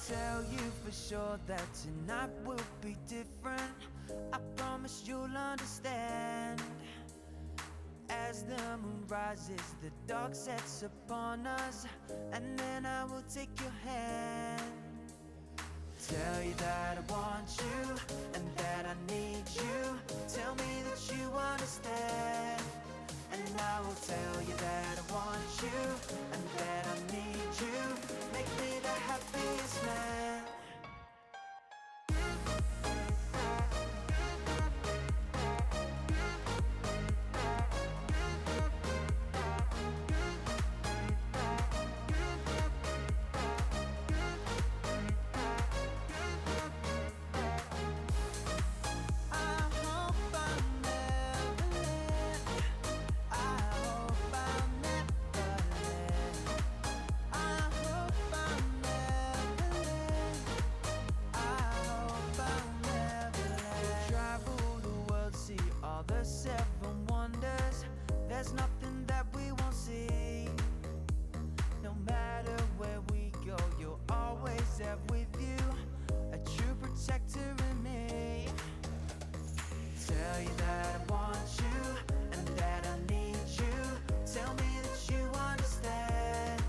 tell you for sure that tonight will be different. I promise you'll understand. As the moon rises, the dark sets upon us, and then I will take your hand. Tell you that I want you, and that I need you. Tell me that you understand. And I will tell you that I want you, and that I need you. Make me the happiest man. Seven wonders, there's nothing that we won't see. No matter where we go, you'll always have with you a true protector in me. Tell you that I want you, and that I need you. Tell me that you understand.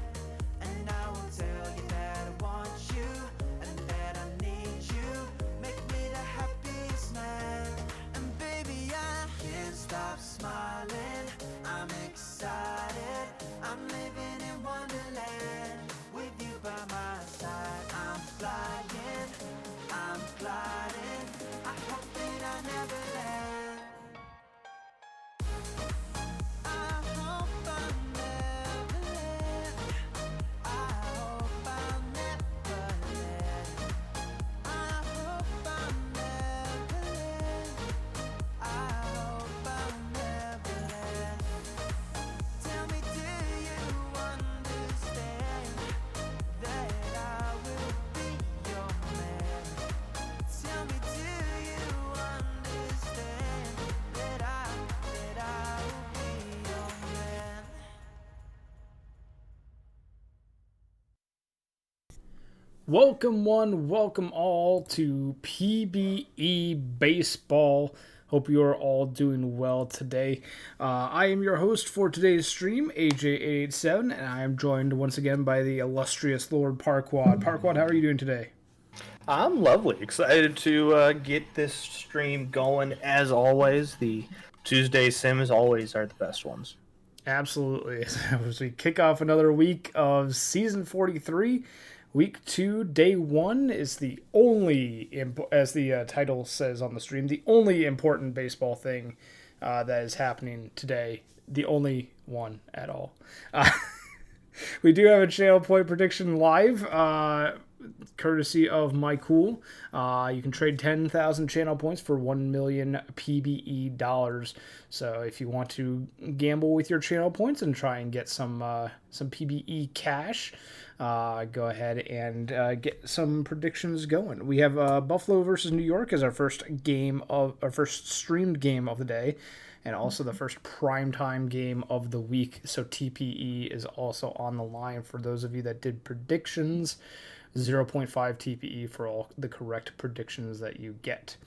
And I will tell you that I want you, and that I need you. Make me the happiest man. And baby, I can't stop smiling. I'm excited. I'm living in Wonderland with you by my side. I'm flying, I'm gliding. I hope that I never land. I hope I never land. I hope I never land. I hope I never land. I hope I never land. Tell me, do you understand that I will be your man? Tell me, do you understand that I will be your man? Welcome all to PBE Baseball. Hope you are all doing well today. I am your host for today's stream, AJay887, and I am joined once again by the illustrious Lord Parquad. Parquad, how are you doing today? I'm lovely. Excited to get this stream going. As always, the Tuesday Sims always are the best ones. Absolutely. As we kick off another week of Season 43, Week 2, Day 1 is the only, as the title says on the stream, the only important baseball thing that is happening today. The only one at all. We do have a channel point prediction live, courtesy of MyCool. You can trade 10,000 channel points for 1 million PBE dollars. So if you want to gamble with your channel points and try and get some PBE cash, go ahead and get some predictions going. We have Buffalo versus New York as our first streamed game of the day, and also the first primetime game of the week. So TPE is also on the line for those of you that did predictions. 0.5 TPE for all the correct predictions that you get.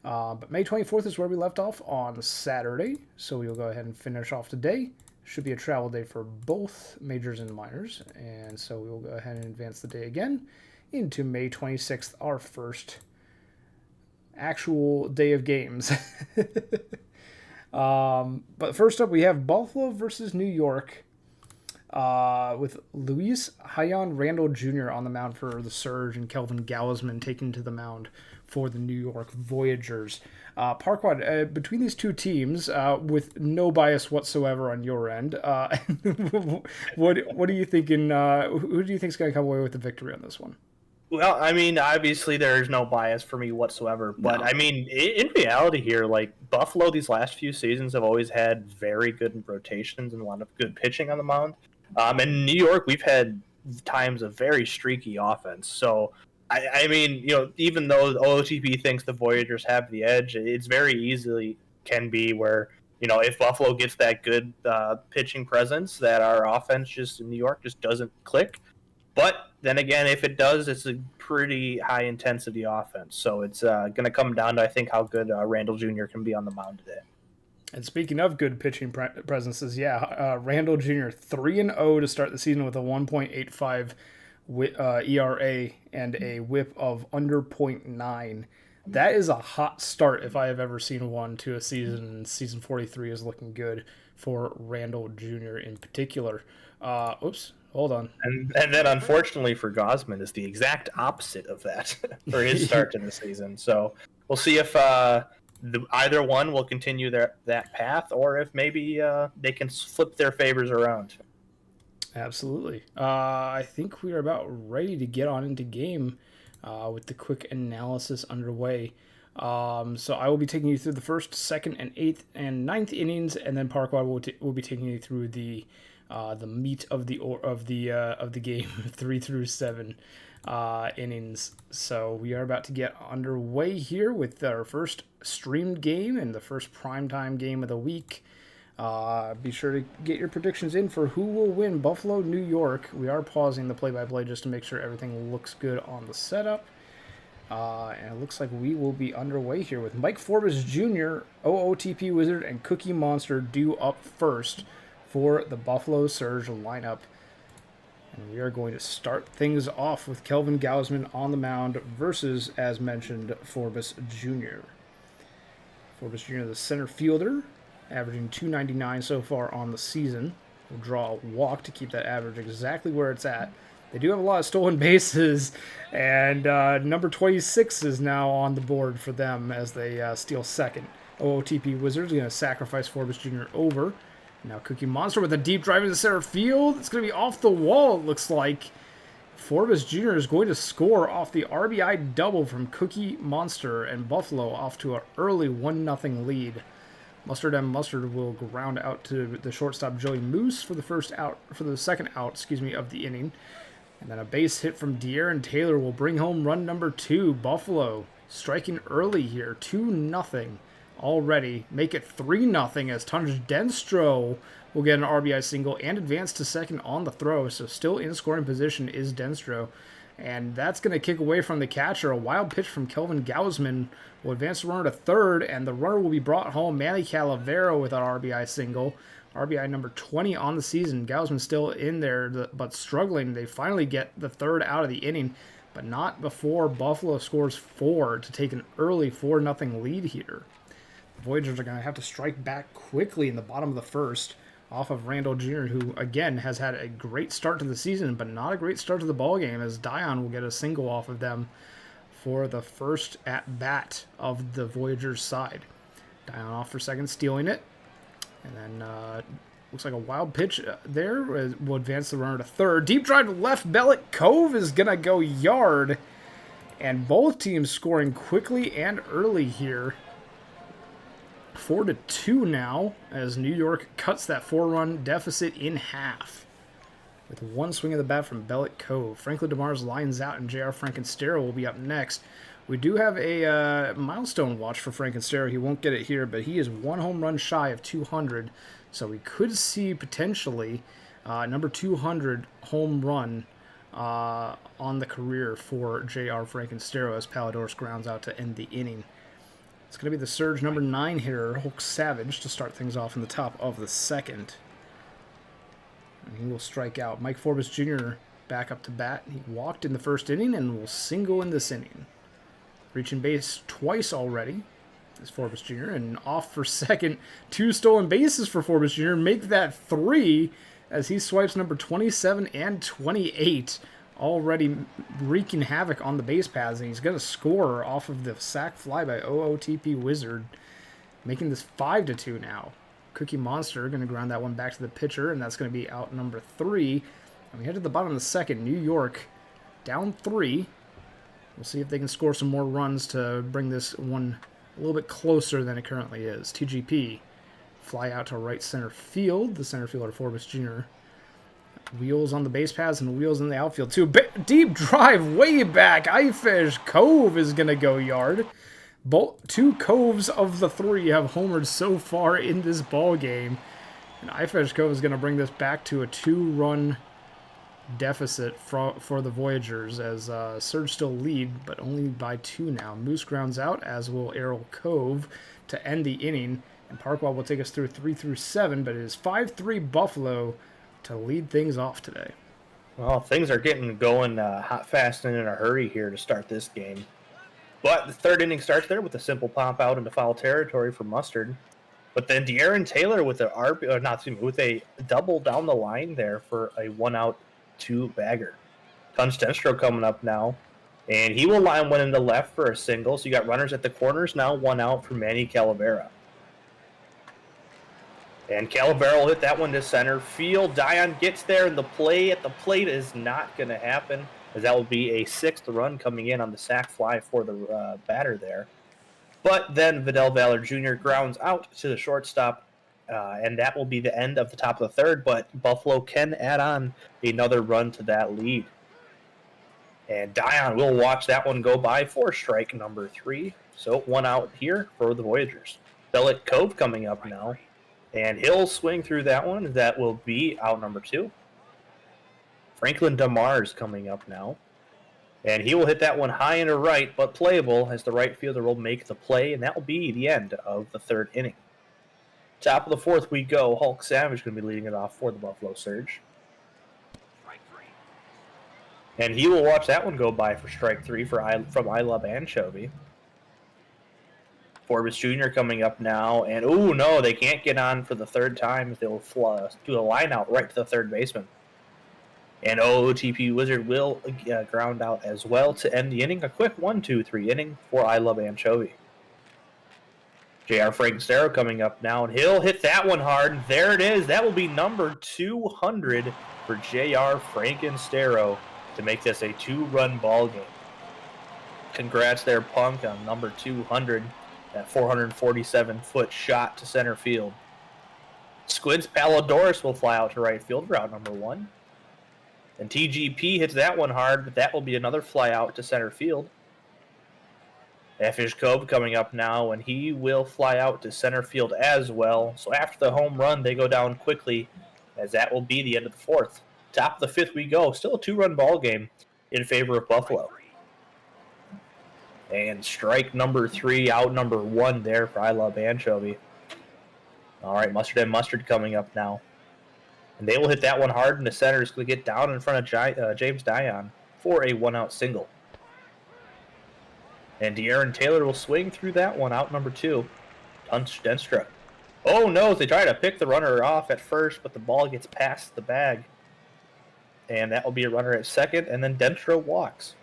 But May 24th is where we left off on Saturday, so we'll go ahead and finish off today. Should be a travel day for both majors and minors, and so we'll go ahead and advance the day again into May 26th, our first actual day of games. But first up, we have Buffalo versus New York, with Luis Hayan Randall Jr. on the mound for the Surge and Kelvin Gausman taking to the mound for the New York Voyagers. Parquad, between these two teams, with no bias whatsoever on your end, what are you thinking? Who do you think is going to come away with the victory on this one? Well, I mean, obviously there's no bias for me whatsoever, but no. I mean, in reality here, like Buffalo, these last few seasons have always had very good rotations and a lot of good pitching on the mound. In New York, we've had times of very streaky offense. So, I mean, you know, even though OTP thinks the Voyagers have the edge, it's very easily can be where, you know, if Buffalo gets that good pitching presence, that our offense just in New York just doesn't click. But then again, if it does, it's a pretty high intensity offense. So it's going to come down to, I think, how good Randall Jr. can be on the mound today. And speaking of good pitching presences, Randall Jr. 3-0 to start the season with a 1.85 ERA and a WHIP of under .9. That is a hot start if I have ever seen one to a season. And season 43 is looking good for Randall Jr. in particular. Hold on. And then, unfortunately for Gosman, is the exact opposite of that for his start to the season. So we'll see if either one will continue that path, or if maybe they can flip their favors around. Absolutely. I think we are about ready to get on into game with the quick analysis underway. So I will be taking you through the first, second, and eighth and ninth innings, and then Parquad will be taking you through the meat of the game, 3 through 7 innings. So we are about to get underway here with our first streamed game and the first primetime game of the week. Be sure to get your predictions in for who will win Buffalo, New York. We are pausing the play-by-play just to make sure everything looks good on the setup. And it looks like we will be underway here with Mike Forbes Jr., OOTP Wizard, and Cookie Monster due up first for the Buffalo Surge lineup. And we are going to start things off with Kelvin Gausman on the mound versus, as mentioned, Forbes Jr. Forbes Jr., the center fielder, averaging .299 so far on the season. We'll draw a walk to keep that average exactly where it's at. They do have a lot of stolen bases, and number 26 is now on the board for them as they steal second. OOTP Wizards going to sacrifice Forbes Jr. over. Now Cookie Monster with a deep drive into center field. It's going to be off the wall, it looks like. Forbes Jr. is going to score off the RBI double from Cookie Monster, and Buffalo off to an early 1-0 lead. Mustard and Mustard will ground out to the shortstop Joey Moose for the second out of the inning. And then a base hit from De'Aaron Taylor will bring home run number 2. Buffalo striking early here, 2-0 already. Make it 3-0 as Tunj Denstro will get an RBI single and advance to second on the throw. So still in scoring position is Denstro. And that's going to kick away from the catcher. A wild pitch from Kelvin Gausman will advance the runner to third, and the runner will be brought home. Manny Calavero with an RBI single. RBI number 20 on the season. Gausman still in there, but struggling. They finally get the third out of the inning, but not before Buffalo scores 4 to take an early 4-0 lead here. The Voyagers are going to have to strike back quickly in the bottom of the first off of Randall Jr., who, again, has had a great start to the season, but not a great start to the ballgame, as Dion will get a single off of them for the first at-bat of the Voyagers' side. Dion off for second, stealing it. And then looks like a wild pitch there. Will advance the runner to third. Deep drive to left. Bellet Cove is going to go yard. And both teams scoring quickly and early here. 4-2 now as New York cuts that 4-run deficit in half. With one swing of the bat from Bellet Cove. Franklin DeMars lines out, and J.R. Frankenstero will be up next. We do have a milestone watch for Frankenstero. He won't get it here, but he is 1 home run shy of 200. So we could see potentially number 200 home run on the career for J.R. Frankenstero as Palidorus grounds out to end the inning. It's going to be the Surge number 9 hitter, Hulk Savage, to start things off in the top of the second. And he will strike out. Mike Forbes Jr. back up to bat. He walked in the first inning and will single in this inning. Reaching base twice already is Forbes Jr. And off for second. 2 stolen bases for Forbes Jr. Make that 3 as he swipes number 27 and 28. Already wreaking havoc on the base paths. And he's going to score off of the sac fly by OOTP Wizard. Making this 5-2 now. Cookie Monster going to ground that one back to the pitcher. And that's going to be out number 3. And we head to the bottom of the second. New York down 3. We'll see if they can score some more runs to bring this one a little bit closer than it currently is. TGP fly out to right center field. The center fielder, Forbes Jr. Wheels on the base paths and wheels in the outfield too. Deep drive way back. Ifesh Cove is going to go yard. 2 Coves of the 3 have homered so far in this ball game. And Ifesh Cove is going to bring this back to a 2-run deficit for the Voyagers as Surge still lead, but only by 2 now. Moose grounds out, as will Errol Cove to end the inning, and Parquad will take us through 3 through 7, but it is 5-3 Buffalo to lead things off today. Well, things are getting going hot, fast, and in a hurry here to start this game. But the third inning starts there with a simple pop out into foul territory for Mustard. But then De'Aaron Taylor with a double down the line there for a 1-out 2-bagger. Tunch Denstro coming up now, and he will line one into left for a single. So you got runners at the corners now, 1 out for Manny Calavera. And Calavera will hit that one to center field. Dion gets there, and the play at the plate is not going to happen, as that will be a 6th run coming in on the sac fly for the batter there. But then Vidal Valor Jr. grounds out to the shortstop, and that will be the end of the top of the third. But Buffalo can add on another run to that lead. And Dion will watch that one go by for strike number 3. So 1 out here for the Voyagers. Bellet Cove coming up now, and he'll swing through that one. That will be out number 2. Franklin DeMars coming up now. And he will hit that one high and to right, but playable, as the right fielder will make the play, and that will be the end of the third inning. Top of the 4th we go. Hulk Savage going to be leading it off for the Buffalo Surge. And he will watch that one go by for strike 3 from I Love Anchovy. Forbes Jr. coming up now, and oh no, they can't get on for the 3rd time. They will do a line out right to the 3rd baseman. And OTP Wizard will ground out as well to end the inning. A quick 1-2-3 inning for I Love Anchovy. JR Frankstero coming up now, and he'll hit that one hard. There it is. That will be number 200 for JR Frankenstero to make this a 2-run ball game. Congrats there, Punk, on number 200. That 447-foot shot to center field. Squints Palladorus will fly out to right field, route number 1. And TGP hits that one hard, but that will be another fly out to center field. Fish Cove coming up now, and he will fly out to center field as well. So after the home run, they go down quickly, as that will be the end of the 4th. Top of the 5th we go. Still a 2-run ball game in favor of Buffalo. And strike number 3, out number 1 there for I Love Anchovy. All right, Mustard and Mustard coming up now. And they will hit that one hard in the center. It's going to get down in front of James Dion for a 1-out single. And De'Aaron Taylor will swing through that one, out number 2. Tunch Denstro. Oh no, they try to pick the runner off at first, but the ball gets past the bag. And that will be a runner at second, and then Denstro walks.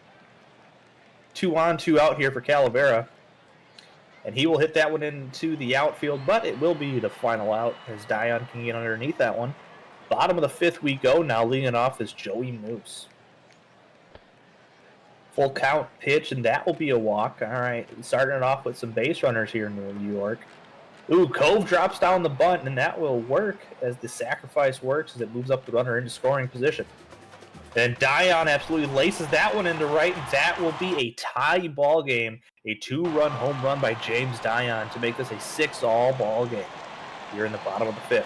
2 on, 2 out here for Calavera. And he will hit that one into the outfield, but it will be the final out, as Dion can get underneath that one. Bottom of the 5th we go now. Leading it off is Joey Moose. Full count pitch, and that will be a walk. All right, starting it off with some base runners here in New York. Ooh, Cove drops down the bunt, and that will work as the sacrifice works as it moves up the runner into scoring position. Then Dion absolutely laces that one into right, and that will be a tie ball game. A 2-run home run by James Dion to make this a 6-all ball game here in the bottom of the 5th.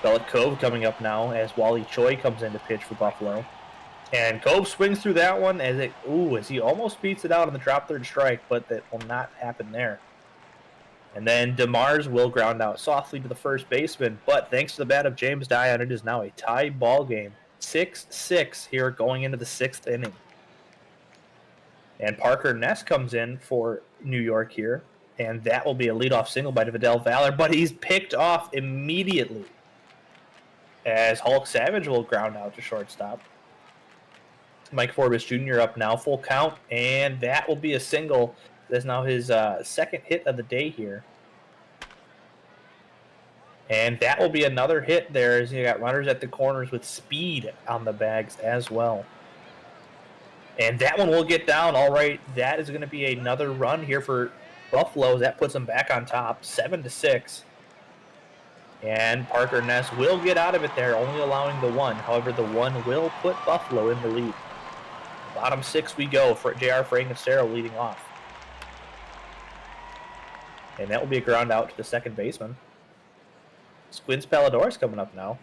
Bellet Cove coming up now as Wally Choi comes in to pitch for Buffalo. And Cove swings through that one as he almost beats it out on the drop third strike, but that will not happen there. And then DeMars will ground out softly to the first baseman, but thanks to the bat of James Dion, it is now a tie ball game. 6-6 here going into the 6th inning. And Parker Ness comes in for New York here, and that will be a leadoff single by Vidal Valor, but he's picked off immediately as Hulk Savage will ground out to shortstop. Mike Forbes Jr. up now, full count, and that will be a single. That's now his 2nd hit of the day here. And that will be another hit there as you got runners at the corners with speed on the bags as well. And that one will get down. All right, that is going to be another run here for Buffalo. That puts them back on top, 7-6. And Parker Ness will get out of it there, only allowing the 1. However, the 1 will put Buffalo in the lead. Bottom 6 we go for JR Frankenstero leading off. And that will be a ground out to the second baseman. Squints Palladorus coming up now.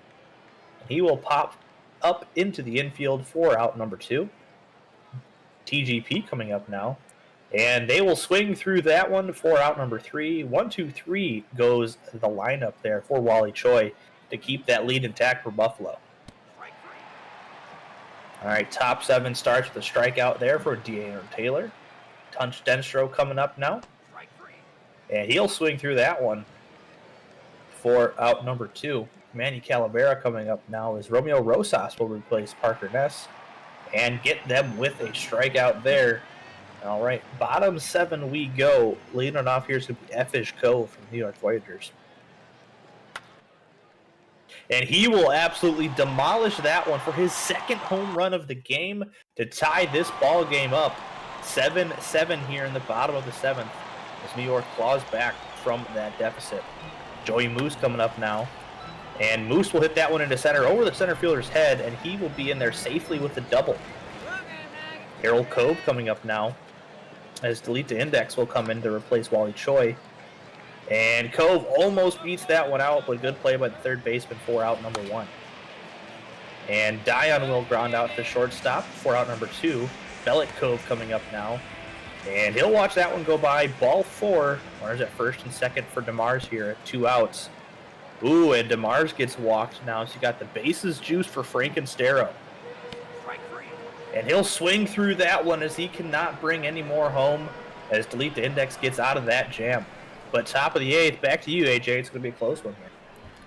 He will pop up into the infield for out number 2. TGP coming up now. And they will swing through that one for out number 3. 1, 2, 3 goes the lineup there for Wally Choi to keep that lead intact for Buffalo. All right, top 7 starts with a strikeout there for De'Aaron Taylor. Tunch Denstro coming up now. And he'll swing through that one for out number 2. Manny Calavera coming up now as Romeo Rosas will replace Parker Ness and get them with a strikeout there. All right, bottom 7 we go. Leading it off here is going to be Effish Cove from New York Voyagers. And he will absolutely demolish that one for his 2nd home run of the game to tie this ball game up. 7-7 here in the bottom of the 7th as New York claws back from that deficit. Joey Moose coming up now. And Moose will hit that one into center over the center fielder's head, and he will be in there safely with the double. Harold Cove coming up now as Delete to Index will come in to replace Wally Choi. And Cove almost beats that one out, but good play by the third baseman for out number 1. And Dion will ground out the shortstop for out number 2. Bellick Cove coming up now. And he'll watch that one go by. Ball 4. Runners at first and second for DeMars here at 2 outs. Ooh, and DeMars gets walked now, so you got the bases juice for Frank and Stero. And he'll swing through that one as he cannot bring any more home as Delete the Index gets out of that jam. But top of the 8th, back to you, AJ. It's going to be a close one here.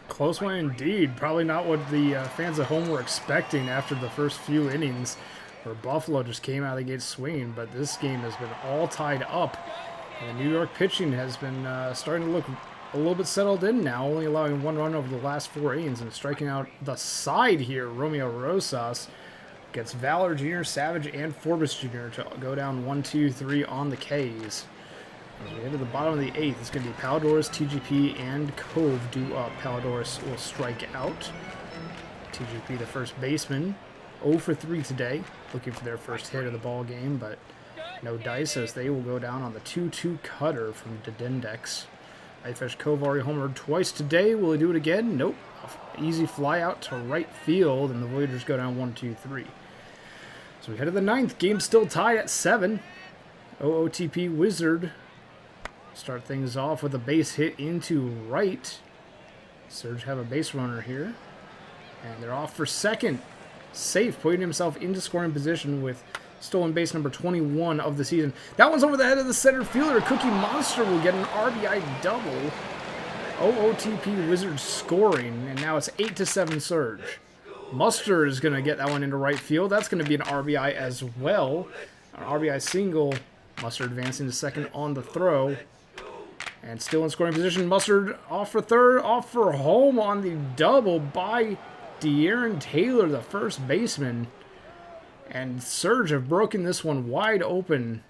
Close one indeed. Probably not what the fans at home were expecting after the first few innings, where Buffalo just came out of the gate swinging. But this game has been all tied up. And the New York pitching has been starting to look a little bit settled in now, only allowing 1 run over the last 4 innings and striking out the side here. Romeo Rosas gets Valor Jr., Savage, and Forbes Jr. to go down 1, 2, 3 on the Ks. As we head to the bottom of the 8th, it's going to be Palidorus, TGP, and Cove due up. Palidorus will strike out. TGP, the first baseman, 0 for 3 today, looking for their first hit of the ball game, but no dice as they will go down on the 2-2 cutter from Dedindex. Effish Cove already homered twice today. Will he do it again? Nope. Easy fly out to right field, and the Voyagers go down 1, 2, 3. So we head to the 9th. Game still tied at 7. OOTP Wizard start things off with a base hit into right. Surge have a base runner here. And they're off for second. Safe, putting himself into scoring position with stolen base number 21 of the season. That one's over the head of the center fielder. Cookie Monster will get an RBI double. OOTP Wizards scoring, and now it's 8-7 Surge. Mustard is going to get that one into right field. That's going to be an RBI as well. An RBI single. Mustard advancing to second on the throw. And still in scoring position. Mustard off for third, off for home on the double by De'Aaron Taylor, the first baseman. And Surge have broken this one wide open.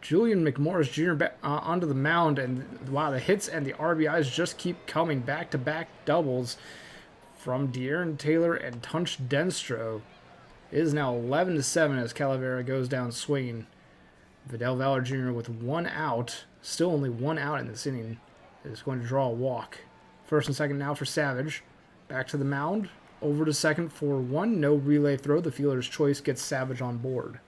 Julian McMorris Jr. Onto the mound, and wow, the hits and the RBIs just keep coming. Back-to-back doubles from De'Aaron Taylor and Tunch Denstro. It is now 11-7 as Calavera goes down swinging. Vidal Valor Jr. with 1 out, still only 1 out in this inning, is going to draw a walk. First and second now for Savage. Back to the mound, over to second for 1. No relay throw. The fielder's choice gets Savage on board.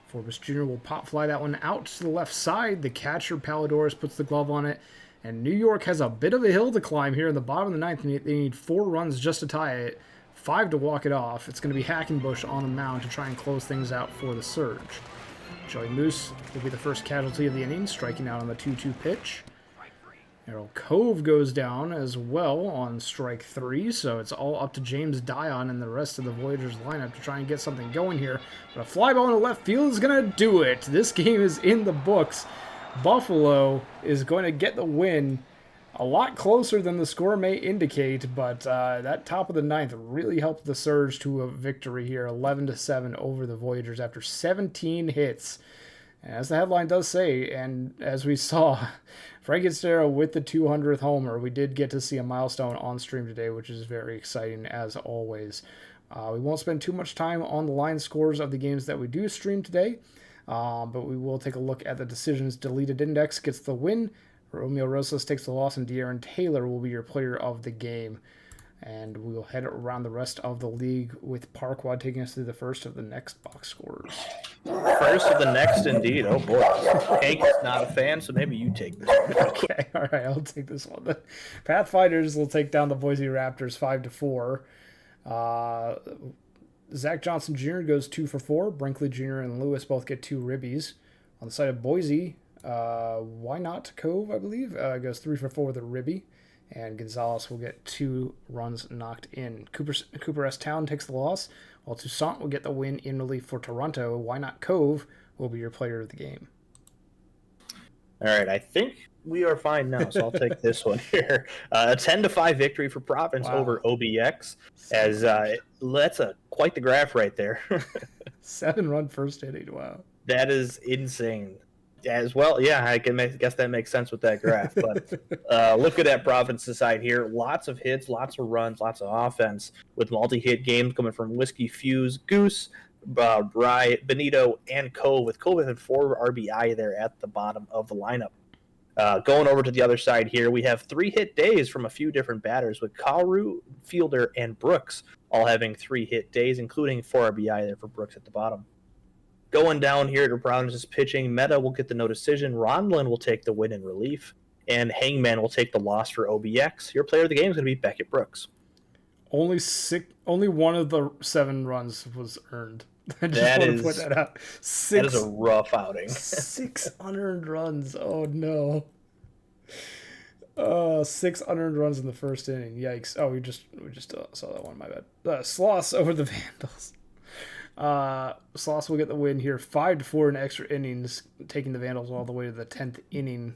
Forbes Jr. will pop fly that one out to the left side. The catcher, Palidorus, puts the glove on it. And New York has a bit of a hill to climb here in the bottom of the 9th. They need 4 runs just to tie it, 5 to walk it off. It's going to be Hackenbush on the mound to try and close things out for the Surge. Joey Moose will be the first casualty of the inning, striking out on the 2-2 pitch. Harold Cove goes down as well on strike 3, so it's all up to James Dion and the rest of the Voyagers lineup to try and get something going here. But a fly ball in the left field is going to do it. This game is in the books. Buffalo is going to get the win. A lot closer than the score may indicate, but that top of the 9th really helped the Surge to a victory here, 11-7 over the Voyagers after 17 hits. As the headline does say, and as we saw, Frank Estero with the 200th homer, we did get to see a milestone on stream today, which is very exciting as always. We won't spend too much time on the line scores of the games that we do stream today, but we will take a look at the decisions. Deleted Index gets the win, Romeo Rosas takes the loss, and De'Aaron Taylor will be your player of the game. And we'll head around the rest of the league with Parquad taking us through the first of the next box scores. First of the next, indeed. Oh boy, Hank is not a fan, so maybe you take this one. Okay, all right, I'll take this one. The Pathfinders will take down the Boise Raptors 5-4. Zach Johnson Jr. goes 2 for 4. Brinkley Jr. and Lewis both get 2 ribbies. On the side of Boise, Why Not Cove, I believe, goes 3 for 4 with a ribby. And Gonzalez will get 2 runs knocked in. Cooper S. Town takes the loss, while Toussaint will get the win in relief for Toronto. Why Not Cove will be your player of the game. All right, I think we are fine now, so I'll take this one here. A 10-5 victory for Province over OBX, as that's quite the graph right there. 7-run first inning, wow. That is insane. As well, yeah, I guess that makes sense with that graph. But look at that Province's side here. Lots of hits, lots of runs, lots of offense with multi-hit games coming from Whiskey Fuse, Goose, Bry, Benito, and Cove. With Cove had 4 RBI there at the bottom of the lineup. Going over to the other side here, we have 3 hit days from a few different batters with Karu, Fielder, and Brooks all having 3 hit days, including 4 RBI there for Brooks at the bottom. Going down here to Province's pitching, Meta will get the no decision, Ronlin will take the win in relief, and Hangman will take the loss for OBX. Your player of the game is going to be Beckett Brooks. Only one of the 7 runs was earned. I just That want is, to put that out. That is a rough outing. 6 unearned runs. Oh no. 6 unearned runs in the first inning. Yikes. Oh, we just saw that one. My bad. Sloss over the Vandals. Sloss will get the win here, 5-4 in extra innings, taking the Vandals all the way to the 10th inning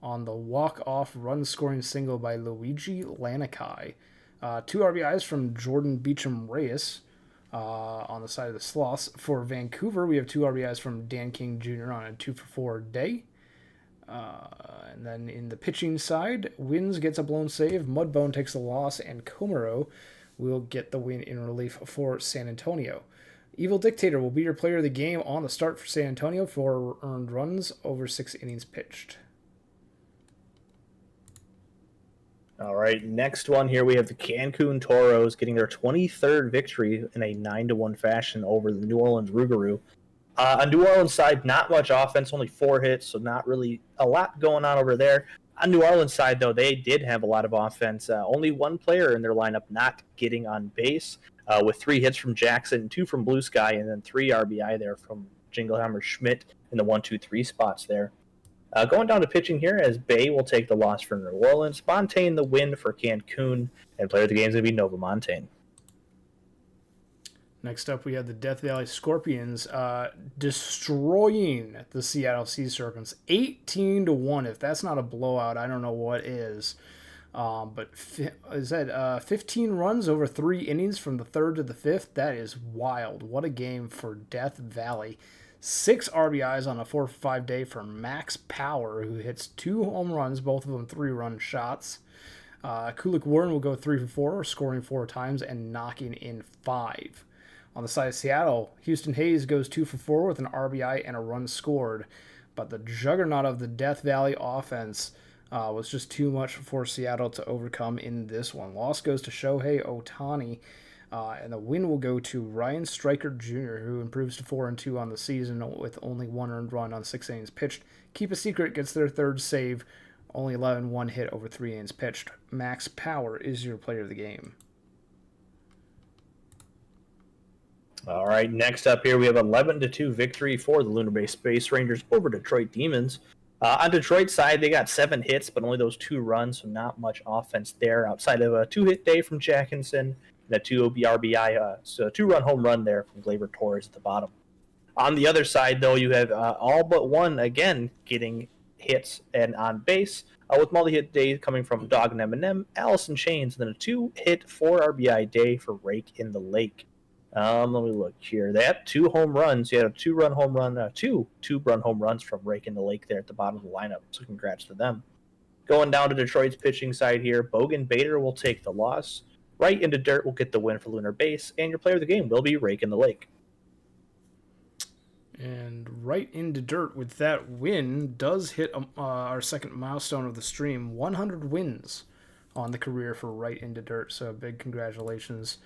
on the walk-off run-scoring single by Luigi Lanikai. 2 RBIs from Jordan Beecham Reyes on the side of the Sloss. For Vancouver, we have 2 RBIs from Dan King Jr. on a 2 for 4 day. And then in the pitching side, Wins gets a blown save, Mudbone takes the loss, and Komaro will get the win in relief for San Antonio. Evil Dictator will be your player of the game on the start for San Antonio for earned runs over 6 innings pitched. All right, next one here we have the Cancun Toros getting their 23rd victory in a 9-1 fashion over the New Orleans Rougarou. On New Orleans side, not much offense, only 4 hits, so not really a lot going on over there. On New Orleans side, though, they did have a lot of offense. Only one player in their lineup not getting on base, with 3 hits from Jackson, 2 from Blue Sky, and then 3 RBI there from Jingleheimer Schmidt in the 1-2-3 spots there. Going down to pitching here, as Bay will take the loss for New Orleans, Montaigne the win for Cancun, and player of the game is going to be Nova Montaigne. Next up, we have the Death Valley Scorpions destroying the Seattle Sea Serpents 18-1. If that's not a blowout, I don't know what is. But is that 15 runs over 3 innings from the 3rd to the 5th? That is wild. What a game for Death Valley. 6 RBIs on a 4-for-5 day for Max Power, who hits 2 home runs, both of them 3-run shots. Kulik Warren will go 3 for 4, scoring 4 times and knocking in 5. On the side of Seattle, Houston Hayes goes 2 for 4 with an RBI and a run scored. But the juggernaut of the Death Valley offense was just too much for Seattle to overcome in this one. Loss goes to Shohei Ohtani, and the win will go to Ryan Stryker Jr., who improves to 4-2 on the season with only 1 earned run on 6 innings pitched. Keep a Secret gets their 3rd save, only 11-1 hit over 3 innings pitched. Max Power is your player of the game. All right, next up here we have 11-2 victory for the Lunar Base Space Rangers over Detroit Demons. On Detroit's side, they got 7 hits, but only those 2 runs, so not much offense there outside of a 2-hit day from Jackinson and a 2 RBI, so a 2-run home run there from Gleyber Torres at the bottom. On the other side, though, you have all but one, again, getting hits and on base, with multi-hit day coming from Dog and Eminem, Allison Chains, and then a 2-hit, 4 RBI day for Rake in the Lake. Let me look here. They had 2 home runs. You had a 2-run home run, two-run home runs from Rake in the Lake there at the bottom of the lineup. So congrats to them. Going down to Detroit's pitching side here, Bogan Bader will take the loss. Right into Dirt will get the win for Lunar Base, and your player of the game will be Rake in the Lake. And Right into Dirt with that win does hit our second milestone of the stream, 100 wins on the career for Right into Dirt. So big congratulations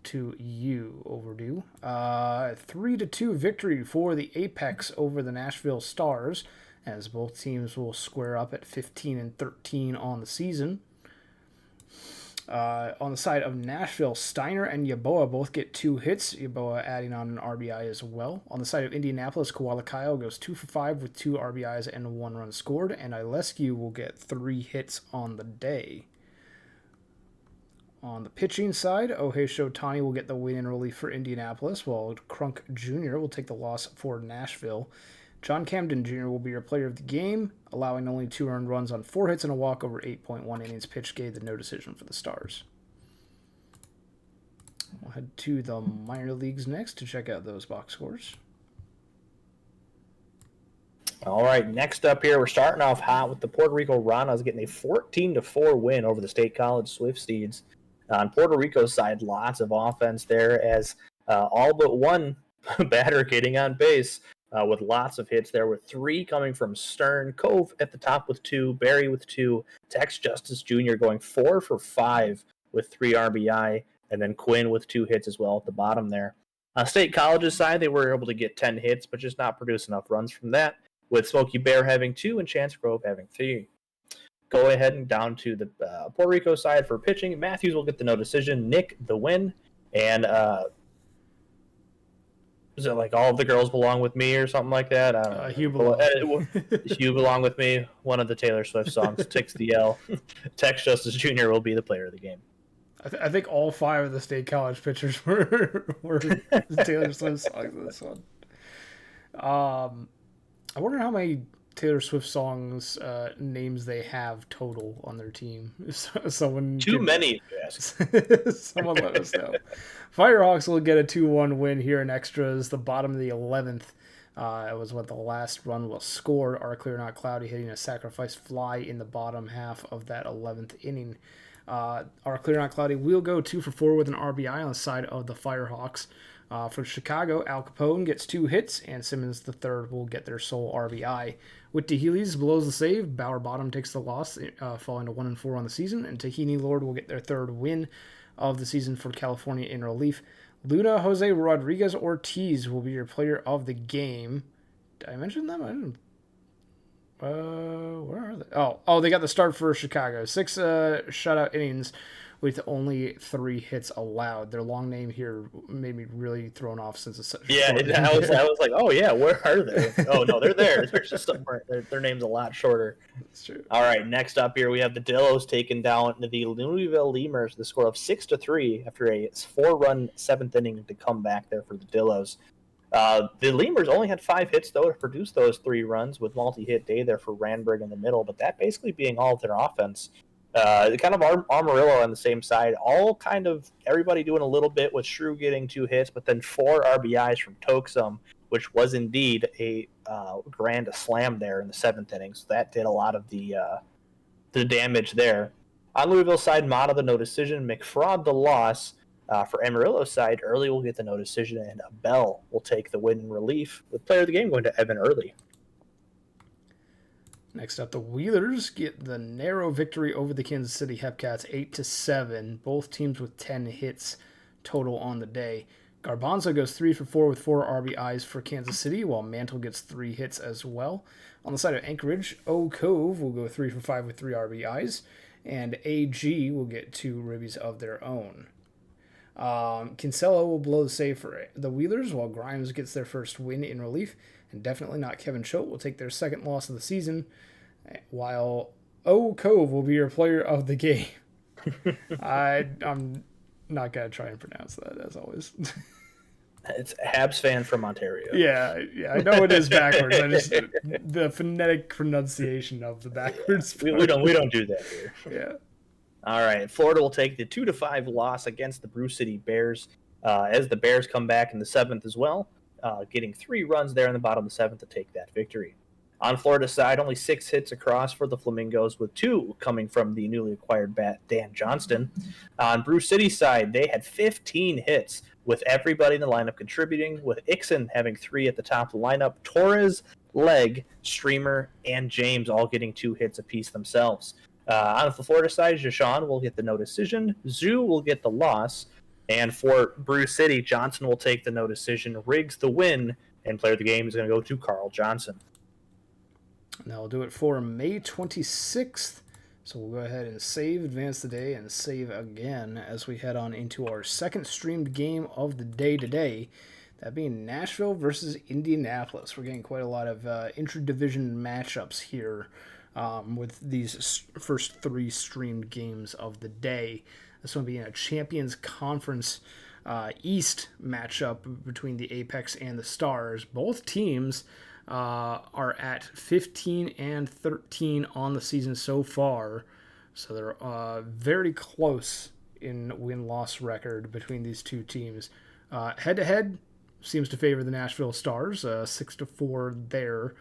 to you, Overdue. 3-2 victory for the Apex over the Nashville Stars, as both teams will square up at 15-13 on the season. On the side of Nashville, Steiner and Yaboa both get 2 hits, Yaboa adding on an RBI as well. On the side of Indianapolis, Kowalakayo goes 2 for 5 with 2 RBIs and 1 run scored, and Ilescu will get 3 hits on the day. On the pitching side, Ohei Shotani will get the win in relief for Indianapolis, while Crunk Jr. will take the loss for Nashville. John Camden Jr. will be your player of the game, allowing only 2 earned runs on 4 hits and a walk over 8.1 innings pitched, gave the no decision for the Stars. We'll head to the minor leagues next to check out those box scores. All right, next up here, we're starting off hot with the Puerto Rico Ranas getting a 14-4 win over the State College Swift Steeds. On Puerto Rico's side, lots of offense there as all but one batter getting on base. With lots of hits there, with 3 coming from Stern, Cove at the top with 2, Barry with 2, Tex Justice Jr. going 4 for 5 with 3 RBI, and then Quinn with 2 hits as well at the bottom there. State College's side, they were able to get 10 hits, but just not produce enough runs from that, with Smokey Bear having 2 and Chance Grove having 3. Go ahead and down to the Puerto Rico side for pitching. Matthews will get the no decision, Nick the win, and is it like All of the Girls Belong With Me or something like that? I don't know. Hugh Belong. Hugh Belong With Me, one of the Taylor Swift songs, Ticks the L. Tex Justice Jr. will be the player of the game. I think all 5 of the State College pitchers were Taylor Swift songs in this one. I wonder how many Taylor Swift songs names they have total on their team. Someone Too many, yes. Someone let us know. Firehawks will get a 2-1 win here in extras. The bottom of the 11th was what the last run was scored. Our Clear Not Cloudy hitting a sacrifice fly in the bottom half of that 11th inning. Our Clear Not Cloudy will go 2 for 4 with an RBI on the side of the Firehawks. For Chicago, Al Capone gets 2 hits, and Simmons III will get their sole RBI. With DeHealy's blows the save, Bauer Bottom takes the loss, falling to 1-4 on the season, and Tahini Lord will get their 3rd win of the season for California in relief. Luna Jose Rodriguez Ortiz will be your player of the game. Did I mention them? I didn't. Where are they? Oh, they got the start for Chicago. 6 shutout innings with only 3 hits allowed. Their long name here made me really thrown off since it's such a short name. I was like, oh yeah, where are they? Oh no, they're there. They're just somewhere. Their name's a lot shorter. That's true. All right, next up here we have the Dillos taking down the Louisville Lemurs. The score of 6-3 after a 4-run 7th inning to come back there for the Dillos. The Lemurs only had 5 hits though to produce those 3 runs with multi-hit day there for Randberg in the middle, but that basically being all of their offense. Kind of Amarillo on the same side, all kind of everybody doing a little bit with Shrew getting 2 hits, but then 4 RBIs from Toksum, which was indeed a grand slam there in the 7th inning. So that did a lot of the damage there. On Louisville's side, Mata the no decision, McFraud the loss. For Amarillo's side, Early will get the no decision, and Bell will take the win in relief, with player of the game going to Evan Early. Next up, the Wheelers get the narrow victory over the Kansas City Hepcats, 8-7. Both teams with 10 hits total on the day. Garbanzo goes 3 for 4 with 4 RBIs for Kansas City, while Mantle gets 3 hits as well. On the side of Anchorage, O Cove will go 3 for 5 with 3 RBIs, and AG will get 2 ribbies of their own. Kinsella will blow the save for the Wheelers, while Grimes gets their first win in relief, and definitely not Kevin Choate will take their 2nd loss of the season, while O Cove will be your player of the game. I'm not going to try and pronounce that, as always. It's a Habs fan from Ontario. Yeah, I know it is backwards. I just the phonetic pronunciation of the backwards. we don't do that here. Yeah. All right, Florida will take the 2-5 loss against the Brew City Bears as the Bears come back in the 7th as well, getting 3 runs there in the bottom of the 7th to take that victory. On Florida's side, only 6 hits across for the Flamingos, with 2 coming from the newly acquired bat Dan Johnston. On Brew City's side, they had 15 hits, with everybody in the lineup contributing, with Ixon having 3 at the top of the lineup, Torres, Legg, Streamer, and James all getting 2 hits apiece themselves. On the Florida side, Jashawn will get the no decision. Zoo will get the loss. And for Brew City, Johnson will take the no decision. Riggs the win. And player of the game is going to go to Carl Johnson. And that'll do it for May 26th. So we'll go ahead and save, advance the day, and save again as we head on into our second streamed game of the day today. That being Nashville versus Indianapolis. We're getting quite a lot of intra-division matchups here with these first 3 streamed games of the day. This one being a Champions Conference East matchup between the Apex and the Stars. Both teams are at 15 and 13 on the season so far. So they're very close in win-loss record between these two teams. Head-to-head seems to favor the Nashville Stars, 6-4 there.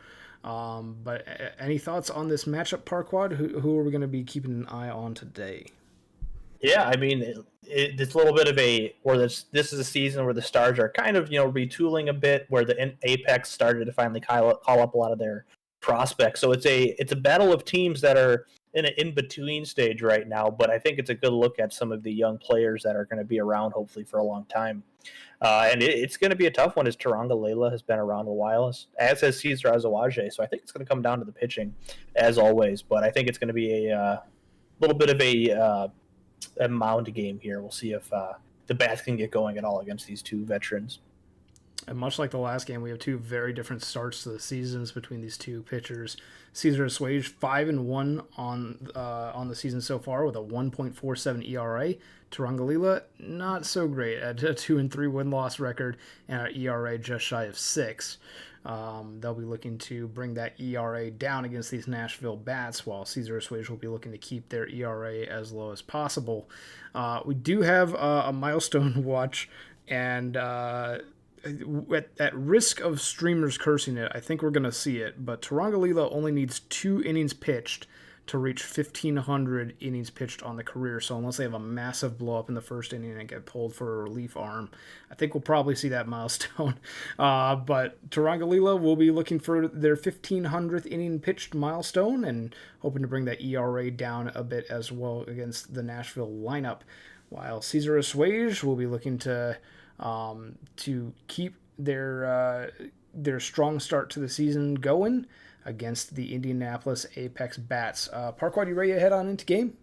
But any thoughts on this matchup, Parquad? Who are we going to be keeping an eye on today? Yeah, I mean, it's a little bit of where this is a season where the Stars are kind of, retooling a bit, where the Apex started to finally call up a lot of their prospects. So it's a battle of teams that are in an in-between stage right now, but I think it's a good look at some of the young players that are going to be around, hopefully, for a long time. And it's going to be a tough one, as Taranga Layla has been around a while, as has Cesar AJay. So I think it's going to come down to the pitching, as always. But I think it's going to be a little bit of a mound game here. We'll see if the bats can get going at all against these two veterans. And much like the last game, we have 2 very different starts to the seasons between these 2 pitchers. Cesar Swage 5-1 on the season so far with a 1.47 ERA. Tarangalila not so great at a 2-3 win-loss record and an ERA just shy of 6. They'll be looking to bring that ERA down against these Nashville bats, while Cesar Swage will be looking to keep their ERA as low as possible. We do have a milestone watch, and at risk of streamers cursing it, I think we're going to see it, but Tarangalila only needs 2 innings pitched to reach 1,500 innings pitched on the career. So unless they have a massive blow up in the first inning and get pulled for a relief arm, I think we'll probably see that milestone. But Tarangalila will be looking for their 1,500th inning pitched milestone and hoping to bring that ERA down a bit as well against the Nashville lineup. While Cesar Swage will be looking to keep their strong start to the season going against the Indianapolis Apex Bats. Parquad, you ready to head on into game?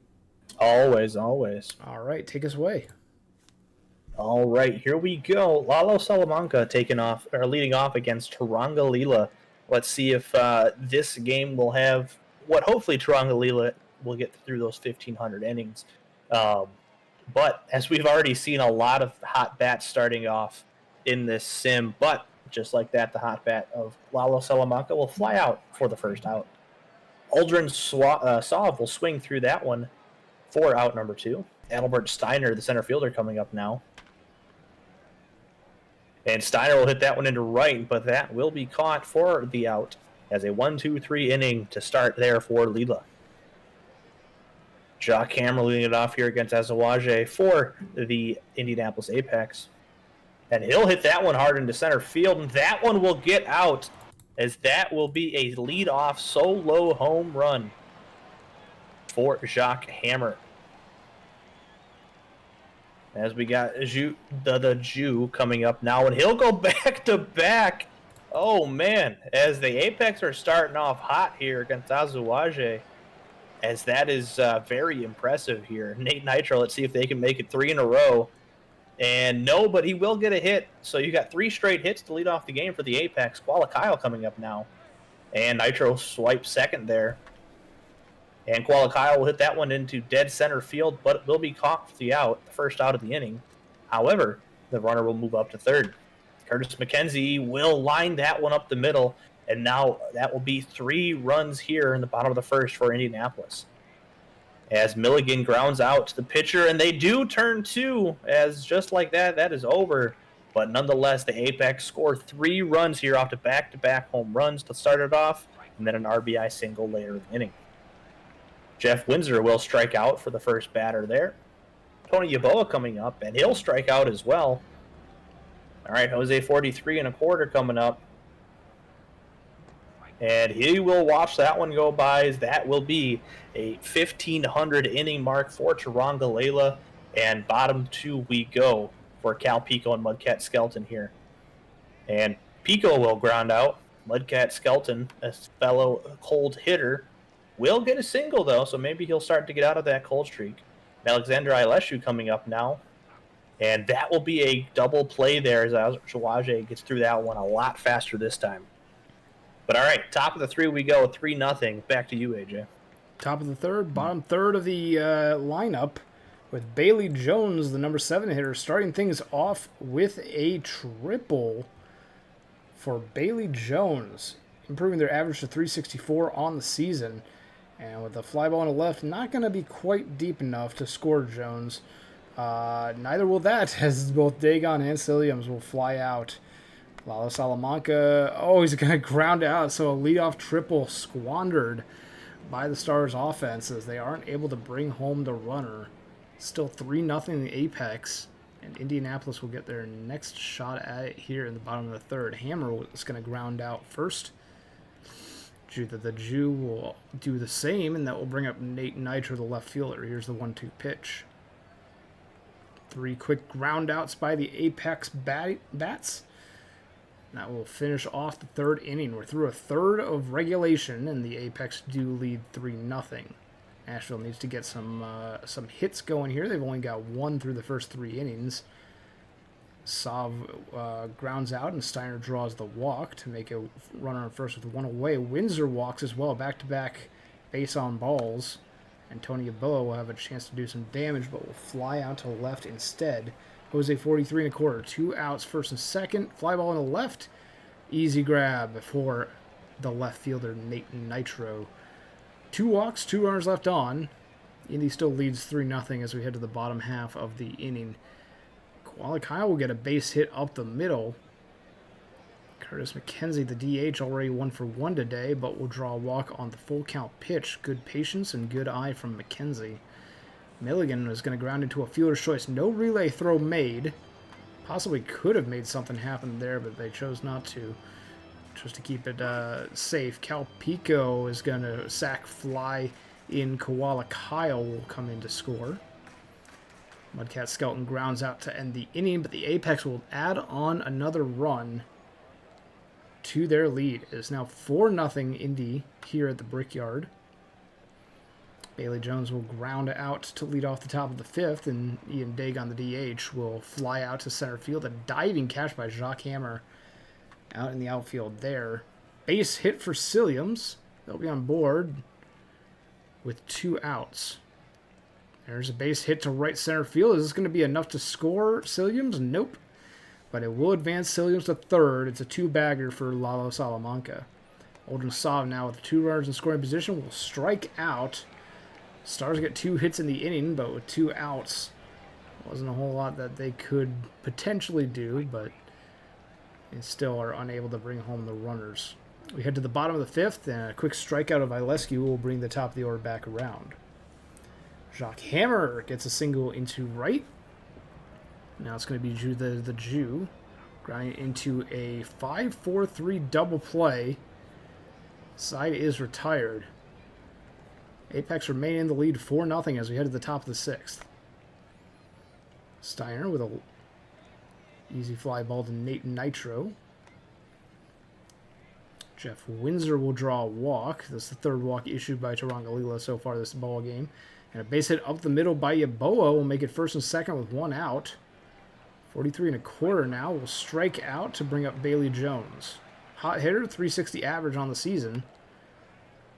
Always. All right, take us away. All right, here we go. Lalo Salamanca leading off against Tarangalila. Let's see if this game will have what hopefully Tarangalila will get through those 1,500 innings. But as we've already seen, a lot of hot bats starting off in this sim, but just like that, the hot bat of Lalo Salamanca will fly out for the first out. Aldrin Sov will swing through that one for out number 2. Adalbert Steiner, the center fielder, coming up now. And Steiner will hit that one into right, but that will be caught for the out as a 1-2-3 inning to start there for Lila. Jock Hammer leading it off here against Azawaje for the Indianapolis Apex. And he'll hit that one hard into center field, and that one will get out, as that will be a lead-off solo home run for Jock Hammer. As we got the Jew coming up now, and he'll go back-to-back. Oh, man, as the Apex are starting off hot here against Azawaje, as that is very impressive here. Nate Nitro, let's see if they can make it 3 in a row. And no, but he will get a hit. So you got 3 straight hits to lead off the game for the Apex. Koala Kyle coming up now. And Nitro swipes second there. And Koala Kyle will hit that one into dead center field, but it will be caught for the out, the first out of the inning. However, the runner will move up to third. Curtis McKenzie will line that one up the middle. And now that will be 3 runs here in the bottom of the first for Indianapolis. As Milligan grounds out to the pitcher, and they do turn 2, as just like that, that is over. But nonetheless, the Apex score 3 runs here off to back-to-back home runs to start it off, and then an RBI single later in the inning. Jeff Windsor will strike out for the first batter there. Tony Yaboa coming up, and he'll strike out as well. All right, Jose 43 1/4 coming up. And he will watch that one go by, as that will be a 1,500 inning mark for Taronga. And bottom two we go for Cal Pico and Mudcat Skelton here. And Pico will ground out. Mudcat Skelton, a fellow cold hitter, will get a single, though, so maybe he'll start to get out of that cold streak. Alexander Ileshu coming up now. And that will be a double play there as AJay gets through that one a lot faster this time. But all right, top of the three we go, 3-0. Back to you, AJ. Top of the third, bottom third of the lineup, with Bailey Jones, the number 7 hitter, starting things off with a triple for Bailey Jones, improving their average to 364 on the season. And with the fly ball on the left, not going to be quite deep enough to score Jones. Neither will that, as both Dagon and Silliams will fly out. Lalo Salamanca, he's going to ground out, so a leadoff triple squandered by the Stars offense as they aren't able to bring home the runner. Still 3-0 in the apex, and Indianapolis will get their next shot at it here in the bottom of the third. Hammer is going to ground out first. The Jew will do the same, and that will bring up Nate Nitro, the left fielder. Here's the 1-2 pitch. 3 quick ground outs by the apex bats. That will finish off the third inning. We're through a third of regulation, and the Apex do lead 3-0. Nashville needs to get some hits going here. They've only got 1 through the first 3 innings. Sav grounds out, and Steiner draws the walk to make a runner on first with 1 away. Windsor walks as well, back-to-back base on balls. And Tony Abella will have a chance to do some damage, but will fly out to left instead. Jose 43 1/4, 2 outs, first and second. Fly ball on the left. Easy grab for the left fielder, Nate Nitro. 2 walks, 2 runners left on. Indy still leads 3-0 as we head to the bottom half of the inning. Koala Kyle will get a base hit up the middle. Curtis McKenzie, the DH, already 1 for 1 today, but will draw a walk on the full count pitch. Good patience and good eye from McKenzie. Milligan is going to ground into a fielder's choice. No relay throw made. Possibly could have made something happen there, but they chose not to. Just to keep it safe. Cal Pico is going to sack fly in. Koala Kyle will come in to score. Mudcat Skelton grounds out to end the inning, but the Apex will add on another run to their lead. It is now 4-0 Indy here at the Brickyard. Bailey Jones will ground out to lead off the top of the 5th, and Ian Dagon, the DH, will fly out to center field. A diving catch by Jacques Hammer out in the outfield there. Base hit for Silliams. They'll be on board with 2 outs. There's a base hit to right center field. Is this going to be enough to score Silliams? Nope. But it will advance Silliams to third. It's a 2-bagger for Lalo Salamanca. Oldham Sav now with 2 runners in scoring position will strike out. Stars get 2 hits in the inning, but with 2 outs, wasn't a whole lot that they could potentially do, but they still are unable to bring home the runners. We head to the bottom of the 5th, and a quick strikeout of Ilescu will bring the top of the order back around. Jacques Hammer gets a single into right. Now it's going to be the Jew grinding into a 5-4-3 double play. Side is retired. Apex remain in the lead 4-0 as we head to the top of the 6th. Steiner with a easy fly ball to Nate Nitro. Jeff Windsor will draw a walk. That's the 3rd walk issued by Taronga so far this ball game. And a base hit up the middle by Yaboa will make it first and second with 1 out. 43 1/4 now will strike out to bring up Bailey Jones. Hot hitter, 360 average on the season.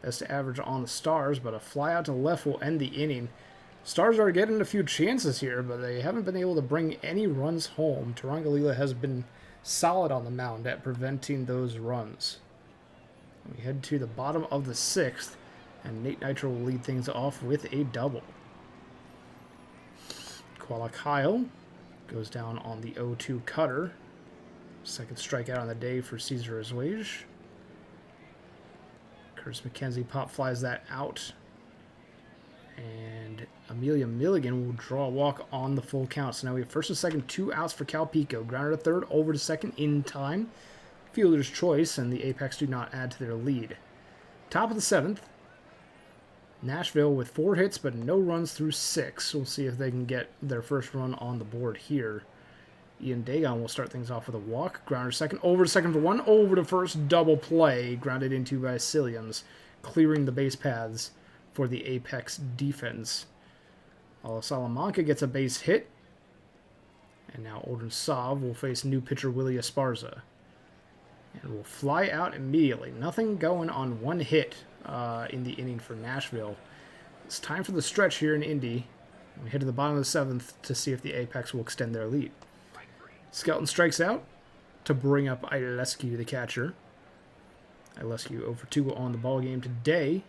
Best average on the Stars, but a fly out to left will end the inning. Stars are getting a few chances here, but they haven't been able to bring any runs home. Taronga has been solid on the mound at preventing those runs. We head to the bottom of the 6th, and Nate Nitro will lead things off with a double. Koala Kyle goes down on the 0-2 cutter. 2nd strikeout on the day for Cesar Azuej. Curtis McKenzie pop flies that out. And Amelia Milligan will draw a walk on the full count. So now we have first and second, 2 outs for Cal Pico. Grounded to third, over to second in time. fielder's choice, and the Apex do not add to their lead. Top of the 7th, Nashville with 4 hits but no runs through 6. We'll see if they can get their first run on the board here. Ian Dagon will start things off with a walk. Grounder second, over to second for 1, over to first, double play. Grounded into by Silliams, clearing the base paths for the Apex defense. Salamanca gets a base hit. And now Olden Sav will face new pitcher Willie Esparza. And will fly out immediately. Nothing going on 1 hit in the inning for Nashville. It's time for the stretch here in Indy. We head to the bottom of the 7th to see if the Apex will extend their lead. Skelton strikes out to bring up Ilescu, the catcher. Ilescu 0-for-2 on the ballgame today.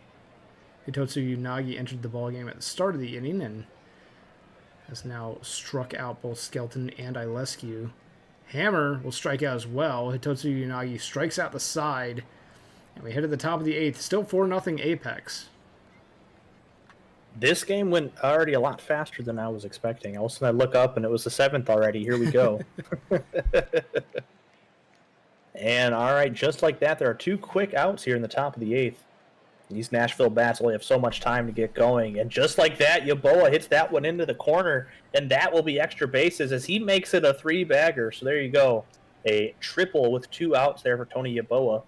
Hitotsu Unagi entered the ballgame at the start of the inning and has now struck out both Skelton and Ilescu. Hammer will strike out as well. Hitotsu Unagi strikes out the side. And we head to the top of the 8th. Still 4-0 Apex. This game went already a lot faster than I was expecting. All of a sudden I look up and it was the 7th already. Here we go. And all right, just like that, there are 2 quick outs here in the top of the 8th. These Nashville bats only have so much time to get going. And just like that, Yeboah hits that one into the corner, and that will be extra bases as he makes it a 3-bagger. So there you go. A triple with 2 outs there for Tony Yeboah.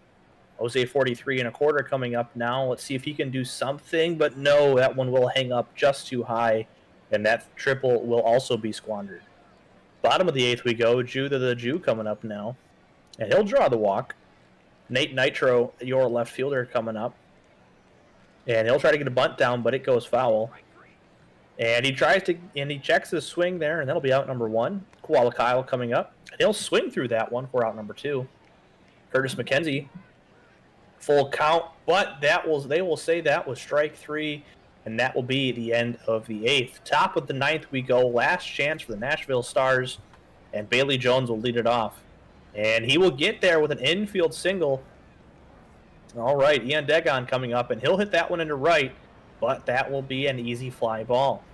Jose 43 1/4 coming up now. Let's see if he can do something, but no, that one will hang up just too high, and that triple will also be squandered. Bottom of the 8th we go. Judah the Jew coming up now, and he'll draw the walk. Nate Nitro, your left fielder, coming up, and he'll try to get a bunt down, but it goes foul. And he checks his swing there, and that'll be out number 1. Koala Kyle coming up, and he'll swing through that one for out number 2. Curtis McKenzie, full count, but they will say that was strike 3, and that will be the end of the 8th. Top of the 9th we go. Last chance for the Nashville Stars, and Bailey Jones will lead it off. And he will get there with an infield single. All right, Ian Dagon coming up, and he'll hit that one into right, but that will be an easy fly ball.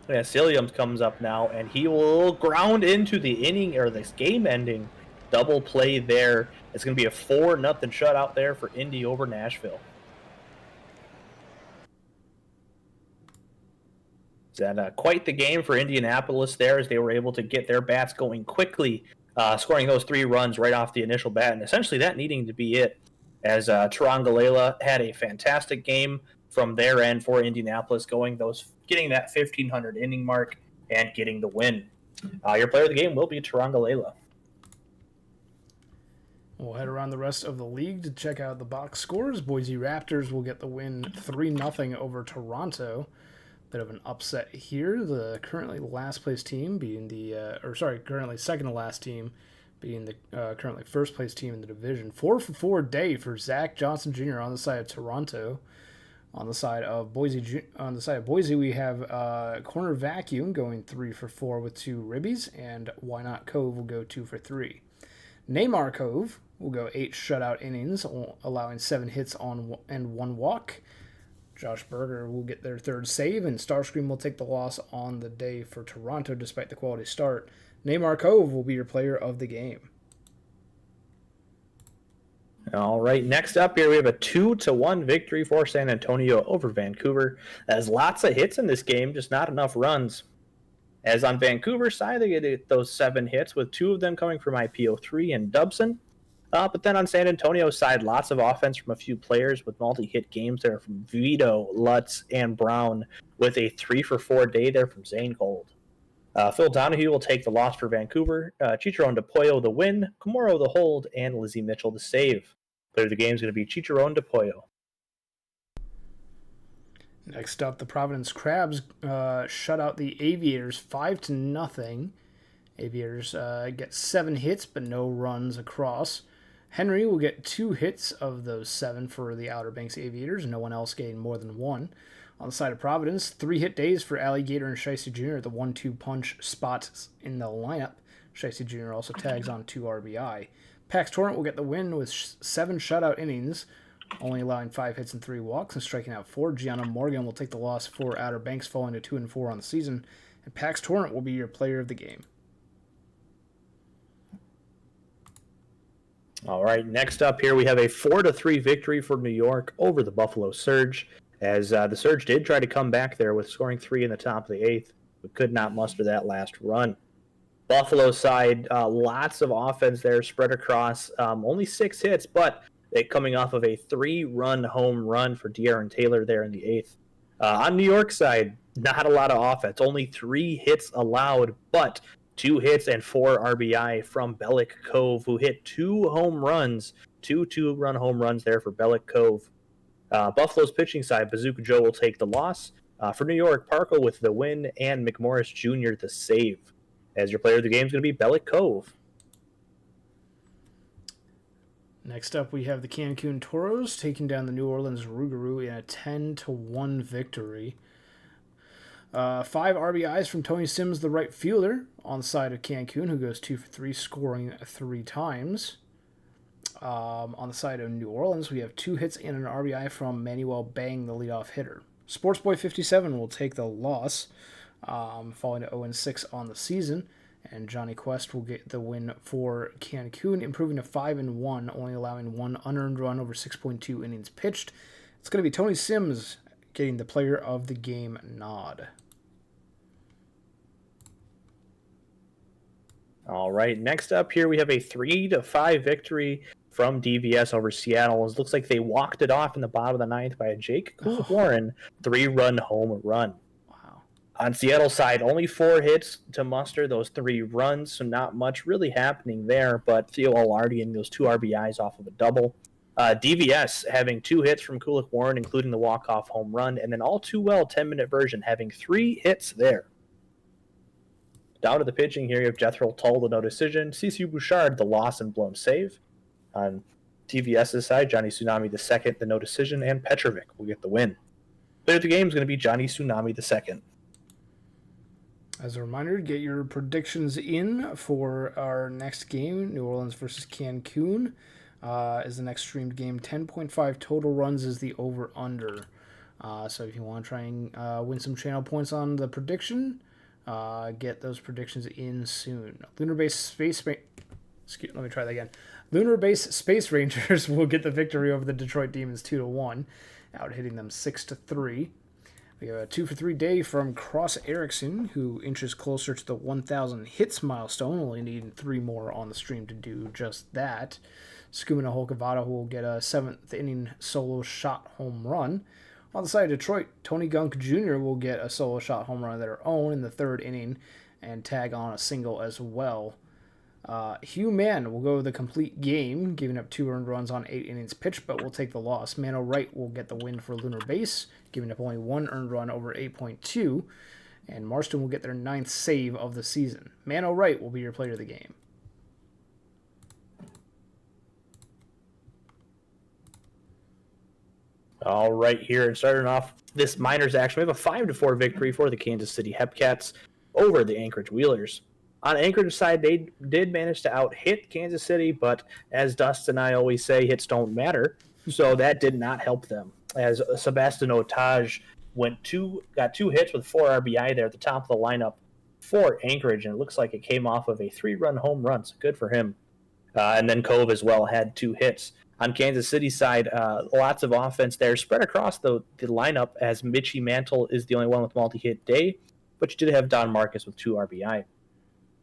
Yeah, Silliams comes up now, and he will ground into the inning, or this game-ending double play there. It's going to be a 4-0 shutout there for Indy over Nashville. And quite the game for Indianapolis there as they were able to get their bats going quickly, scoring those 3 runs right off the initial bat, and essentially that needing to be it, as Tarangalela had a fantastic game from their end for Indianapolis, getting that 1,500 inning mark and getting the win. Your player of the game will be Tarangalela. We'll head around the rest of the league to check out the box scores. Boise Raptors will get the win 3-0 over Toronto. Bit of an upset here. The currently last place team being currently second to last team being the currently first place team in the division. 4-for-4 day for Zach Johnson Jr. on the side of Toronto. On the side of Boise, we have Corner Vacuum going 3-for-4 with 2 ribbies, and Why Not Cove will go 2-for-3. Neymar Cove will go 8 shutout innings, allowing 7 hits and 1 walk. Josh Berger will get their 3rd save, and Starscream will take the loss on the day for Toronto despite the quality start. Neymar Cove will be your player of the game. All right, next up here we have a 2-1 victory for San Antonio over Vancouver. There's lots of hits in this game, just not enough runs. As on Vancouver's side, they get those 7 hits, with 2 of them coming from IPO3 and Dubson. But then on San Antonio's side, lots of offense from a few players with multi-hit games there from Vito, Lutz, and Brown, with a 3-for-4 day there from Zane Gold. Phil Donahue will take the loss for Vancouver, Chicharon DePollo the win, Komoro the hold, and Lizzie Mitchell the save. Player of the game is going to be Chicharon DePollo. Next up, the Providence Crabs shut out the Aviators 5-0. Aviators get 7 hits but no runs across. Henry will get 2 hits of those 7 for the Outer Banks Aviators. No one else gained more than 1. On the side of Providence, 3-hit days for Alligator and Shicey Jr. at the 1-2 punch spots in the lineup. Shicey Jr. also tags on 2 RBI. Pax Torrent will get the win with 7 shutout innings, only allowing 5 hits and 3 walks and striking out 4. Gianna Morgan will take the loss for Outer Banks, falling to 2-4 on the season. And Pax Torrent will be your player of the game. All right, next up here we have a 4-3 victory for New York over the Buffalo Surge, as the Surge did try to come back there with scoring 3 in the top of the 8th, but could not muster that last run. Buffalo side, lots of offense there spread across, only 6 hits, but it coming off of a 3-run home run for De'Aaron Taylor there in the 8th. On New York side, not a lot of offense, only 3 hits allowed, but 2 hits and 4 RBI from Bellick Cove, who hit 2 home runs, 2-run home runs there for Bellick Cove. Buffalo's pitching side, Bazooka Joe will take the loss. For New York, Parquad with the win, and McMorris Jr. the save. As your player of the game is going to be Bellick Cove. Next up, we have the Cancun Toros taking down the New Orleans Rougarou in a 10-1 victory. 5 RBIs from Tony Sims, the right fielder, on the side of Cancun, who goes 2 for 3, scoring 3 times. On the side of New Orleans, we have 2 hits and an RBI from Manuel Bang, the leadoff hitter. Sportsboy57 will take the loss, falling to 0-6 on the season. And Johnny Quest will get the win for Cancun, improving to 5-1, only allowing 1 unearned run over 6.2 innings pitched. It's going to be Tony Sims getting the player of the game nod. All right, next up here we have a 3-5 victory from DVS over Seattle. It looks like they walked it off in the bottom of the 9th by a Jake Warren 3-run home run. Wow. On Seattle's side, only 4 hits to muster those 3 runs, so not much really happening there, but Theo Alardi getting those 2 RBIs off of a double. DVS having 2 hits from Kulik Warren, including the walk-off home run, and then all too well 10-minute version having 3 hits there. Down to the pitching here, you have Jethro Tull, the no decision, CeCe Bouchard, the loss and blown save. On DVS's side, Johnny Tsunami II, the no decision, and Petrovic will get the win. Player of the game is going to be Johnny Tsunami II. As a reminder, get your predictions in for our next game, New Orleans versus Cancun. Is the next streamed game. 10.5 total runs is the over-under. So if you want to try and win some channel points on the prediction, get those predictions in soon. Lunar Base Space Rangers will get the victory over the Detroit Demons 2-1, out hitting them 6-3. We have a 2 for 3 day from Cross Erickson, who inches closer to the 1,000 hits milestone, only needing 3 more on the stream to do just that. Skumina Holkavada will get a 7th inning solo shot home run. On the side of Detroit, Tony Gunk Jr. will get a solo shot home run of their own in the 3rd inning and tag on a single as well. Hugh Mann will go the complete game, giving up 2 earned runs on 8 innings pitched, but will take the loss. Mano Wright will get the win for Lunar Base, giving up only 1 earned run over 8.2, and Marston will get their 9th save of the season. Mano Wright will be your player of the game. All right, here and starting off this minors action, we have a 5-4 victory for the Kansas City Hepcats over the Anchorage Wheelers. On Anchorage side, they did manage to out-hit Kansas City, but as Dust and I always say, hits don't matter, so that did not help them. As Sebastian Otage got 2 hits with 4 RBI there at the top of the lineup for Anchorage, and it looks like it came off of a 3-run home run, so good for him. And then Cove as well had 2 hits. On Kansas City side, lots of offense there spread across the lineup, as Mitchie Mantle is the only one with multi-hit day, but you did have Don Marcus with 2 RBI.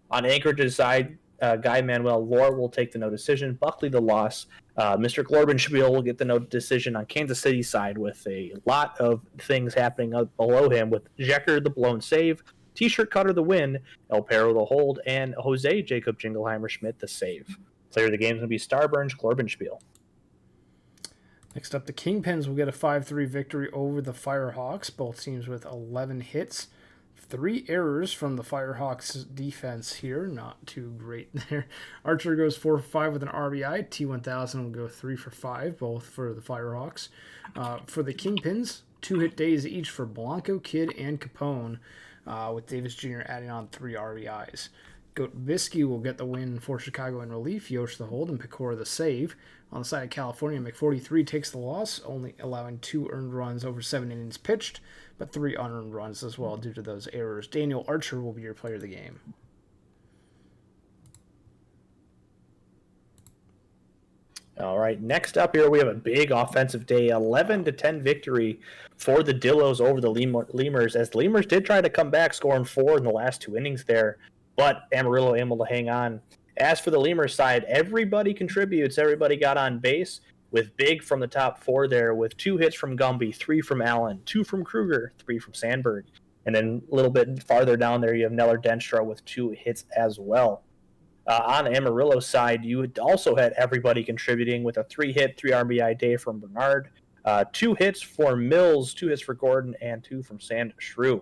On Anchorage's side, Guy Manuel Lore will take the no decision, Buckley the loss. Mr. Glorbenspiel will get the no decision on Kansas City side, with a lot of things happening up below him, with Jecker the blown save, T-shirt Cutter the win, El Perro the hold, and Jose Jacob Jingleheimer Schmidt the save. Player of the game is going to be Starburns Glorbenspiel. Next up, the Kingpins will get a 5-3 victory over the Firehawks, both teams with 11 hits. 3 errors from the Firehawks defense here, not too great there. Archer goes 4 for 5 with an RBI. T1000 will go 3 for 5, both for the Firehawks. For the Kingpins, 2 hit days each for Blanco, Kidd, and Capone, with Davis Jr. adding on 3 RBIs. Goat Bisky will get the win for Chicago in relief, Yosh the hold, and Pecora the save. On the side of California, McForty-3 takes the loss, only allowing 2 earned runs over 7 innings pitched, but 3 unearned runs as well due to those errors. Daniel Archer will be your player of the game. All right, next up here we have a big offensive day, 11-10 victory for the Dillos over the Lemurs, as the Lemurs did try to come back, scoring 4 in the last 2 innings there, but Amarillo able to hang on. As for the Lemurs side, everybody contributes, everybody got on base, with big from the top 4 there, with 2 hits from Gumby, 3 from Allen, 2 from Kruger, 3 from Sandberg, and then a little bit farther down there you have Neller Denstra with 2 hits as well. On Amarillo's side, you also had everybody contributing with a 3-hit, 3 RBI day from Bernard, 2 hits for Mills, 2 hits for Gordon, and 2 from Sand Shrew.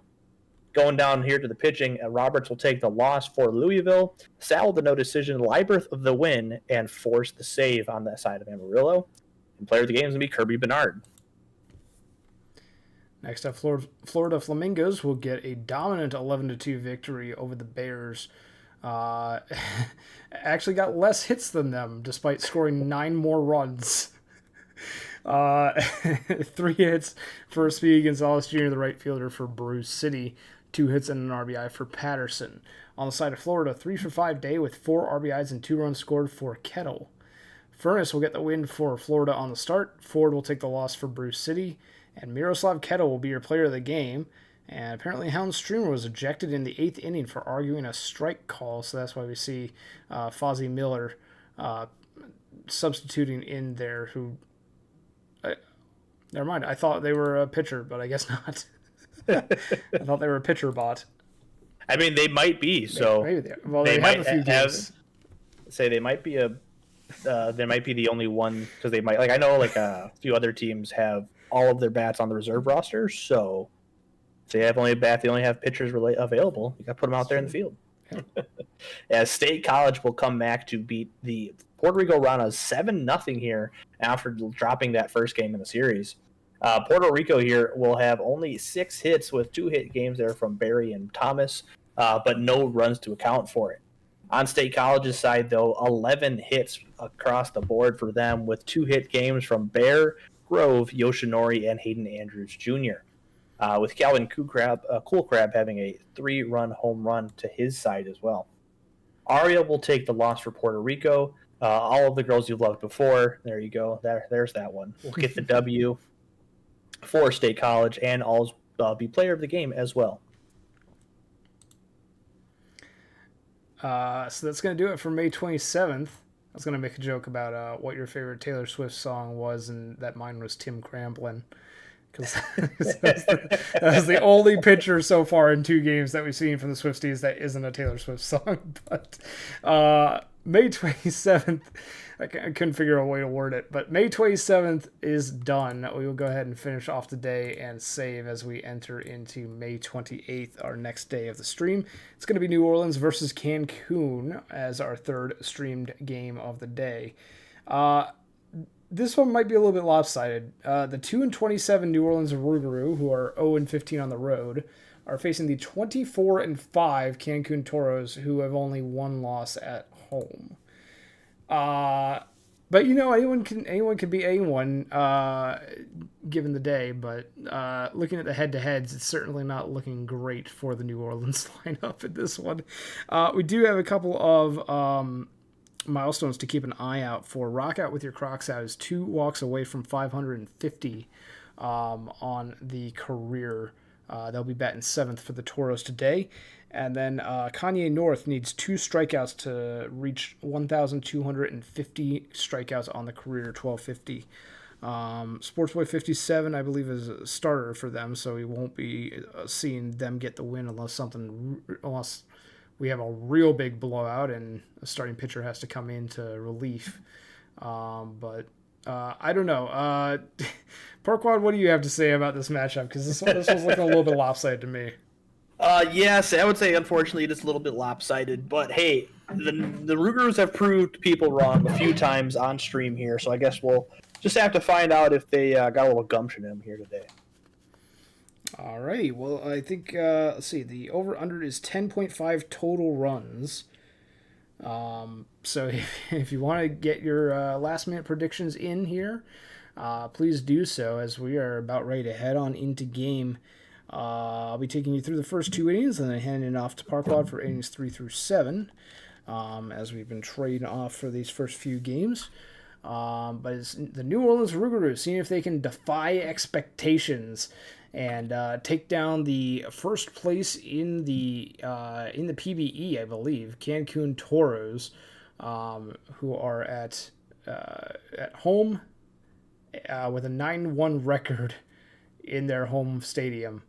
Going down here to the pitching, Roberts will take the loss for Louisville, Sal the no decision, Liebert the win, and Force the save on that side of Amarillo. And player of the game is going to be Kirby Bernard. Next up, Florida Flamingos will get a dominant 11-2 victory over the Bears. Actually got less hits than them, despite scoring 9 more runs. 3 hits for Speedy Gonzalez Jr., the right fielder for Bruce City. 2 hits and an RBI for Patterson. On the side of Florida, 3 for 5 day with 4 RBIs and 2 runs scored for Kettle. Furnace will get the win for Florida on the start. Ford will take the loss for Bruce City. And Miroslav Kettle will be your player of the game. And apparently Hound Streamer was ejected in the 8th inning for arguing a strike call, so that's why we see Fozzie Miller substituting in there. Never mind, I thought they were a pitcher, but I guess not. I thought they were a pitcher bot. I mean, they might be. So maybe they have a few games. Say they might be they might be the only one, because they might, like, I know like a few other teams have all of their bats on the reserve roster, so. If they have only a bat, they only have pitchers available. You got to put them out there in the field. As State College will come back to beat the Puerto Rico Ranas 7-0 here after dropping that first game in the series. Puerto Rico here will have only 6 hits with 2 hit games there from Barry and Thomas, but no runs to account for it. On State College's side, though, 11 hits across the board for them with 2 hit games from Bear, Grove, Yoshinori, and Hayden Andrews Jr. With Calvin Cool Crab having a 3-run home run to his side as well. Aria will take the loss for Puerto Rico. All of the girls you've loved before. There you go. There's that one. We'll get the W for State College, and I'll be player of the game as well. So that's going to do it for May 27th. I was going to make a joke about what your favorite Taylor Swift song was, and that mine was Tim Cramplin. Because that was the only pitcher so far in 2 games that we've seen from the Swifties that isn't a Taylor Swift song. But May 27th, I couldn't figure out a way to word it, but May 27th is done. We will go ahead and finish off the day and save as we enter into May 28th, our next day of the stream. It's going to be New Orleans versus Cancun as our 3rd streamed game of the day. This one might be a little bit lopsided. The 2-27 New Orleans Rougarou, who are 0-15 on the road, are facing the 24-5 Cancun Toros, who have only 1 loss at home. But you know, anyone can be anyone given the day. But looking at the head-to-heads, it's certainly not looking great for the New Orleans lineup in this one. We do have a couple of milestones to keep an eye out for. Rock Out with Your Crocs Out is 2 walks away from 550 on the career. They'll be batting 7th for the Toros today. And then Kanye North needs 2 strikeouts to reach 1,250 strikeouts on the career, 1,250. Sportsboy 57, I believe, is a starter for them, so we won't be seeing them get the win unless we have a real big blowout and a starting pitcher has to come into relief. But I don't know. Parquad, what do you have to say about this matchup? Because this was looking a little bit lopsided to me. Yes, I would say unfortunately it is a little bit lopsided. But hey, the Ruger's have proved people wrong a few times on stream here, so I guess we'll just have to find out if they got a little gumption in them here today. Alrighty, well, I think, let's see, the over-under is 10.5 total runs. So if you want to get your last-minute predictions in here, please do so, as we are about ready to head on into game. I'll be taking you through the first 2 innings, and then handing it off to Parquad for innings 3 through 7, as we've been trading off for these first few games. But it's the New Orleans Rougarous, seeing if they can defy expectations and take down the first place in the PBE, I believe, Cancun Toros, who are at home with a 9-1 record in their home stadium.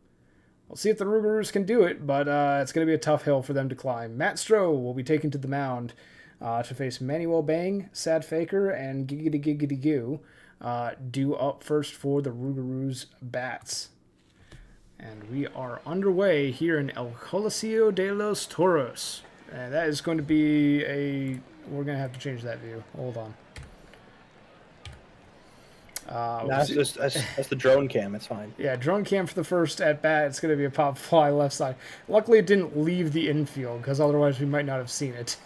We'll see if the Rougarous can do it, but it's going to be a tough hill for them to climb. Matt Stroh will be taken to the mound to face Manuel Bang, Sad Faker, and Giggity Giggity Goo, due up first for the Rougarous Bats. And we are underway here in El Coliseo de los Toros. And that is going to be we're going to have to change that view. Hold on. That's the drone cam. It's fine. Yeah, drone cam for the first at bat. It's going to be a pop fly left side. Luckily, it didn't leave the infield because otherwise we might not have seen it.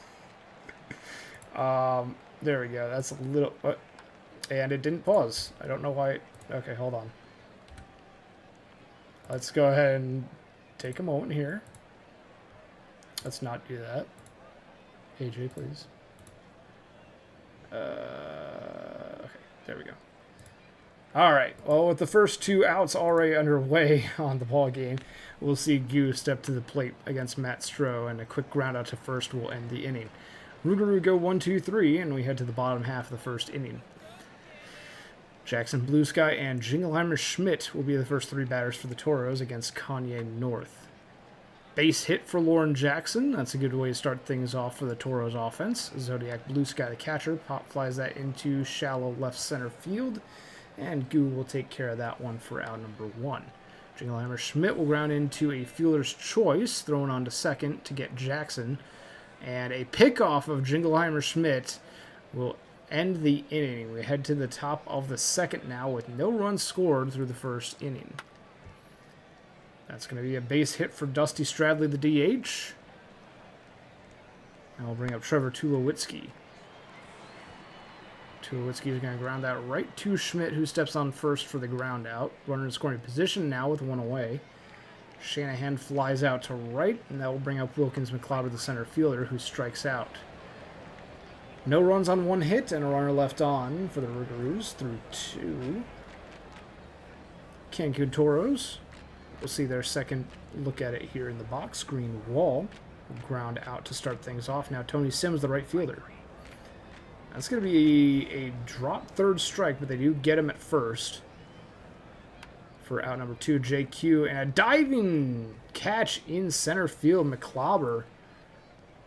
There we go. That's a little... and it didn't pause. I don't know why... Okay, hold on. Let's go ahead and take a moment here. Let's not do that. AJ, please. Okay, there we go. All right. Well, with the first 2 outs already underway on the ball game, we'll see Goo step to the plate against Matt Stroh, and a quick ground out to first will end the inning. Rougarou go 1-2-3, and we head to the bottom half of the first inning. Jackson Blue Sky and Jingleheimer Schmidt will be the first 3 batters for the Toros against Kanye North. Base hit for Lauren Jackson. That's a good way to start things off for the Toros offense. Zodiac Blue Sky, the catcher, pop flies that into shallow left center field, and Goo will take care of that one for out number 1. Jingleheimer Schmidt will ground into a fielder's choice, thrown on to second to get Jackson. And a pickoff of Jingleheimer Schmidt will end the inning. We head to the top of the second now with no runs scored through the first inning. That's going to be a base hit for Dusty Stradley, the DH. And we'll bring up Trevor Tulowitzki. Tulowitzki is going to ground that right to Schmidt, who steps on first for the ground out. Runner in scoring position now with 1 away. Shanahan flies out to right, and that will bring up Wilkins McLeod, the center fielder, who strikes out. No runs on 1 hit, and a runner left on for the Rougarous through 2. Cancun Toros. We'll see their second look at it here in the box. Green Wall will ground out to start things off. Now Tony Sims, the right fielder. That's going to be a drop third strike, but they do get him at first. For out number 2, JQ, and a diving catch in center field. McClobber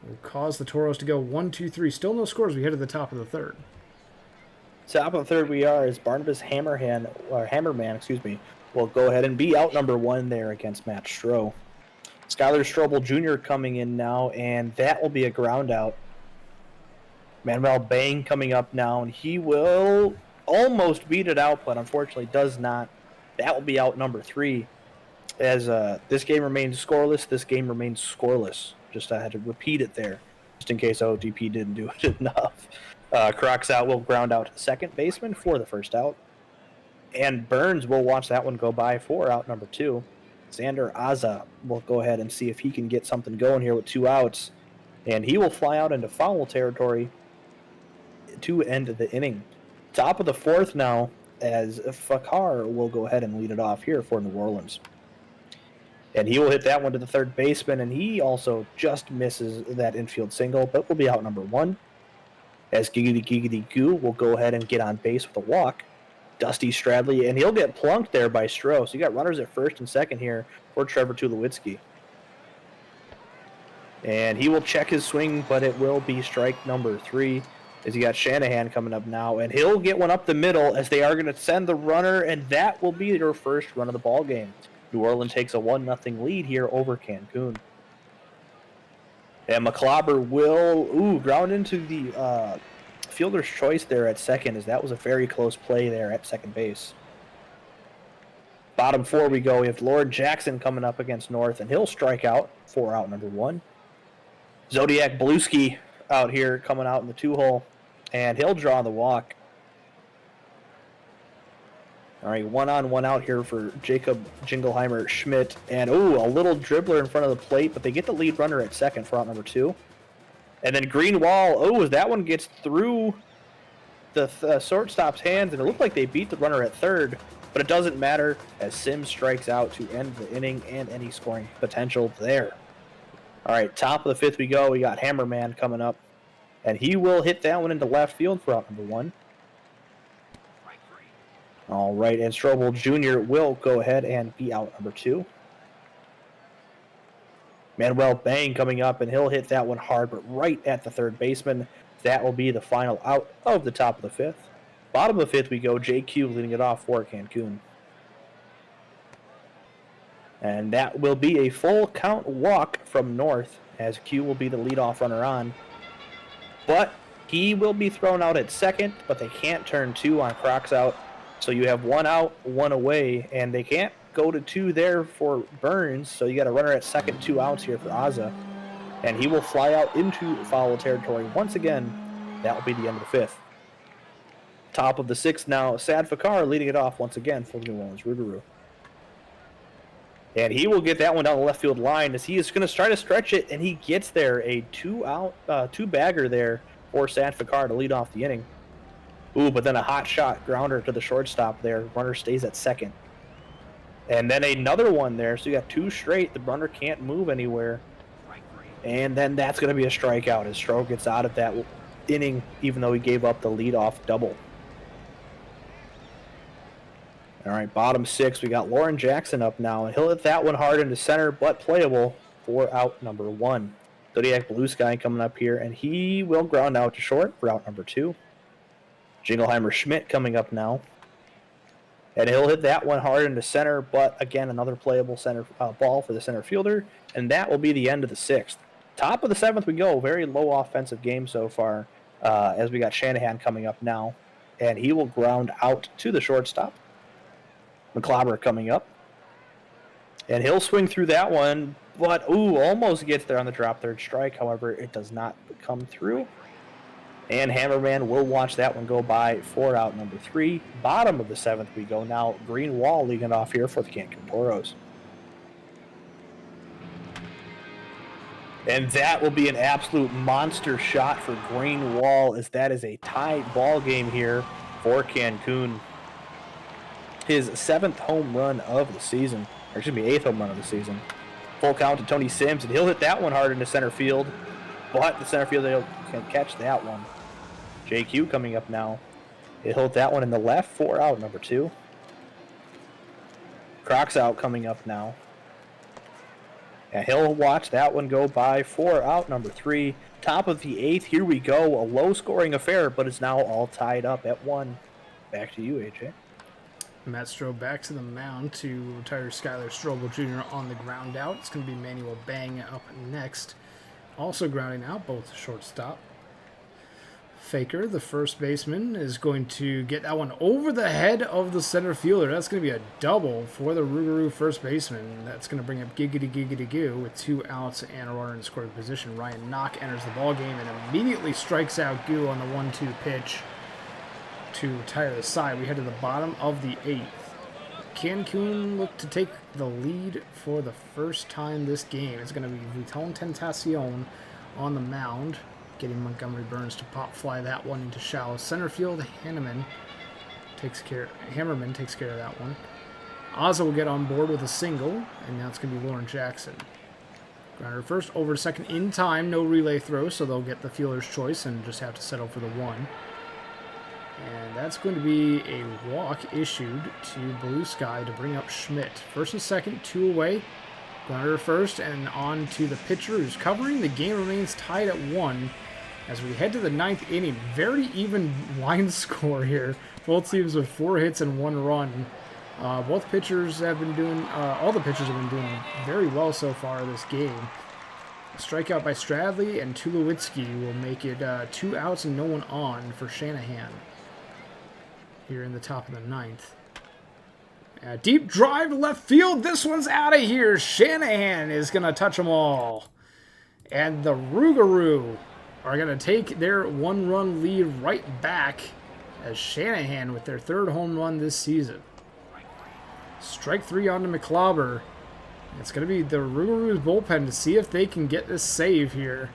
will cause the Toros to go 1-2-3. Still no scores. We head to the top of the third. Top of the third we are as Barnabas Hammerman, will go ahead and be out number 1 there against Matt Stroh. Skylar Strobel Jr. coming in now, and that will be a ground out. Manuel Bang coming up now, and he will almost beat it out, but unfortunately does not. That will be out number 3. As this game remains scoreless, this game remains scoreless. Just I had to repeat it there, just in case ODP didn't do it enough. Crocs out will ground out to the second baseman for the first out. And Burns will watch that one go by for out number 2. Xander Aza will go ahead and see if he can get something going here with 2 outs. And he will fly out into foul territory to end the inning. Top of the fourth now, as Fakar will go ahead and lead it off here for New Orleans. And he will hit that one to the third baseman, and he also just misses that infield single, but will be out number 1. As Giggity Giggity Goo will go ahead and get on base with a walk. Dusty Stradley, and he'll get plunked there by Stroh. So you got runners at first and second here for Trevor Tulowitzki. And he will check his swing, but it will be strike number 3. As you got Shanahan coming up now, and he'll get one up the middle as they are going to send the runner, and that will be their first run of the ball game. New Orleans takes a 1-0 lead here over Cancun. And McClobber will ground into the fielder's choice there at second, as that was a very close play there at second base. Bottom 4 we go. We have Lauren Jackson coming up against North, and he'll strike out for out number 1. Zodiac Blueski out here coming out in the 2-hole, and he'll draw the walk. All right, 1 on, 1 out here for Jacob Jingleheimer Schmidt. And, a little dribbler in front of the plate, but they get the lead runner at second for out number 2. And then Green Wall, as that one gets through the shortstop's hands, and it looked like they beat the runner at third, but it doesn't matter as Sims strikes out to end the inning and any scoring potential there. All right, top of the fifth we go. We got Hammerman coming up, and he will hit that one into left field for out number 1. All right, and Strobel Jr. will go ahead and be out number 2. Manuel Bang coming up, and he'll hit that one hard, but right at the third baseman. That will be the final out of the top of the fifth. Bottom of the fifth we go. JQ leading it off for Cancun. And that will be a full count walk from North, as Q will be the leadoff runner on. But he will be thrown out at second, but they can't turn 2 on Crocs out. So you have 1 out, 1 away, and they can't go to 2 there for Burns. So you got a runner at second, 2 outs here for Aza. And he will fly out into foul territory once again. That will be the end of the fifth. Top of the sixth now, Sad Fakar leading it off once again for the New Orleans Rougarou. And he will get that one down the left field line as he is going to try to stretch it, and he gets there. A 2-bagger there for Sad Fakar to lead off the inning. Ooh, but then a hot shot grounder to the shortstop there. Runner stays at second. And then another one there, so you got 2 straight. The runner can't move anywhere. And then that's going to be a strikeout as Stroh gets out of that inning, even though he gave up the leadoff double. All right, bottom 6, we got Lauren Jackson up now, and he'll hit that one hard into center, but playable for out number 1. Zodiac Blue Sky coming up here, and he will ground out to short for out number 2. Jingleheimer Schmidt coming up now, and he'll hit that one hard into center, but again, another playable center ball for the center fielder, and that will be the end of the 6th. Top of the 7th we go. Very low offensive game so far, as we got Shanahan coming up now, and he will ground out to the shortstop. McClobber coming up, and he'll swing through that one, but almost gets there on the drop third strike. However, it does not come through, and Hammerman will watch that one go by for out number 3. Bottom of the 7th we go now. Green Wall leading it off here for the Cancun Toros. And that will be an absolute monster shot for Green Wall, as that is a tie ball game here for Cancun. His 7th home run of the season, or excuse me, 8th home run of the season. Full count to Tony Sims, and he'll hit that one hard into center field, but the center fielder can catch that one. JQ coming up now. He'll hit that one in the left for out number 2. Crocs out coming up now. And he'll watch that one go by for out number 3. Top of the 8th, here we go. A low-scoring affair, but it's now all tied up at 1. Back to you, AJ. Matt Stroh back to the mound to retire Skylar Strobel Jr. on the ground out. It's going to be Manuel Bang up next. Also grounding out, both the shortstop. Faker, the first baseman, is going to get that one over the head of the center fielder. That's going to be a double for the Rougarou first baseman. That's going to bring up Giggity Giggity Goo with 2 outs and a runner in scoring position. Ryan Knock enters the ballgame and immediately strikes out Goo on the 1-2 pitch to retire the side. We head to the bottom of the 8th. Cancun look to take the lead for the first time this game. It's going to be Vuitton Tentacion on the mound, getting Montgomery Burns to pop fly that one into shallow center field. Hammerman takes care of that one. Ozza will get on board with a single, and now it's going to be Lauren Jackson. Grounder first, over to second in time. No relay throw, so they'll get the fielder's choice and just have to settle for the 1. And that's going to be a walk issued to Blue Sky to bring up Schmidt. First and second, 2 away. Grounder first, and on to the pitcher who's covering. The game remains tied at 1 as we head to the 9th inning. Very even line score here. Both teams with 4 hits and 1 run. Both pitchers have been doing, all the pitchers have been doing very well so far this game. A strikeout by Stradley, and Tulowitzki will make it 2 outs and no one on for Shanahan here in the top of the 9th. A deep drive to left field. This one's out of here. Shanahan is going to touch them all. And the Rougarou are going to take their 1-run lead right back as Shanahan with their 3rd home run this season. Strike 3 onto McClobber. It's going to be the Rougarou's bullpen to see if they can get this save here.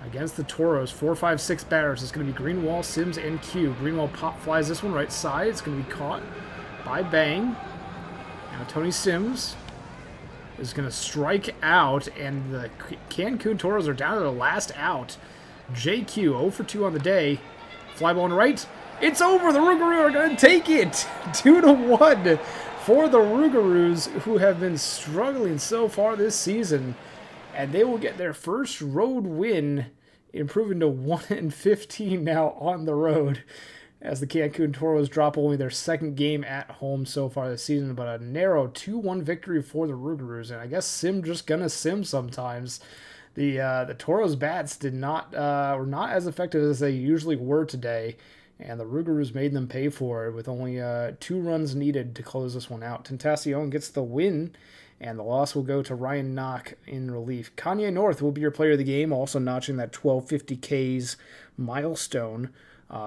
against the Toros. 4, 5, 6 batters. It's going to be Greenwall, Sims, and Q. Greenwall pop flies this one right side. It's going to be caught by Bang. Now Tony Sims is going to strike out, and the Cancun Toros are down to the last out. JQ 0 for 2 on the day. Fly ball on the right. It's over. The Rougarou are going to take it. 2-1 for the Rougarous, who have been struggling so far this season. And they will get their first road win, improving to 1-15 now on the road, as the Cancun Toros drop only their second game at home so far this season, but a narrow 2-1 victory for the Rougarous. And I guess Sim just gonna sim sometimes. The Toros bats were not as effective as they usually were today, and the Rougarous made them pay for it with only 2 runs needed to close this one out. Tentacion gets the win, and the loss will go to Ryan Knock in relief. Kanye North will be your player of the game, also notching that 1250 Ks milestone.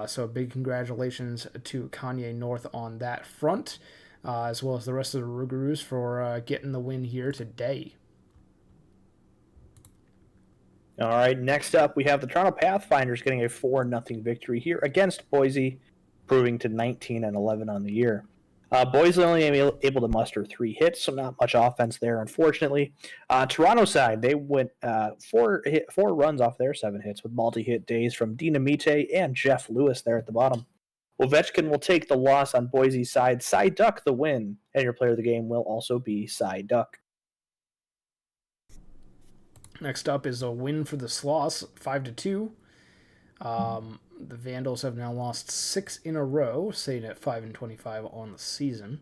So big congratulations to Kanye North on that front, as well as the rest of the Rougarous for getting the win here today. All right, next up, we have the Toronto Pathfinders getting a 4-0 victory here against Boise, improving to 19-11 on the year. Boise only able to muster 3 hits, so not much offense there, unfortunately. Toronto side, they went 4 runs off their 7 hits with multi-hit days from Dinamite and Jeff Lewis there at the bottom. Ovechkin will take the loss on Boise's side. Cy Duck the win, and your player of the game will also be Cy Duck. Next up is a win for the Sloths, 5-2. The Vandals have now lost 6 in a row, sitting at 5-25 on the season.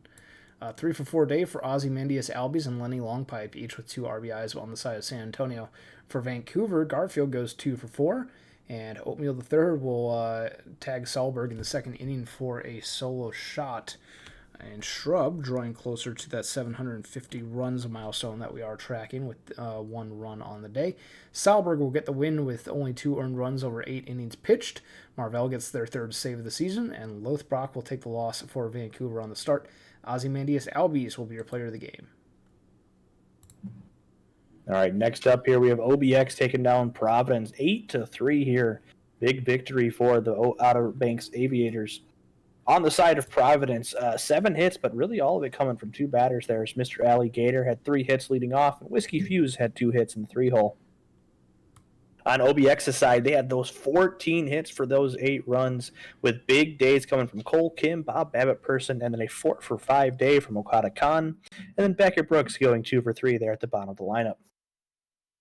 3 for 4 day for Ozymandias Albies and Lenny Longpipe, each with 2 RBIs on the side of San Antonio. For Vancouver, Garfield goes 2 for 4, and Oatmeal III will tag Sahlberg in the second inning for a solo shot. And Shrub drawing closer to that 750 runs milestone that we are tracking with 1 run on the day. Sahlberg will get the win with only 2 earned runs over 8 innings pitched. Marvell gets their 3rd save of the season, and Lothbrock will take the loss for Vancouver on the start. Ozymandias Albies will be your player of the game. All right, next up here we have OBX taking down Providence 8-3 here. Big victory for the Outer Banks Aviators. On the side of Providence, 7 hits, but really all of it coming from 2 batters there. As Mr. Alligator had 3 hits leading off, and Whiskey Fuse had 2 hits in the 3-hole. On OBX's side, they had those 14 hits for those 8 runs, with big days coming from Cole Kim, Bob Babbitt-Person, and then a 4 for 5 day from Okada Khan, and then Becker Brooks going 2 for 3 there at the bottom of the lineup.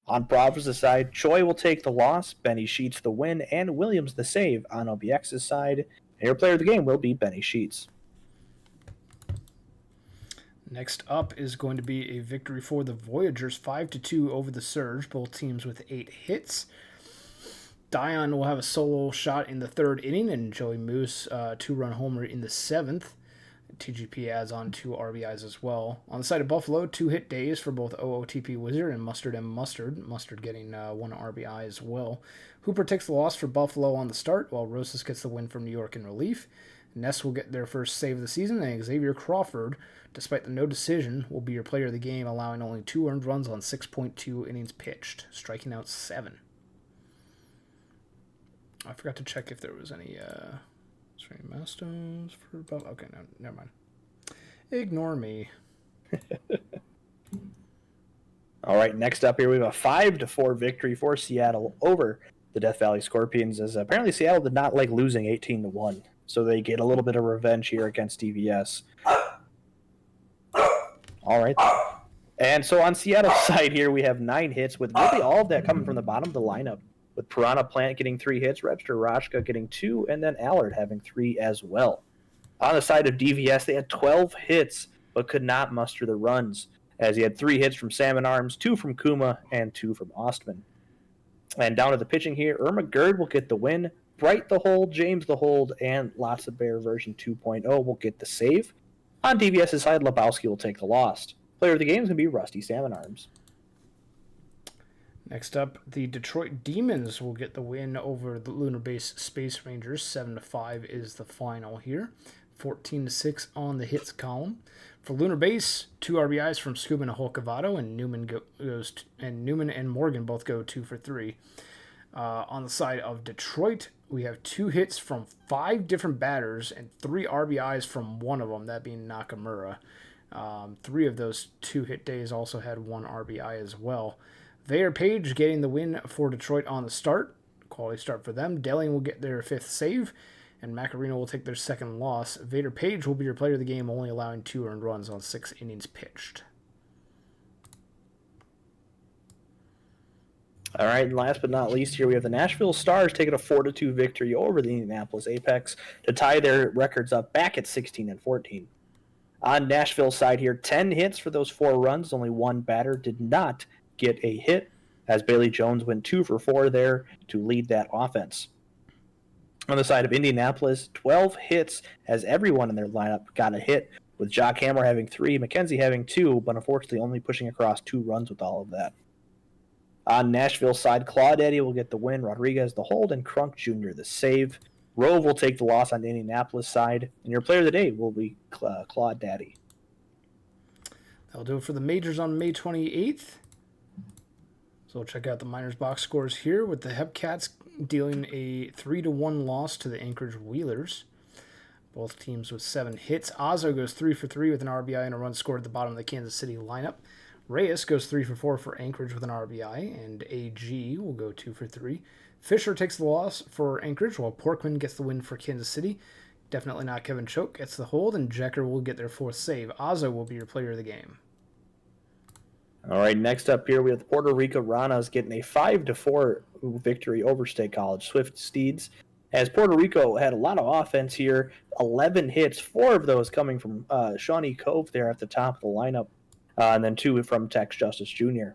On Providence's side, Choi will take the loss, Benny Sheets the win, and Williams the save. On OBX's side, your player of the game will be Benny Sheets. Next up is going to be a victory for the Voyagers, 5-2 over the Surge, both teams with 8 hits. Dion will have a solo shot in the 3rd inning, and Joey Moose 2-run homer in the 7th. TGP adds on 2 RBIs as well. On the side of Buffalo, 2 hit days for both OOTP Wizard and Mustard and Mustard. Mustard getting 1 RBI as well. Hooper takes the loss for Buffalo on the start, while Rosas gets the win from New York in relief. Ness will get their first save of the season, and Xavier Crawford, despite the no decision, will be your player of the game, allowing only 2 earned runs on 6.2 innings pitched, striking out 7. I forgot to check if there was any milestones for Buffalo. Okay, no, never mind. Ignore me. All right, next up here we have a 5-4 victory for Seattle over the Death Valley Scorpions, as apparently Seattle did not like losing 18-1, so they get a little bit of revenge here against DVS. All right. And so on Seattle's side here, we have 9 hits, with really all of that coming from the bottom of the lineup, with Piranha Plant getting 3 hits, Webster Rashka getting 2, and then Allard having 3 as well. On the side of DVS, they had 12 hits, but could not muster the runs, as he had 3 hits from Salmon Arms, 2 from Kuma, and 2 from Ostman. And down to the pitching here, Irma Gerd will get the win, Bright the hold, James the hold, and Lots of Bear version 2.0 will get the save. On DVS's side, Lebowski will take the loss. Player of the game is going to be Rusty Salmon Arms. Next up, the Detroit Demons will get the win over the Lunar Base Space Rangers. 7-5 is the final here. 14-6 on the hits column. For Lunar Base, 2 RBIs from Scuba and Holcavato, and Newman and Morgan both go 2 for 3. On the side of Detroit, we have 2 hits from 5 different batters and 3 RBIs from one of them, that being Nakamura. 3 of those 2-hit days also had 1 RBI as well. Vader Page getting the win for Detroit on the start. Quality start for them. Delling will get their 5th save, and Macarena will take their 2nd loss. Vader Page will be your player of the game, only allowing 2 earned runs on 6 innings pitched. All right, and last but not least, here we have the Nashville Stars taking a 4-2 victory over the Indianapolis Apex to tie their records up back at 16-14. On Nashville's side here, 10 hits for those 4 runs. Only 1 batter did not get a hit, as Bailey Jones went 2 for 4 there to lead that offense. On the side of Indianapolis, 12 hits, as everyone in their lineup got a hit, with Jock Hammer having 3, McKenzie having 2, but unfortunately only pushing across 2 runs with all of that. On Nashville's side, Claudaddy will get the win, Rodriguez the hold, and Crunk Jr. the save. Rove will take the loss on the Indianapolis side, and your player of the day will be Claudaddy. That'll do it for the majors on May 28th. So we'll check out the minors box scores here, with the Hepcats dealing a 3-1 loss to the Anchorage Wheelers. Both teams with 7 hits. Ozzo goes 3 for 3 with an RBI and a run scored at the bottom of the Kansas City lineup. Reyes goes 3 for 4 for Anchorage with an RBI, and AG will go 2 for 3. Fisher takes the loss for Anchorage, while Porkman gets the win for Kansas City. Definitely not Kevin Choke gets the hold, and Jecker will get their 4th save. Ozzo will be your player of the game. All right, next up here, we have the Puerto Rico Ranas getting a 5-4 victory over State College Swift Steeds. As Puerto Rico had a lot of offense here, 11 hits, 4 of those coming from Shawnee Cove there at the top of the lineup. And then 2 from Tex Justice Jr.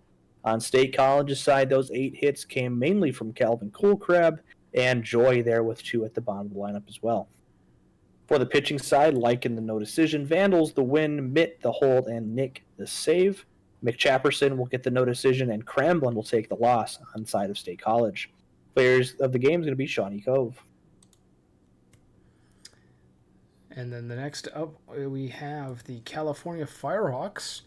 On State College's side, those 8 hits came mainly from Calvin Coolcrab and Joy there with 2 at the bottom of the lineup as well. For the pitching side, like in the no decision, Vandals the win, Mitt the hold, and Nick the save. McChapperson will get the no decision, and Cramblin will take the loss on the side of State College. Players of the game is going to be Shawnee Cove. And then the next up, we have the California Firehawks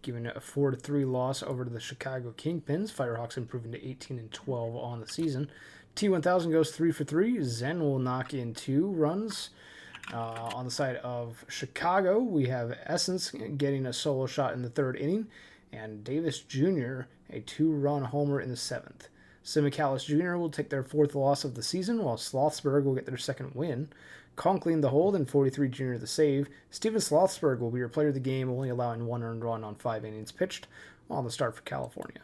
giving a 4-3 loss over to the Chicago Kingpins. Firehawks improving to 18-12 on the season. T1000 goes 3 for 3. Zen will knock in 2 runs. On the side of Chicago, we have Essence getting a solo shot in the 3rd inning, and Davis Jr. a 2-run homer in the 7th. Simicallis Jr. will take their 4th loss of the season, while Slothsburg will get their 2nd win. Conkling the hold and 43 Jr. the save. Steven Slothsburg will be your player of the game, only allowing 1 earned run on 5 innings pitched on the start for California.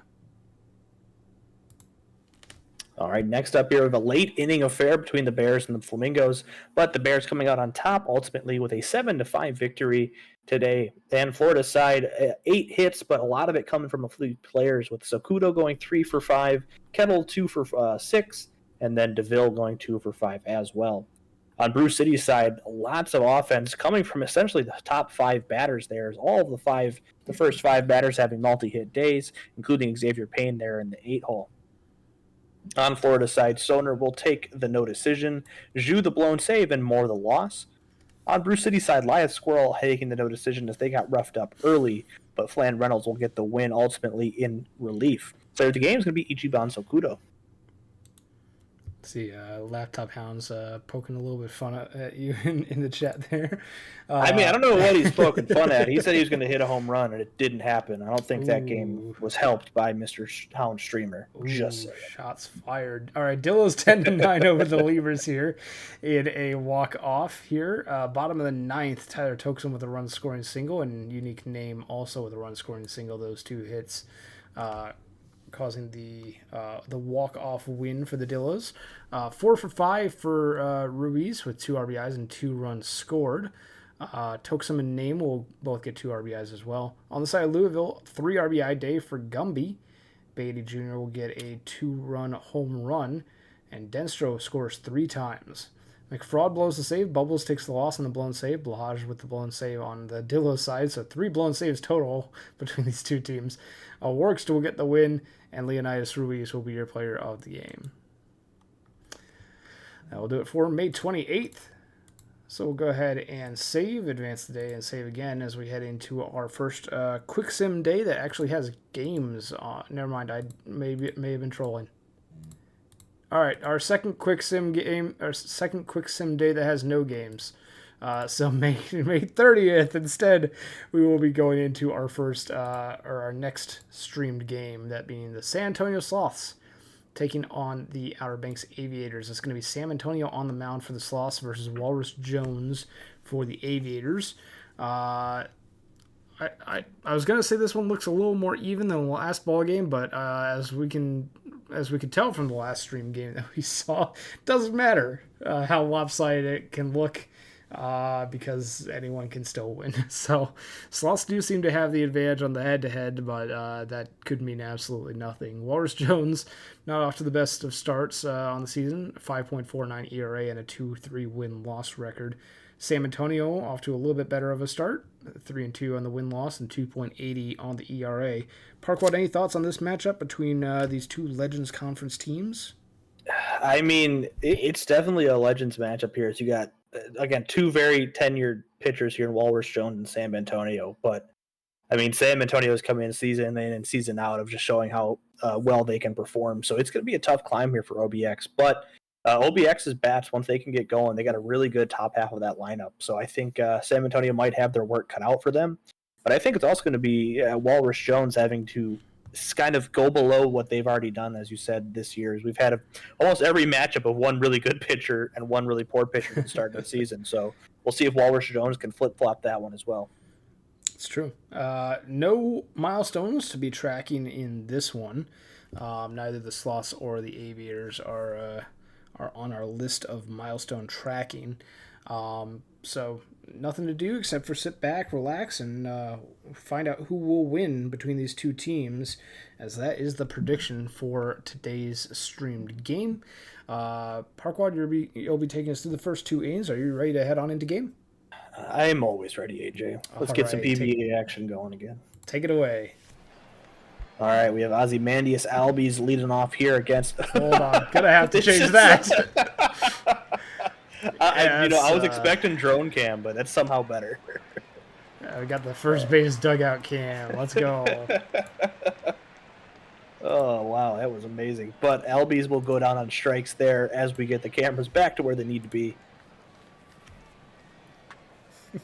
All right, next up here, we have a late inning affair between the Bears and the Flamingos, but the Bears coming out on top ultimately with a 7-5 victory today. And Florida's side, 8 hits, but a lot of it coming from a few players, with Sokuto going 3 for 5, Kettle 2 for 6, and then DeVille going 2 for 5 as well. On Bruce City's side, lots of offense coming from essentially the top 5 batters there. All of the first 5 batters having multi-hit days, including Xavier Payne there in the 8-hole. On Florida's side, Soner will take the no decision, Zhu the blown save, and Moore the loss. On Bruce City's side, Liath Squirrel taking the no decision as they got roughed up early, but Flan Reynolds will get the win ultimately in relief. So the game is going to be Ichiban Sokuto. See, Laptop Hounds poking a little bit fun at you in the chat there. I don't know what he's poking fun at. He said he was going to hit a home run, and it didn't happen. I don't think that game was helped by Mr. Hound Streamer. Just saying. Shots fired. All right, Dillo's 10-9 over the Levers here in a walk-off here. Bottom of the 9th, Tyler Toxin with a run-scoring single, and Unique Name also with a run-scoring single. Those 2 hits causing the walk-off win for the Dillos. 4 for 5 for Ruiz with 2 RBIs and 2 runs scored. Toxum and Name will both get 2 RBIs as well. On the side of Louisville, 3 RBI day for Gumby. Beatty Jr. will get a 2-run home run, and Denstro scores 3 times. McFraud blows the save. Bubbles takes the loss on the blown save. Blahaj with the blown save on the Dillo side. So 3 blown saves total between these 2 teams. Works will get the win, and Leonidas Ruiz will be your player of the game. That will do it for May 28th. So we'll go ahead and save, advance the day, and save again as we head into our first Quick Sim day that actually has games on. Never mind, I may have been trolling. All right, our second quick sim game, our second quick sim day that has no games. So May 30th instead, we will be going into our first or our next streamed game, that being the San Antonio Sloths taking on the Outer Banks Aviators. It's going to be San Antonio on the mound for the Sloths versus Walrus Jones for the Aviators. I was gonna say this one looks a little more even than the last ball game, but as we could tell from the last stream game that we saw, it doesn't matter how lopsided it can look, because anyone can still win. So Sloths do seem to have the advantage on the head-to-head, but that could mean absolutely nothing. Walrus Jones not off to the best of starts on the season, 5.49 ERA and a 2.3 win-loss record. San Antonio off to a little bit better of a start, 3-2 on the win-loss and 2.80 on the ERA. Parquad, any thoughts on this matchup between these two Legends Conference teams? I mean, it's definitely a Legends matchup here. So you got, again, two very tenured pitchers here in Walrus Jones and San Antonio. But, I mean, San Antonio is coming in season in and season out of just showing how well they can perform. So it's going to be a tough climb here for OBX. But OBX's bats, once they can get going, they got a really good top half of that lineup. So I think San Antonio might have their work cut out for them. But I think it's also going to be Walrus Jones having to kind of go below what they've already done, as you said, this year. We've had almost every matchup of one really good pitcher and one really poor pitcher at the start of the season. So we'll see if Walrus Jones can flip-flop that one as well. It's true. No milestones to be tracking in this one. Neither the Sloths or the Aviators are on our list of milestone tracking. So nothing to do except for sit back, relax, and find out who will win between these two teams, as that is the prediction for today's streamed game. Parquad, you'll be taking us through the first two innings. Are you ready to head on into game? I'm always ready, AJ. Let's get some PBA action going again. Take it away. All right, we have Ozymandias Albies leading off here against... Hold on, gonna have to change that. I was expecting drone cam, but that's somehow better. We got the first base dugout cam. Let's go. Oh, wow, that was amazing. But Albies will go down on strikes there as we get the cameras back to where they need to be.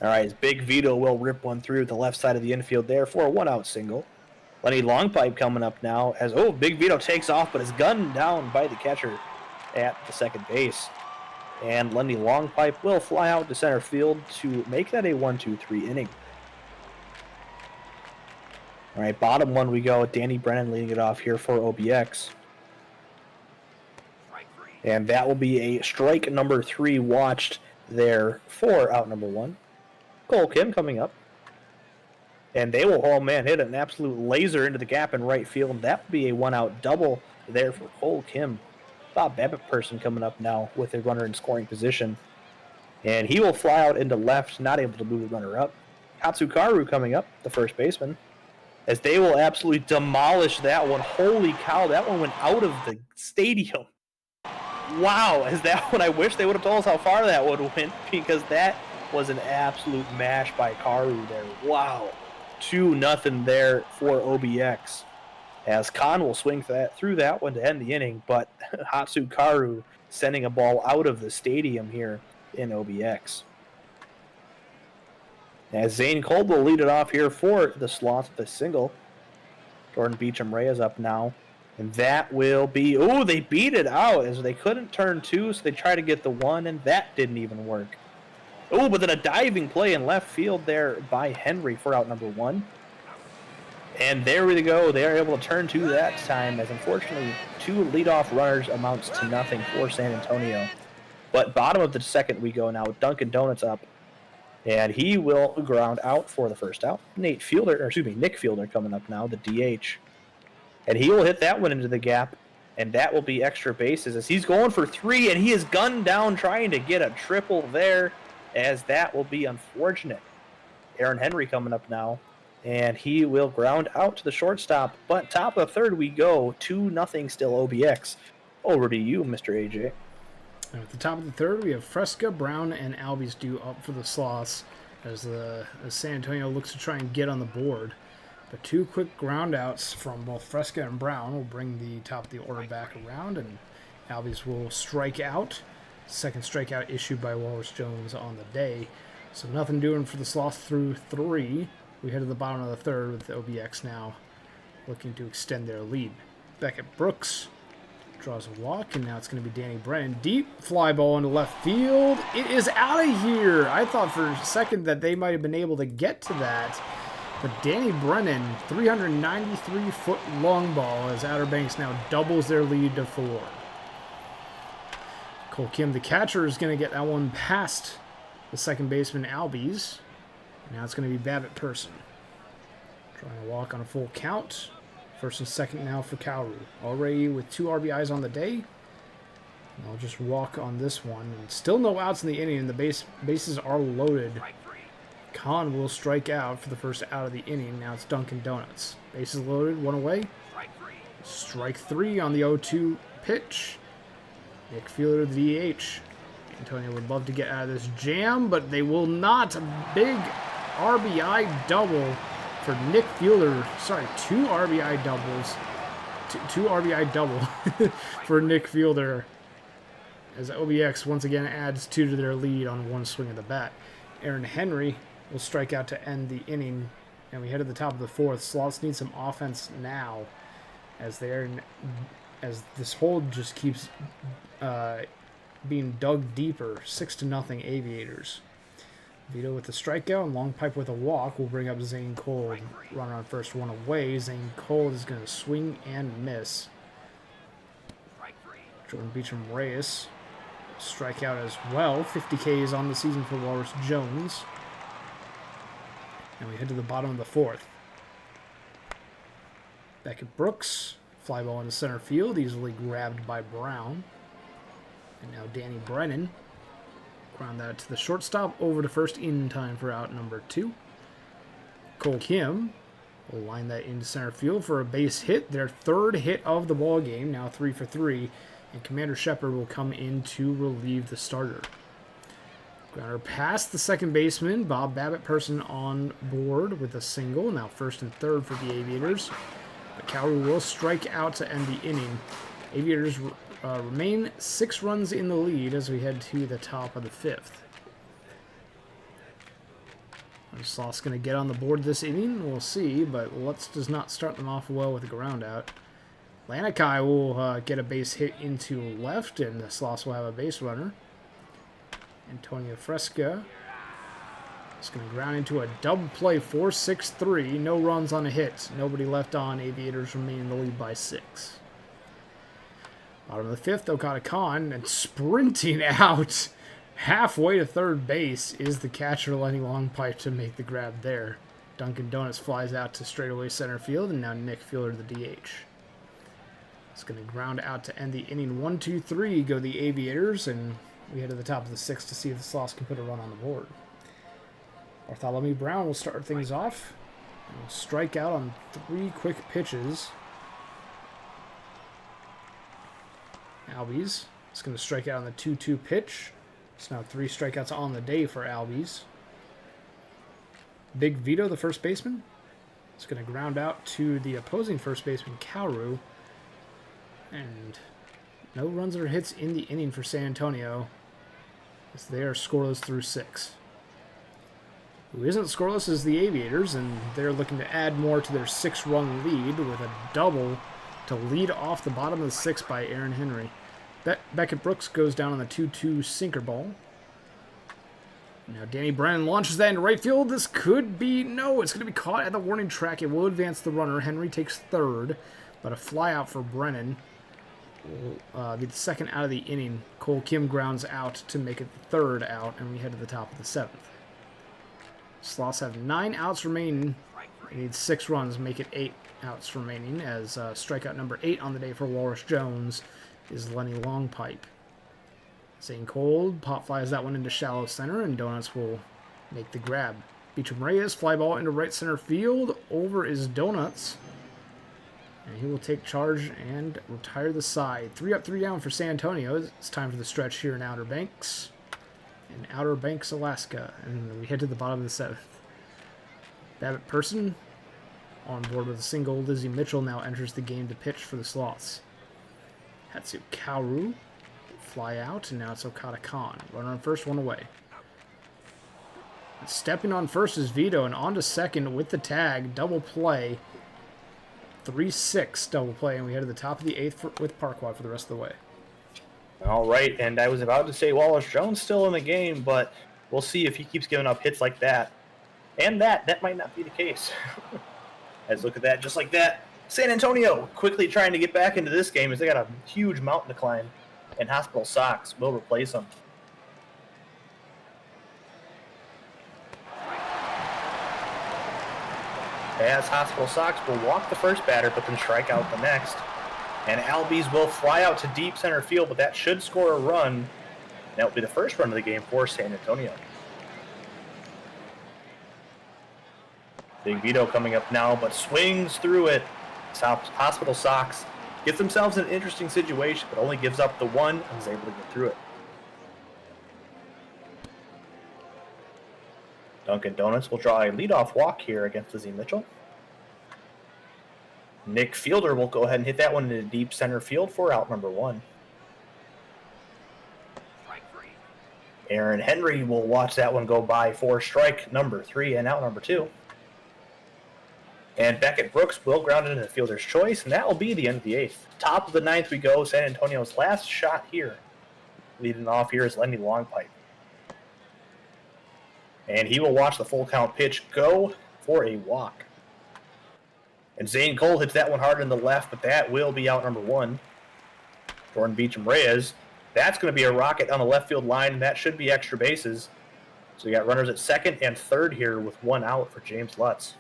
All right, his Big Vito will rip one through the left side of the infield there for a one-out single. Lenny Longpipe coming up now as, Big Vito takes off, but is gunned down by the catcher at the second base. And Lenny Longpipe will fly out to center field to make that a 1-2-3 inning. All right, bottom one we go. Danny Brennan leading it off here for OBX. And that will be a strike number 3 watched there for out number 1. Cole Kim coming up. And they will, hit an absolute laser into the gap in right field. That will be a one-out double there for Cole Kim. Bob Babbitt person coming up now with a runner in scoring position. And he will fly out into left, not able to move the runner up. Hatsukaru coming up, the first baseman, as they will absolutely demolish that one. Holy cow, that one went out of the stadium. Wow, is that one? I wish they would have told us how far that one went, because that was an absolute mash by Karu there. Wow. 2-0 there for OBX. As Khan will swing through that one to end the inning, but Hatsukaru sending a ball out of the stadium here in OBX. As Zane Kolb will lead it off here for the Sloths with a single. Jordan Beecham-Reyes up now. And that will be... they beat it out as they couldn't turn 2, so they tried to get the 1, and that didn't even work. But then a diving play in left field there by Henry for out number 1. And there we go. They are able to turn 2 that time, as unfortunately 2 leadoff runners amounts to nothing for San Antonio. But bottom of the second we go now with Dunkin' Donuts up. And he will ground out for the first out. Nick Fielder coming up now, the DH. And he will hit that one into the gap. And that will be extra bases as he's going for 3, and he is gunned down trying to get a triple there, as that will be unfortunate. Aaron Henry coming up now, and he will ground out to the shortstop. But top of the third we go, 2-0 still OBX. Over to you, Mr. AJ. And at the top of the third, we have Fresca, Brown, and Albies due up for the Sloths as San Antonio looks to try and get on the board. But 2 quick ground outs from both Fresca and Brown will bring the top of the order back around, and Albies will strike out. Second strikeout issued by Walrus Jones on the day. So nothing doing for the Sloth through 3. We head to the bottom of the third with the OBX now looking to extend their lead. Beckett Brooks draws a walk, and now it's going to be Danny Brennan. Deep fly ball into left field. It is out of here. I thought for a second that they might have been able to get to that. But Danny Brennan, 393-foot long ball as Outer Banks now doubles their lead to 4. Cole Kim, the catcher, is going to get that one past the second baseman, Albies. Now it's going to be Babbitt Person. Trying to walk on a full count. First and second now for Kauru. Already with 2 RBIs on the day. I'll just walk on this one. And still no outs in the inning, and the bases are loaded. Khan will strike out for the first out of the inning. Now it's Dunkin' Donuts. Bases loaded, 1 away. Strike 3 on the 0-2 pitch. Nick Fielder, the DH. Antonio would love to get out of this jam, but they will not. A big RBI double for Nick Fielder. Sorry, 2 RBI doubles. 2 RBI double for Nick Fielder. As OBX once again adds 2 to their lead on 1 swing of the bat. Aaron Henry will strike out to end the inning. And we head to the top of the 4th. Sloths need some offense now, as this hole just keeps being dug deeper. 6-0 Aviators. Vito with the strikeout and Long Pipe with a walk will bring up Zane Cole. Runner on first, 1 away. Zane Cole is going to swing and miss. Jordan Beecham Reyes strikeout as well. 50 Ks on the season for Walrus Jones. And we head to the bottom of the 4th. Beckett Brooks, fly ball into center field, easily grabbed by Brown. And now Danny Brennan. Ground that to the shortstop, over to first in time for out number 2. Cole Kim will line that into center field for a base hit, their 3rd hit of the ball game, now 3 for 3. And Commander Shepard will come in to relieve the starter. Grounder past the second baseman, Bob Babbitt Person on board with a single, now 1st and 3rd for the Aviators. But Kauru will strike out to end the inning. Aviators remain 6 runs in the lead as we head to the top of the 5th. Sloth's going to get on the board this inning, we'll see, but Lutz does not start them off well with a ground out. Lanikai will get a base hit into left, and the Sloths will have a base runner. Antonio Fresca is going to ground into a double play, 4-6-3. No runs on a hit. Nobody left on. Aviators remain in the lead by 6. Bottom of the 5th, Okada Khan, and sprinting out halfway to third base is the catcher Lenny Longpipe to make the grab there. Dunkin' Donuts flies out to straightaway center field, and now Nick Fielder, the DH. It's going to ground out to end the inning. 1-2-3 go the Aviators, and we head to the top of the 6th to see if the Sloths can put a run on the board. Bartholomew Brown will start things off. And will strike out on 3 quick pitches. Albies is going to strike out on the 2-2 pitch. It's now 3 strikeouts on the day for Albies. Big Vito, the first baseman, is going to ground out to the opposing first baseman, Kauru. And no runs or hits in the inning for San Antonio, as they are scoreless through 6. Who isn't scoreless is the Aviators, and they're looking to add more to their 6-run lead with a double to lead off the bottom of the 6th by Aaron Henry. Beckett Brooks goes down on the 2-2 sinker ball. Now Danny Brennan launches that into right field. This could be... No, it's going to be caught at the warning track. It will advance the runner. Henry takes 3rd, but a fly out for Brennan will be the 2nd out of the inning. Cole Kim grounds out to make it the 3rd out, and we head to the top of the 7th. Sloths have 9 outs remaining. They need 6 runs, make it 8 outs remaining, as strikeout number 8 on the day for Walrus Jones is Lenny Longpipe. Zane Cole pop flies that one into shallow center, and Donuts will make the grab. Beecham Reyes fly ball into right center field. Over is Donuts, and he will take charge and retire the side. 3 up, 3 down for San Antonio. It's time for the stretch here in Outer Banks. In Outer Banks, Alaska. And we head to the bottom of the 7th. Babbitt Person on board with a single. Lizzie Mitchell now enters the game to pitch for the Sloths. Hatsukaru fly out, and now it's Okada Khan. Runner on first, one away. And stepping on first is Vito, and on to second with the tag. Double play. 3-6 double play, and we head to the top of the 8th with Parquad for the rest of the way. All right, and I was about to say Wallace-Jones still in the game, but we'll see if he keeps giving up hits like that. And that might not be the case. Let's look at that, just like that. San Antonio quickly trying to get back into this game as they got a huge mountain to climb, and Hospital Sox will replace them. As Hospital Sox will walk the first batter, but then strike out the next. And Albies will fly out to deep center field, but that should score a run. That will be the first run of the game for San Antonio. Big Vito coming up now, but swings through it. Hospital Sox gets themselves in an interesting situation, but only gives up the one and is able to get through it. Dunkin' Donuts will draw a leadoff walk here against Lizzie Mitchell. Nick Fielder will go ahead and hit that one into deep center field for out number 1. Aaron Henry will watch that one go by for strike number 3 and out number 2. And Beckett Brooks will ground it into fielder's choice, and that will be the end of the 8th. Top of the 9th we go, San Antonio's last shot here. Leading off here is Lenny Longpipe. And he will watch the full count pitch go for a walk. And Zane Cole hits that one hard in the left, but that will be out number 1. Jordan Beecham-Reyes. That's going to be a rocket on the left field line, and that should be extra bases. So you got runners at second and third here with 1 out for James Lutz.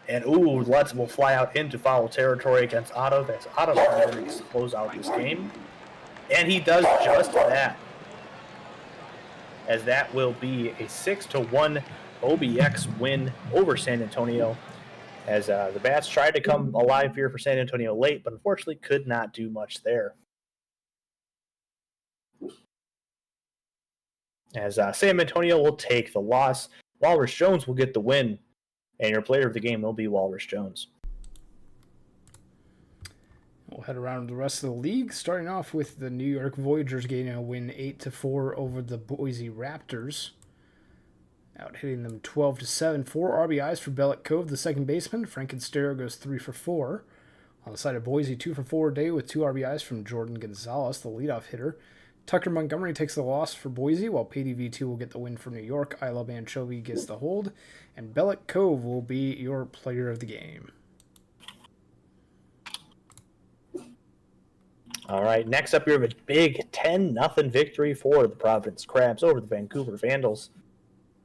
And Lutz will fly out into foul territory against Otto. That's Otto trying to close out this game. And he does just that. As that will be a 6-1 OBX win over San Antonio. As the Bats tried to come alive here for San Antonio late, but unfortunately could not do much there. As San Antonio will take the loss, Walrus Jones will get the win, and your player of the game will be Walrus Jones. We'll head around the rest of the league, starting off with the New York Voyagers getting a win 8-4 over the Boise Raptors. Out hitting them 12-7. 4 RBIs for Bellick Cove, the second baseman. Frankenstero goes 3 for 4. On the side of Boise, 2 for 4 day with 2 RBIs from Jordan Gonzalez, the leadoff hitter. Tucker Montgomery takes the loss for Boise, while PDV2 will get the win for New York. I Love Anchovy gets the hold, and Bellick Cove will be your player of the game. All right, next up, we have a big 10-0 victory for the Providence Crabs over the Vancouver Vandals.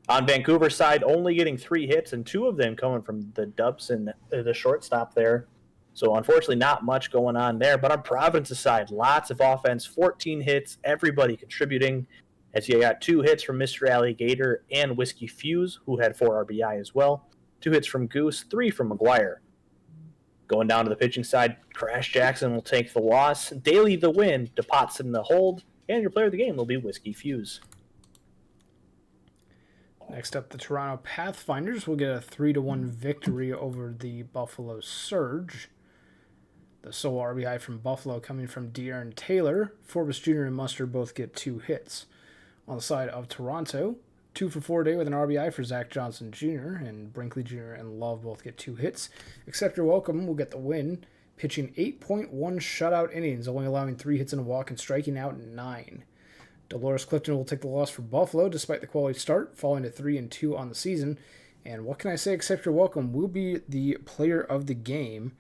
On Vancouver's side, only getting 3 hits, and 2 of them coming from the Dubson, the shortstop there. So unfortunately, not much going on there. But on Providence's side, lots of offense, 14 hits, everybody contributing. As you got 2 hits from Mr. Alligator and Whiskey Fuse, who had 4 RBI as well. 2 hits from Goose, 3 from McGuire. Going down to the pitching side, Crash Jackson will take the loss. Daly the win, DePotson the hold, and your player of the game will be Whiskey Fuse. Next up, the Toronto Pathfinders will get a 3-1 victory over the Buffalo Surge. The sole RBI from Buffalo coming from De'Aaron Taylor. Forbes Jr. and Muster both get 2 hits. On the side of Toronto, 2 for 4 day with an RBI for Zach Johnson Jr. and Brinkley Jr. and Love both get 2 hits. Accept Your Welcome will get the win, pitching 8.1 shutout innings, only allowing 3 hits and a walk and striking out 9. Dolores Clifton will take the loss for Buffalo despite the quality start, falling to 3-2 on the season. And what can I say? Accept Your Welcome will be the player of the game.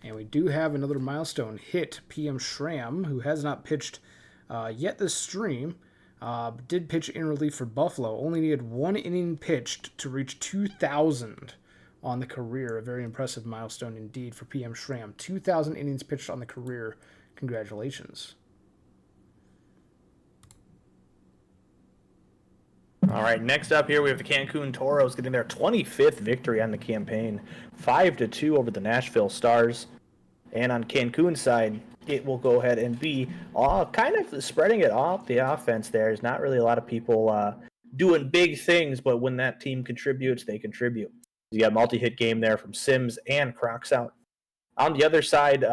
And we do have another milestone hit. PM Schramm, who has not pitched yet this stream, did pitch in relief for Buffalo. Only needed 1 inning pitched to reach 2,000 on the career. A very impressive milestone indeed for PM Schramm. 2,000 innings pitched on the career. Congratulations. All right, next up here we have the Cancun Toros getting their 25th victory on the campaign, 5-2 over the Nashville Stars. And on Cancun's side, it will go ahead and be kind of spreading it off the offense there. There's not really a lot of people doing big things, but when that team contributes, they contribute. You got a multi-hit game there from Sims and Crocs out. On the other side,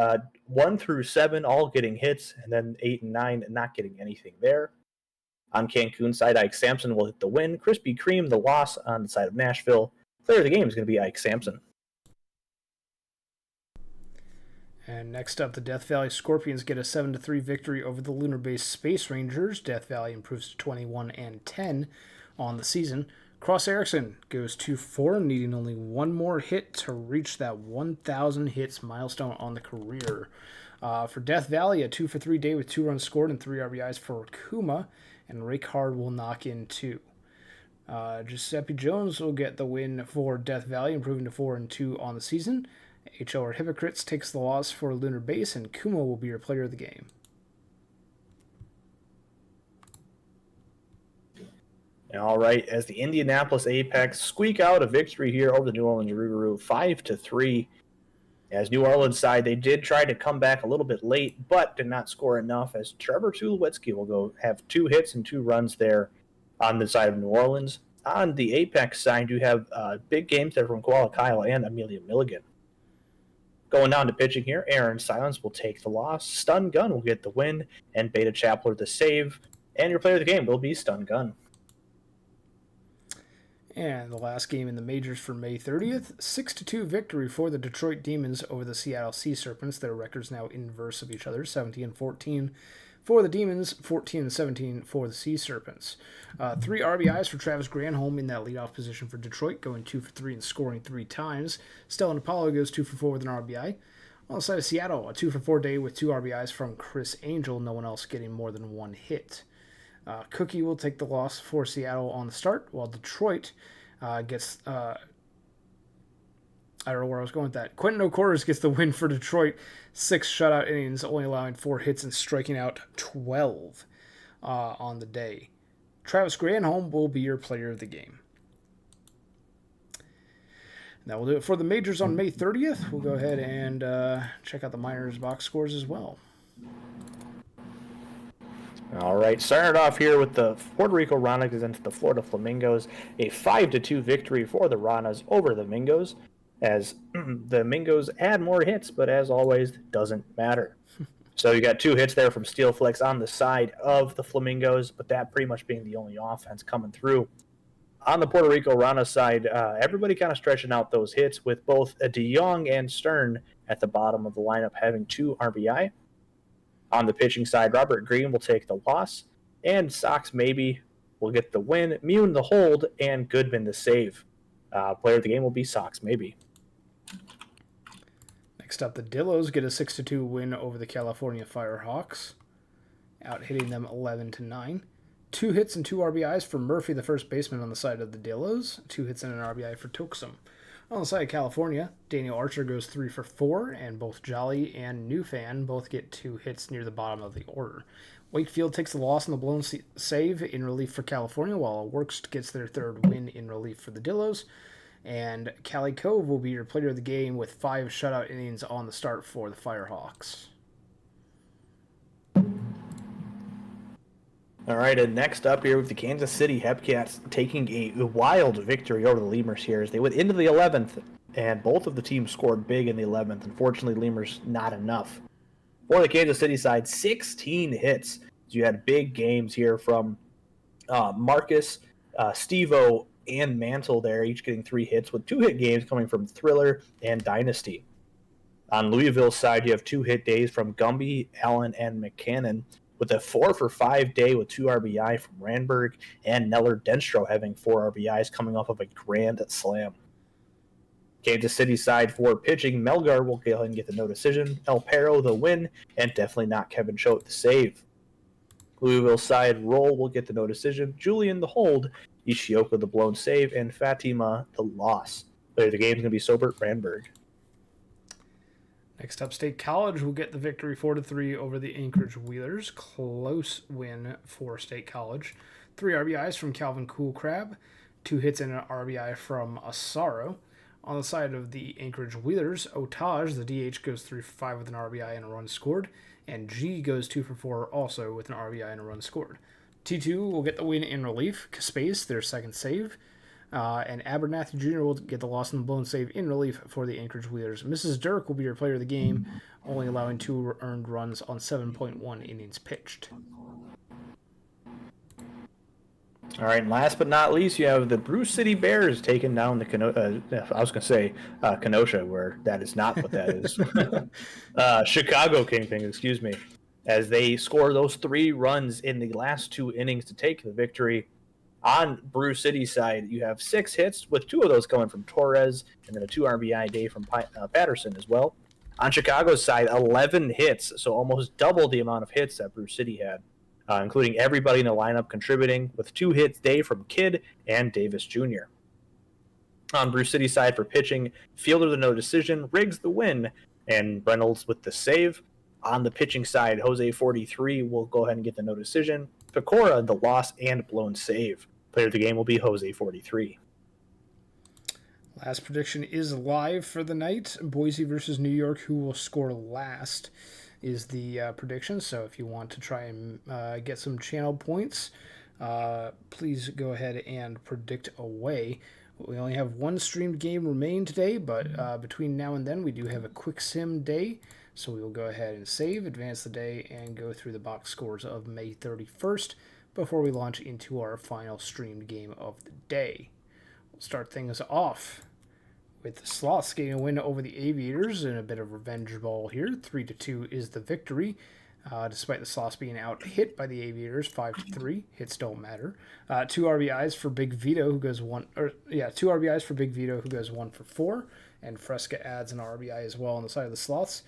1 through 7 all getting hits, and then 8 and 9 not getting anything there. On Cancun side, Ike Sampson will hit the win. Krispy Kreme the loss on the side of Nashville. Player of the game is going to be Ike Sampson. And next up, the Death Valley Scorpions get a 7-3 victory over the Lunar Base Space Rangers. Death Valley improves to 21-10 on the season. Cross Erickson goes 2-4, needing only one more hit to reach that 1,000 hits milestone on the career. For Death Valley, a 2-for-3 day with 2 runs scored and 3 RBIs for Kuma, and Rick Hard will knock in 2. Giuseppe Jones will get the win for Death Valley, improving to 4-2 on the season. HL Hypocrites takes the loss for Lunar Base, and Kuma will be your player of the game. All right, as the Indianapolis Apex squeak out a victory here over the New Orleans Rougarou, 5-3. As New Orleans side, they did try to come back a little bit late, but did not score enough. As Trevor Tulowitzki will go have 2 hits and 2 runs there on the side of New Orleans. On the Apex side, you have big games there from Koala Kyle and Amelia Milligan. Going down to pitching here, Aaron Silence will take the loss. Stun Gun will get the win, and Beta Chapler the save. And your player of the game will be Stun Gun. And the last game in the majors for May 30th, 6-2 victory for the Detroit Demons over the Seattle Sea Serpents. Their records now inverse of each other, 17-14 for the Demons, 14-17 for the Sea Serpents. 3 RBIs for Travis Granholm in that leadoff position for Detroit, going 2 for 3 and scoring 3 times. Stellan Apollo goes 2 for 4 with an RBI. On the side of Seattle, a 2 for 4 day with 2 RBIs from Chris Angel, no one else getting more than 1 hit. Cookie will take the loss for Seattle on the start, while Detroit gets... I don't know where I was going with that. Quentin O'Corris gets the win for Detroit. 6 shutout innings, only allowing 4 hits and striking out 12 on the day. Travis Granholm will be your player of the game. That will do it for the majors on May 30th. We'll go ahead and check out the minors box scores as well. All right, started off here with the Puerto Rico Ranas against the Florida Flamingos. A 5-2 victory for the Ranas over the Mingos, as the Mingos add more hits, but as always, doesn't matter. So you got 2 hits there from Steel Flex on the side of the Flamingos, but that pretty much being the only offense coming through. On the Puerto Rico Rana side, everybody kind of stretching out those hits with both DeYoung and Stern at the bottom of the lineup having 2 RBI. On the pitching side, Robert Green will take the loss, and Sox Maybe will get the win, Mune the hold, and Goodman the save. Player of the game will be Sox Maybe. Next up, the Dillos get a 6-2 win over the California Firehawks, out hitting them 11-9. 2 hits and 2 RBIs for Murphy, the first baseman on the side of the Dillos. 2 hits and an RBI for Toksum. On the side of California, Daniel Archer goes 3 for 4, and both Jolly and Newfan both get 2 hits near the bottom of the order. Wakefield takes the loss in the blown save in relief for California, while Works gets their 3rd win in relief for the Dillos. And Cali Cove will be your player of the game with 5 shutout innings on the start for the Firehawks. All right, and next up here with the Kansas City Hepcats taking a wild victory over the Lemurs here as they went into the 11th, and both of the teams scored big in the 11th. Unfortunately, Lemurs not enough. For the Kansas City side, 16 hits. So you had big games here from Marcus, Steve-O, and Mantle there, each getting 3 hits, with 2-hit games coming from Thriller and Dynasty. On Louisville's side, you have 2-hit days from Gumby, Allen, and McCannon, with a 4 for 5 day with 2 RBI from Randberg, and Neller Denstro having 4 RBIs coming off of a grand slam. Kansas City side for pitching, Melgar will go ahead and get the no decision, El Perro the win, and definitely not Kevin Choate the save. Louisville side, Roll will get the no decision, Julian the hold, Ishioka the blown save, and Fatima the loss. Later the game is going to be Sobert Randberg. Next up, State College will get the victory 4-3 over the Anchorage Wheelers. Close win for State College. 3 RBIs from Calvin Coolcrab, 2 hits and an RBI from Asaro. On the side of the Anchorage Wheelers, Otage, the DH, goes 3 for 5 with an RBI and a run scored, and G goes 2 for 4 also with an RBI and a run scored. T2 will get the win in relief. Space, their 2nd save. And Abernathy Jr. will get the loss on the blown save in relief for the Anchorage Wheelers. Mrs. Dirk will be your player of the game, only allowing 2 earned runs on 7.1 innings pitched. All right, and last but not least, you have the Brew City Bears taking down the Kenosha, where that is not what that is. Chicago Kingpins, excuse me, as they score those 3 runs in the last 2 innings to take the victory. On Brew City side, you have 6 hits, with 2 of those coming from Torres, and then a 2 RBI day from Patterson as well. On Chicago's side, 11 hits, so almost double the amount of hits that Brew City had. Including everybody in the lineup contributing, with 2 hits day from Kidd and Davis Jr. On Brew City side for pitching, Fielder the no decision, Riggs the win, and Reynolds with the save. On the pitching side, Jose 43 will go ahead and get the no decision, Pecora the loss and blown save. Player of the game will be Jose 43. Last prediction is live for the night. Boise versus New York, who will score last is the prediction. So if you want to try and get some channel points, please go ahead and predict away. We only have 1 streamed game remain today, but between now and then we do have a quick sim day. So we will go ahead and save, advance the day, and go through the box scores of May 31st before we launch into our final streamed game of the day. We'll start things off with the Sloths getting a win over the Aviators in a bit of revenge ball here. 3-2 is the victory, despite the Sloths being out hit by the Aviators 5-3. Hits don't matter. 2 RBIs for Big Vito, who goes 2 RBIs for Big Vito, who goes 1 for 4, and Fresca adds an RBI as well on the side of the Sloths.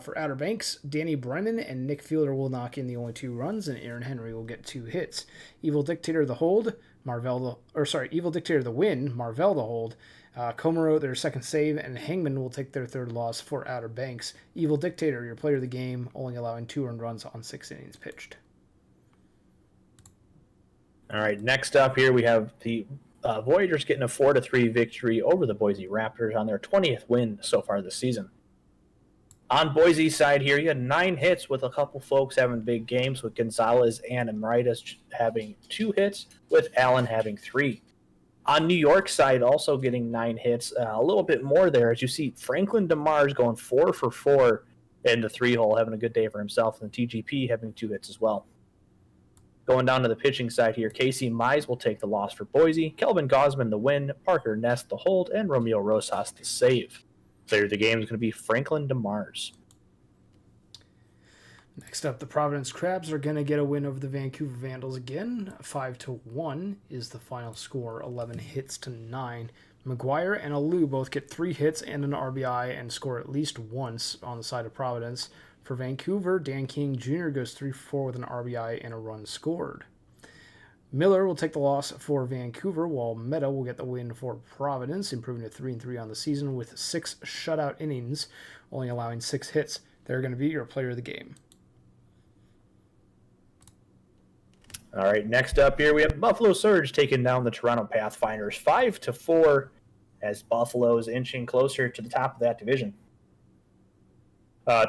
For Outer Banks, Danny Brennan and Nick Fielder will knock in the only 2 runs, and Aaron Henry will get 2 hits. Evil Dictator the hold, Evil Dictator the win, Marvell the hold. Komaro their second save, and Hangman will take their 3rd loss for Outer Banks. Evil Dictator, your player of the game, only allowing 2 earned runs on 6 innings pitched. All right, next up here we have the Voyagers getting a 4-3 victory over the Boise Raptors on their 20th win so far this season. On Boise's side here, you had 9 hits, with a couple folks having big games, with Gonzalez and Emeritus having 2 hits, with Allen having 3. On New York's side, also getting 9 hits, a little bit more there, as you see Franklin DeMars going 4 for 4 in the 3-hole, having a good day for himself, and TGP having 2 hits as well. Going down to the pitching side here, Casey Mize will take the loss for Boise, Kelvin Gosman the win, Parker Ness the hold, and Romeo Rosas the save. Player of the game is going to be Franklin DeMars. Next up, the Providence Crabs are going to get a win over the Vancouver Vandals again. 5-1 is the final score, 11 hits to 9. McGuire and Alou both get 3 hits and an RBI and score at least once on the side of Providence. For Vancouver, Dan King Jr. goes 3 for 4 with an RBI and a run scored. Miller will take the loss for Vancouver, while Meta will get the win for Providence, improving to 3-3 on the season with 6 shutout innings, only allowing 6 hits. They're going to be your player of the game. All right, next up here, we have Buffalo Surge taking down the Toronto Pathfinders 5-4, as Buffalo is inching closer to the top of that division.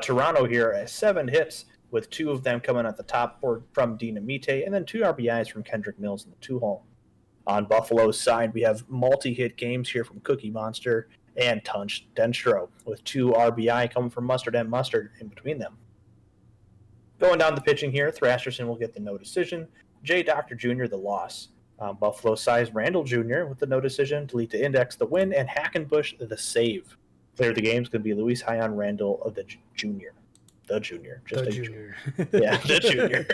Toronto here has 7 hits, with 2 of them coming at the top from Dinamite, and then 2 RBIs from Kendrick Mills in the 2-hole. On Buffalo's side, we have multi-hit games here from Cookie Monster and Tunch Denstro, with 2 RBI coming from Mustard and Mustard in between them. Going down the pitching here, Thrasherson will get the no decision, Jay Dr. Jr. the loss. Buffalo size Randall Jr. with the no decision, Delete the Index the win, and Hackenbush the save. Player of the game is going to be Luis Hyon Randall of the Junior. The Junior. Just the a Junior. Yeah, the Junior.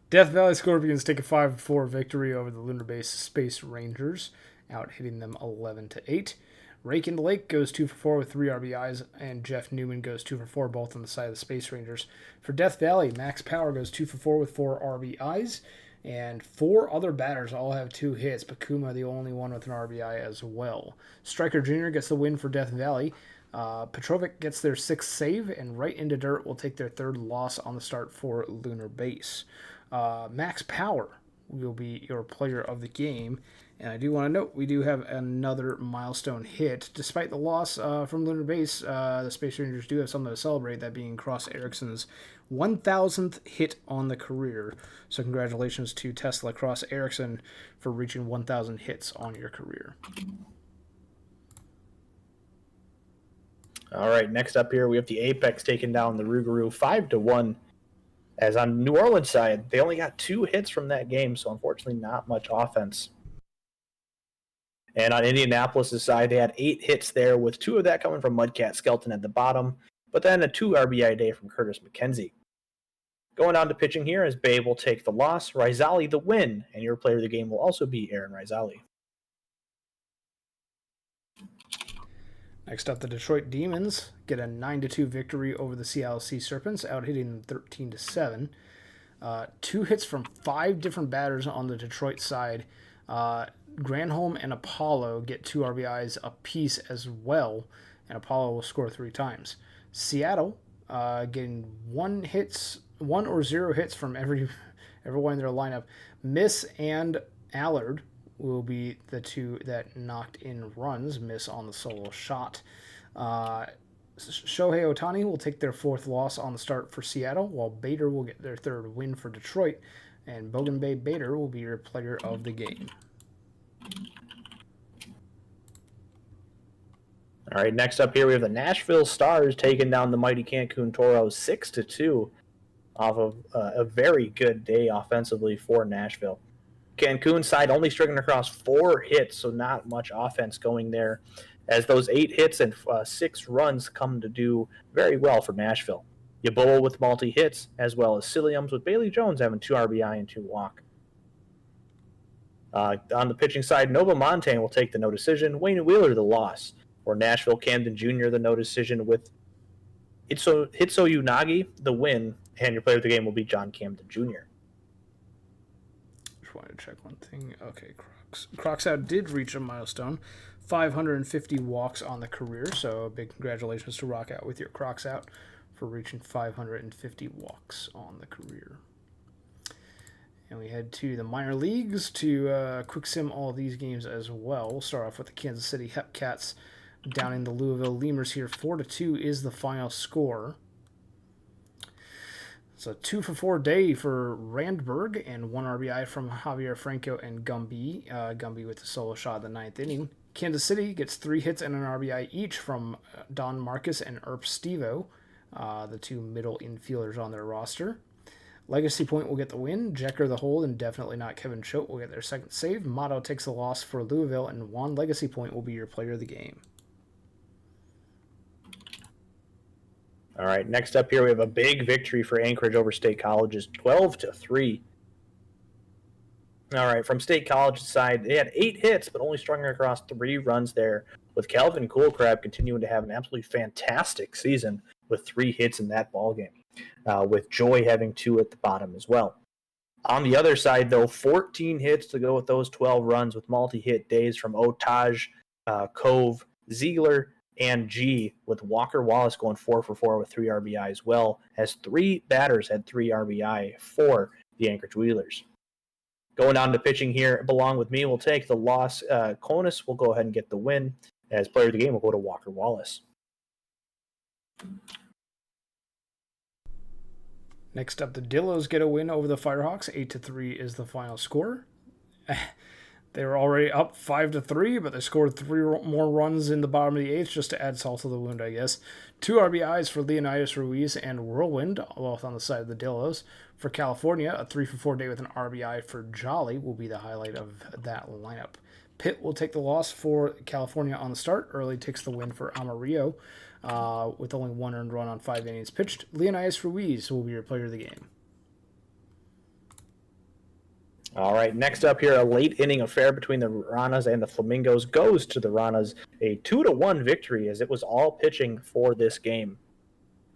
Death Valley Scorpions take a 5-4 victory over the Lunar Base Space Rangers, out hitting them 11-8. Rake in the Lake goes 2 for 4 with 3 RBIs, and Jeff Newman goes 2 for 4, both on the side of the Space Rangers. For Death Valley, Max Power goes 2 for 4 with 4 RBIs, and 4 other batters all have 2 hits, but Kuma the only one with an RBI as well. Striker Jr. gets the win for Death Valley. Petrovic gets their 6th save, and Right into Dirt will take their 3rd loss on the start for Lunar Base. Max Power will be your player of the game. And I do want to note, we do have another milestone hit. Despite the loss from Lunar Base, the Space Rangers do have something to celebrate, that being Cross Ericsson's 1,000th hit on the career. So congratulations to Tesla Cross Ericsson for reaching 1,000 hits on your career. All right, next up here, we have the Apex taking down the Rougarou 5-1. As on New Orleans side, they only got 2 hits from that game, so unfortunately not much offense. And on Indianapolis' side, they had 8 hits there, with 2 of that coming from Mudcat Skelton at the bottom, but then a 2 RBI day from Curtis McKenzie. Going on to pitching here, as Babe will take the loss, Rizali the win, and your player of the game will also be Aaron Rizali. Next up, the Detroit Demons get a 9-2 victory over the Seattle Sea Serpents, out hitting them 13-7. 2 hits from 5 different batters on the Detroit side. Granholm and Apollo get 2 RBIs apiece as well, and Apollo will score 3 times. Seattle getting 1 or 0 hits from everyone in their lineup. Miss and Allard will be the 2 that knocked in runs. Miss on the solo shot. Shohei Ohtani will take their 4th loss on the start for Seattle, while Bader will get their 3rd win for Detroit, and Bogan Bay Bader will be your player of the game. All right, next up here, we have the Nashville Stars taking down the mighty Cancun Toros 6-2 off of a very good day offensively for Nashville. Cancun side only striking across 4 hits, so not much offense going there, as those 8 hits and 6 runs come to do very well for Nashville. Yaboa with multi-hits, as well as Silliams, with Bailey Jones having 2 RBI and 2 walk. On the pitching side, Nova Montaigne will take the no decision, Wayne Wheeler the loss. For Nashville, Camden Jr. the no decision, with Hitso Unagi the win, and your player of the game will be John Camden Jr. Just wanted to check one thing. Okay, Crocs out did reach a milestone, 550 walks on the career, so big congratulations to Rock Out with your Crocs out for reaching 550 walks on the career. And we head to the minor leagues to quick sim all these games as well. We'll start off with the Kansas City Hepcats downing the Louisville Lemurs here. 4-2 is the final score. It's a 2-for-4 day for Randberg, and 1 RBI from Javier Franco and Gumby. Gumby with the solo shot of the 9th inning. Kansas City gets 3 hits and an RBI each from Don Marcus and Erp Stevo, the 2 middle infielders on their roster. Legacy Point will get the win. Jecker the hold, and definitely not Kevin Choate will get their 2nd save. Motto takes the loss for Louisville, and Juan Legacy Point will be your player of the game. All right, next up here, we have a big victory for Anchorage over State College's 12-3. All right, from State College's side, they had 8 hits, but only strung across 3 runs there, with Calvin Coolcrab continuing to have an absolutely fantastic season with 3 hits in that ballgame, with Joy having 2 at the bottom as well. On the other side, though, 14 hits to go with those 12 runs, with multi-hit days from Otaj, Cove, Ziegler, and G, with Walker Wallace going 4-for-4 with 3 RBI as well, as 3 batters had 3 RBI for the Anchorage Wheelers. Going on to pitching here, along with me, will take the loss. Conus will go ahead and get the win, as player of the game will go to Walker Wallace. Next up, the Dillos get a win over the Firehawks. 8-3 is the final score. They were already up 5-3, but they scored 3 more runs in the bottom of the 8th just to add salt to the wound, I guess. 2 RBIs for Leonidas Ruiz and Whirlwind, both on the side of the Dillos. For California, a 3-for-4 day with an RBI for Jolly will be the highlight of that lineup. Pitt will take the loss for California on the start. Early takes the win for Amarillo with only 1 earned run on 5 innings pitched. Leonidas Ruiz will be your player of the game. All right, next up here, a late inning affair between the Ranas and the Flamingos goes to the Ranas, a 2-1 victory, as it was all pitching for this game.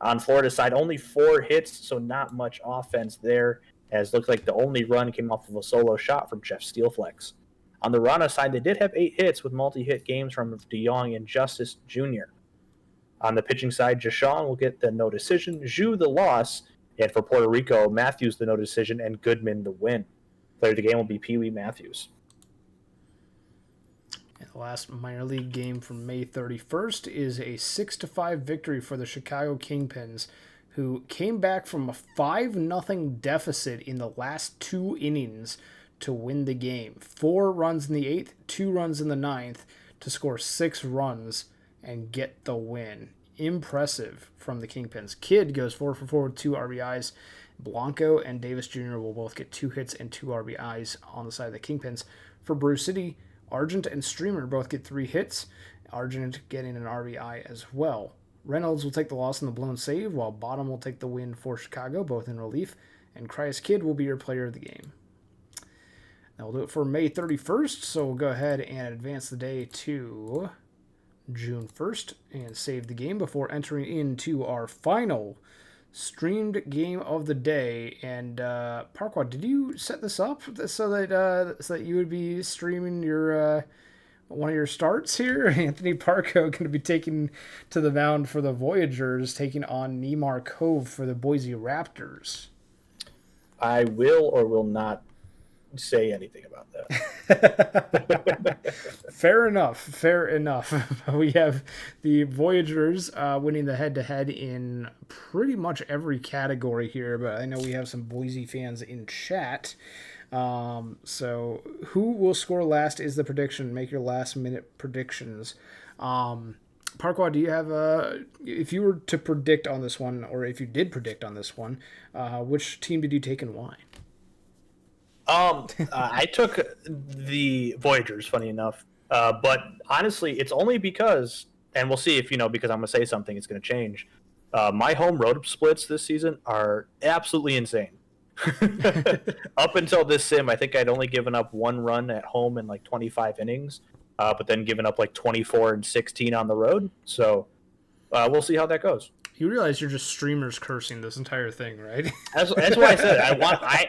On Florida's side, only 4 hits, so not much offense there, as it looked like the only run came off of a solo shot from Jeff Steelflex. On the Rana side, they did have 8 hits with multi-hit games from DeYoung and Justice Jr. On the pitching side, Jashawn will get the no decision, Zhu the loss, and for Puerto Rico, Matthews the no decision, and Goodman the win. Player of the game will be Pee Wee Matthews. And the last minor league game from May 31st is a 6-5 victory for the Chicago Kingpins, who came back from a 5-0 deficit in the last 2 innings to win the game. 4 runs in the 8th, 2 runs in the 9th to score 6 runs and get the win. Impressive from the Kingpins. Kidd goes 4 for 4 with 2 RBIs. Blanco and Davis Jr. will both get 2 hits and 2 RBIs on the side of the Kingpins. For Brew City, Argent and Streamer both get 3 hits. Argent getting an RBI as well. Reynolds will take the loss in the blown save, while Bottom will take the win for Chicago, both in relief. And Cryas Kidd will be your player of the game. That will do it for May 31st, so we'll go ahead and advance the day to June 1st and save the game before entering into our final streamed game of the day. And Parquad, did you set this up so that you would be streaming your one of your starts here? Anthony Parco going to be taking to the mound for the Voyagers, taking on Neymar Cove for the Boise Raptors. I will or will not say anything about that. Fair enough. We have the Voyagers winning the head-to-head in pretty much every category here, but I know we have some Boise fans in chat. So who will score last is the prediction. Make your last-minute predictions. Parquad, do you have if you were to predict on this one, or if you did predict on this one, which team did you take and why? I took the Voyagers, funny enough. But honestly, it's only because, and we'll see if, because I'm going to say something, it's going to change. My home road splits this season are absolutely insane. Up until this sim, I think I'd only given up 1 run at home in like 25 innings, but then given up like 24 and 16 on the road. So we'll see how that goes. You realize you're just streamers cursing this entire thing, right? That's why I said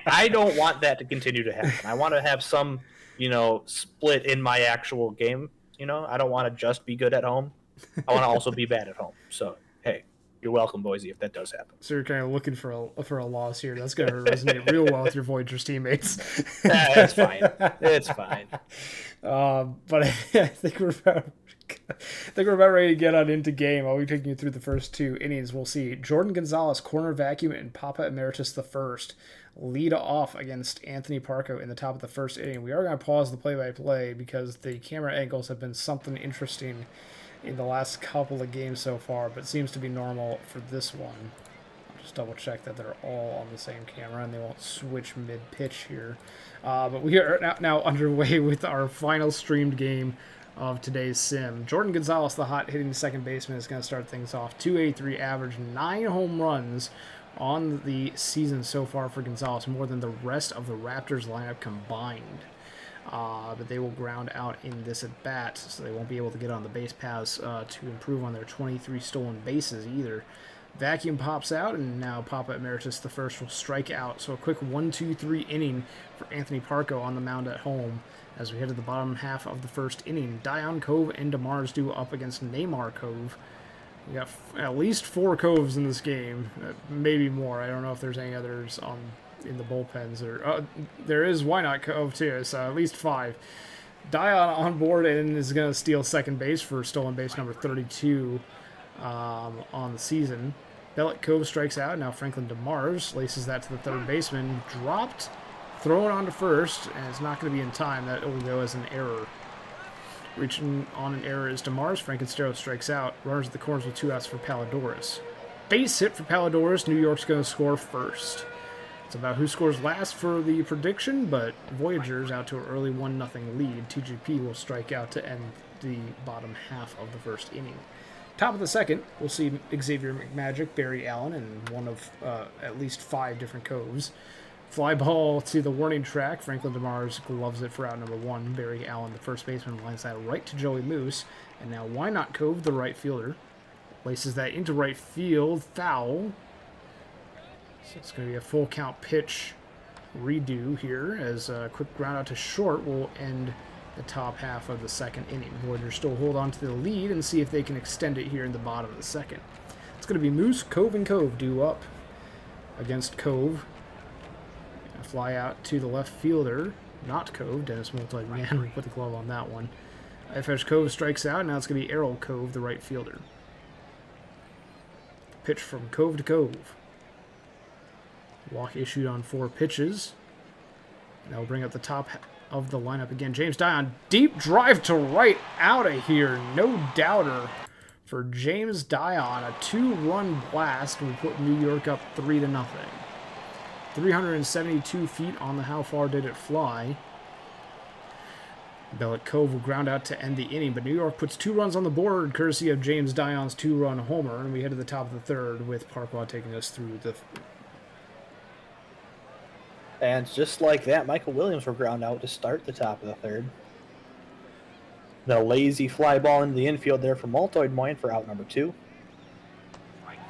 I don't want that to continue to happen. I want to have some, split in my actual game. I don't want to just be good at home. I want to also be bad at home. So hey, you're welcome, Boise, if that does happen. So you're kind of looking for a loss here. That's going to resonate real well with your Voyagers teammates. It's fine. It's fine. But I think we're about ready to get on into game. I'll be taking you through the first 2 innings. We'll see Jordan Gonzalez, corner vacuum, and Papa Emeritus the first lead off against Anthony Parco in the top of the first inning. We are going to pause the play-by-play because the camera angles have been something interesting in the last couple of games so far, but seems to be normal for this one. I'll just double check that they're all on the same camera and they won't switch mid-pitch here. But we are now underway with our final streamed game of today's sim. Jordan Gonzalez, the hot hitting second baseman, is going to start things off. 283 average, 9 home runs on the season so far for Gonzalez, more than the rest of the Raptors lineup combined. But they will ground out in this at bat, so they won't be able to get on the base paths to improve on their 23 stolen bases either. Vacuum pops out, and now Papa Emeritus the first will strike out. So a quick 1-2-3 inning for Anthony Parco on the mound at home. As we head to the bottom half of the first inning, Dion Cove and DeMars due up against Neymar Cove. We got at least 4 Coves in this game, maybe more. I don't know if there's any others in the bullpens. Or there is Why Not Cove too, so at least 5. Dion on board and is going to steal second base for stolen base number 32 on the season. Bellet Cove strikes out. Now Franklin DeMars laces that to the third baseman. Dropped. Thrown on to first, and it's not going to be in time. That will go as an error. Reaching on an error is DeMars. Frankenstero strikes out. Runners at the corners with 2 outs for Palladores. Base hit for Palladores. New York's going to score first. It's about who scores last for the prediction, but Voyagers out to an early 1-0 lead. TGP will strike out to end the bottom half of the first inning. Top of the second, we'll see Xavier McMagic, Barry Allen, and one of at least 5 different Coves. Fly ball to the warning track. Franklin DeMars gloves it for out number 1. Barry Allen, the first baseman, lines that right to Joey Moose. And now Why Not Cove, the right fielder, laces that into right field. Foul. So it's going to be a full count pitch redo here, as a quick ground out to short will end the top half of the second inning. Voyagers still hold on to the lead and see if they can extend it here in the bottom of the second. It's going to be Moose, Cove, and Cove due up against Cove. fly out to the left fielder, not Cove. Dennis Multi-Man will put the glove on that one. FH Cove strikes out. Now it's going to be Errol Cove, the right fielder. Pitch from Cove to Cove. Walk issued on 4 pitches. That will bring up the top of the lineup again. James Dion, deep drive to right, out of here. No doubter for James Dion. A 2-run blast will put New York up 3-0. 372 feet on the how far did it fly. Bellet Cove will ground out to end the inning, but New York puts 2 runs on the board courtesy of James Dion's 2-run homer, and we head to the top of the 3rd with Parquad taking us through the... And just like that, Michael Williams will ground out to start the top of the 3rd. The lazy fly ball into the infield there for Maltoid Moyne for out number 2.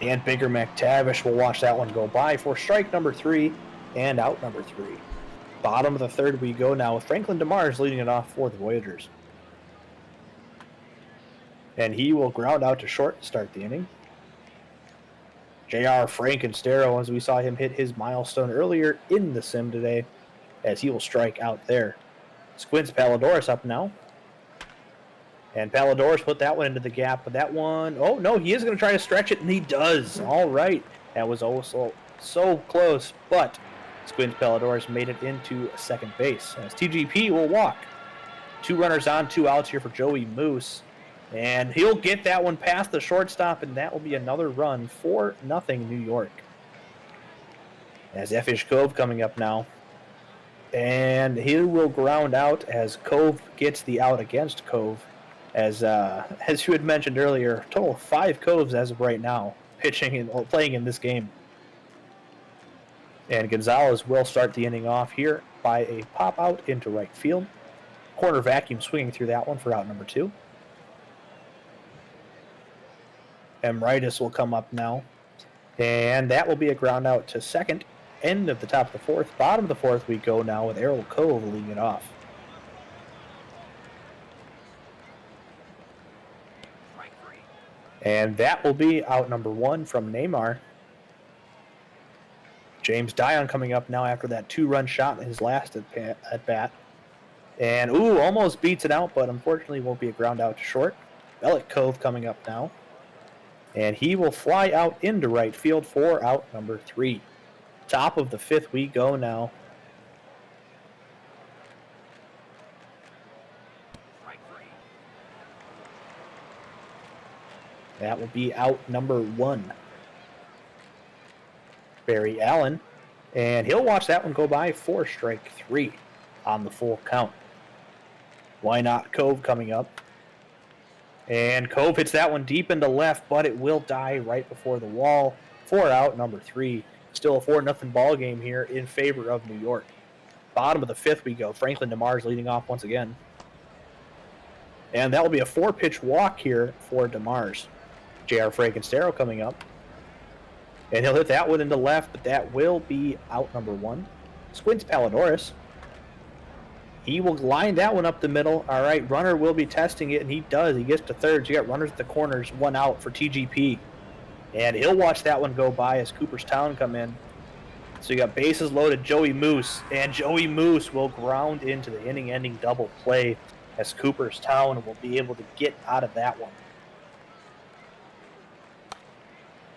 And Bigger McTavish will watch that one go by for strike number 3 and out number 3. Bottom of the 3rd we go now with Franklin DeMars leading it off for the Voyagers. And he will ground out to short to start the inning. J.R. Frankenstero, as we saw him hit his milestone earlier in the sim today, as he will strike out there. Squints Palladores up now. And Palladores put that one into the gap, but that one, oh no, he is going to try to stretch it, and he does. All right. That was also so close, but Squints Palladores made it into second base, as TGP will walk. 2 runners on, 2 outs here for Joey Moose. And he'll get that one past the shortstop, and that will be another run, 4-0 New York. As F.H. Cove coming up now. And he will ground out as Cove gets the out against Cove. As you had mentioned earlier, total of 5 Coves as of right now, pitching and playing in this game. And Gonzalez will start the inning off here by a pop out into right field. Corner vacuum swinging through that one for out number 2. Emeritus will come up now. And that will be a ground out to second. End of the top of the 4th. Bottom of the 4th we go now with Errol Cove leading it off. And that will be out number 1 from Neymar. James Dion coming up now after that 2-run shot in his last at bat. And, almost beats it out, but unfortunately won't be a ground out to short. Bellet Cove coming up now. And he will fly out into right field for out number 3. Top of the 5th we go now. That will be out number 1. Barry Allen. And he'll watch that one go by for strike 3 on the full count. Why not Cove coming up? And Cove hits that one deep into left, but it will die right before the wall for out number 3. Still a 4-0 ball game here in favor of New York. Bottom of the 5th we go. Franklin DeMars leading off once again. And that will be a 4-pitch walk here for DeMars. J.R. Frankenstero coming up. And he'll hit that one into left, but that will be out number 1. Squints Palladores. He will line that one up the middle. All right, runner will be testing it, and he does. He gets to third. So you got runners at the corners, 1 out for TGP. And he'll watch that one go by as Cooperstown come in. So you got bases loaded, Joey Moose. And Joey Moose will ground into the inning-ending double play as Cooperstown will be able to get out of that one.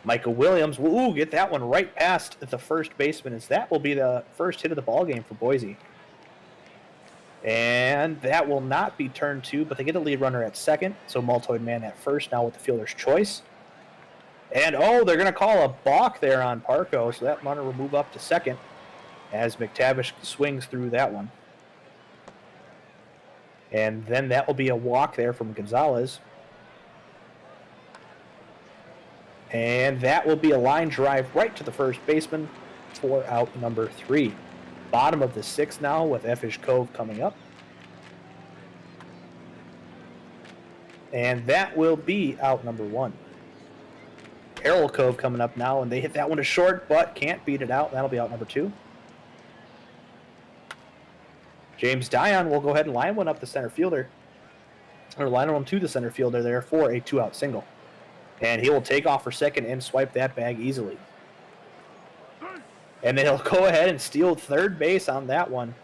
Michael Williams will get that one right past the first baseman, as that will be the first hit of the ball game for Boise. And that will not be turn 2, but they get a lead runner at second. So Maltoid Man at first now with the fielder's choice. And, they're going to call a balk there on Parco, so that runner will move up to second as McTavish swings through that one. And then that will be a walk there from Gonzalez. And that will be a line drive right to the first baseman for out number 3. Bottom of the 6th now with F.H. Cove coming up. And that will be out number 1. Errol Cove coming up now, and they hit that one to short, but can't beat it out. That'll be out number 2. James Dion will go ahead and line one up the center fielder. Or line one to the center fielder there for a 2-out single. And he will take off for second and swipe that bag easily. And then he'll go ahead and steal third base on that one.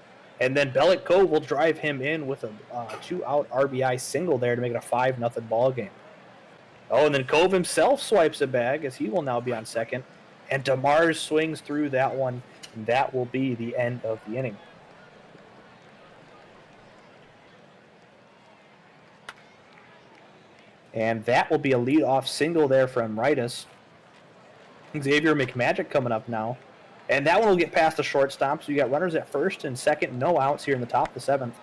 And then Bellick Cove will drive him in with a 2-out RBI single there to make it a 5-0 ball game. Oh, and then Cove himself swipes a bag as he will now be on second. And DeMars swings through that one, and that will be the end of the inning. And that will be a leadoff single there from Ritus. Xavier McMagic coming up now. And that one will get past the shortstop, so you got runners at first and second, no outs here in the top of the seventh.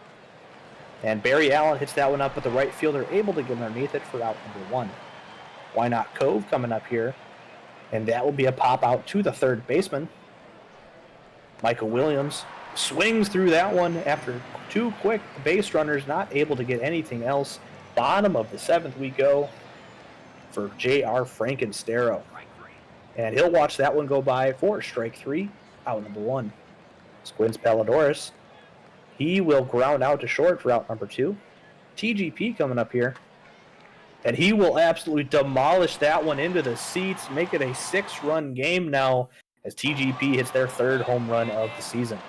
And Barry Allen hits that one up with the right fielder, able to get underneath it for out number 1. Why Not Cove coming up here. And that will be a pop out to the third baseman. Michael Williams swings through that one after 2 quick base runners, not able to get anything else. Bottom of the 7th we go for J.R. Frankenstero. And he'll watch that one go by for strike 3, out number 1. Squints Palladores. He will ground out to short for out number 2. TGP coming up here. And he will absolutely demolish that one into the seats, make it a 6-run game now as TGP hits their 3rd home run of the season.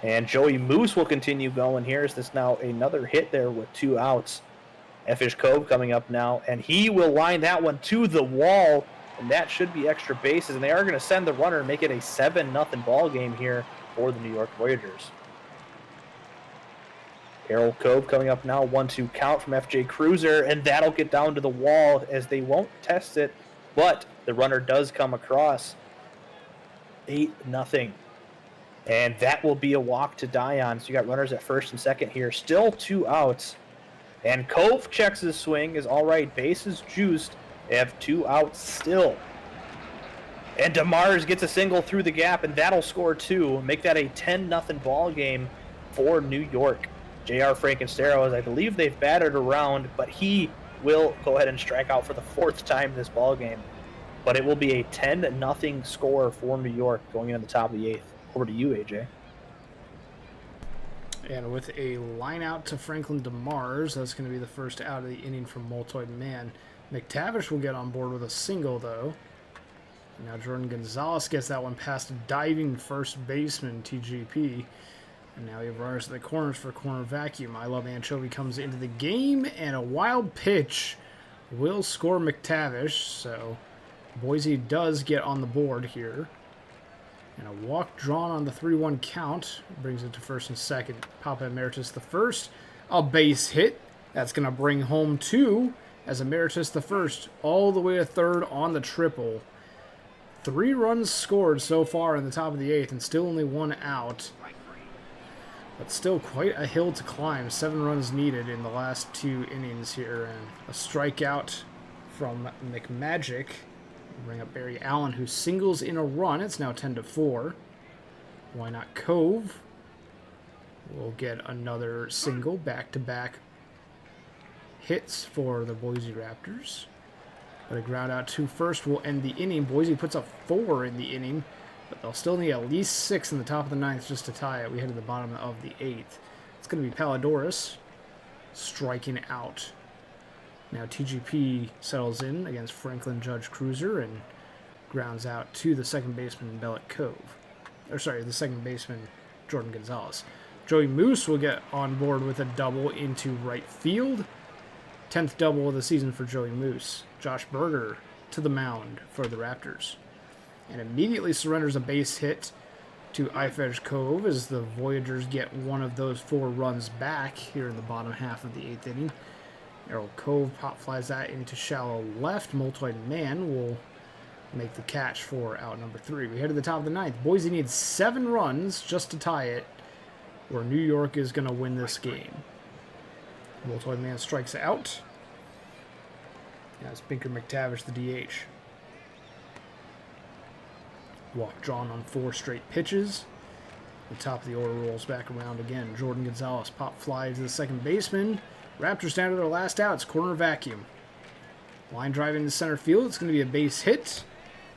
And Joey Moose will continue going here as this now another hit there with 2 outs. Effish Cove coming up now, and he will line that one to the wall, and that should be extra bases, and they are going to send the runner and make it a 7-0 ball game here for the New York Voyagers. Errol Cove coming up now, 1-2 count from FJ Cruiser, and that'll get down to the wall as they won't test it, but the runner does come across. 8-0. And that will be a walk to die on. So you got runners at first and second here. Still 2 outs. And Cove checks his swing. Is all right. Bases juiced. They have 2 outs still. And DeMars gets a single through the gap, and that'll score 2. Make that a 10-0 ball game for New York. J.R. Frankenstero, as I believe they've batted around, but he will go ahead and strike out for the 4th time this ball game. But it will be a 10-0 score for New York going into the top of the 8th. Over to you, AJ. And with a line out to Franklin DeMars, that's going to be the first out of the inning from Multoid Man. McTavish will get on board with a single, though. Now Jordan Gonzalez gets that one past diving first baseman, TGP. And now we have runners at the corners for corner vacuum. I Love Anchovy comes into the game, and a wild pitch will score McTavish. So Boise does get on the board here. And a walk drawn on the 3-1 count brings it to first and second. Papa Emeritus the first. A base hit. That's going to bring home 2 as Emeritus the first all the way to third on the triple. 3 runs scored so far in the top of the 8th and still only 1 out. But still quite a hill to climb. 7 runs needed in the last 2 innings here. And a strikeout from McMagic. Bring up Barry Allen, who singles in a run. It's now 10-4. Why Not Cove will get another single, back-to-back hits for the Boise Raptors. But a ground out to first will end the inning. Boise puts up 4 in the inning, but they'll still need at least 6 in the top of the 9th just to tie it. We head to the bottom of the 8th. It's going to be Palladores striking out. Now TGP settles in against Franklin Judge Cruiser and grounds out to the second baseman, Bellick Cove. The second baseman, Jordan Gonzalez. Joey Moose will get on board with a double into right field. 10th double of the season for Joey Moose. Josh Berger to the mound for the Raptors. And immediately surrenders a base hit to Ifedge Cove as the Voyagers get one of those 4 runs back here in the bottom half of the 8th inning. Errol Cove pop flies that into shallow left. Multoid Man will make the catch for out number 3. We head to the top of the 9th. Boise needs 7 runs just to tie it, where New York is going to win this game. Multoid Man strikes out. As Binker McTavish, the DH. Walk drawn on 4 straight pitches. The top of the order rolls back around again. Jordan Gonzalez pop fly to the second baseman. Raptors down to their last out. It's corner vacuum. Line drive into center field. It's going to be a base hit.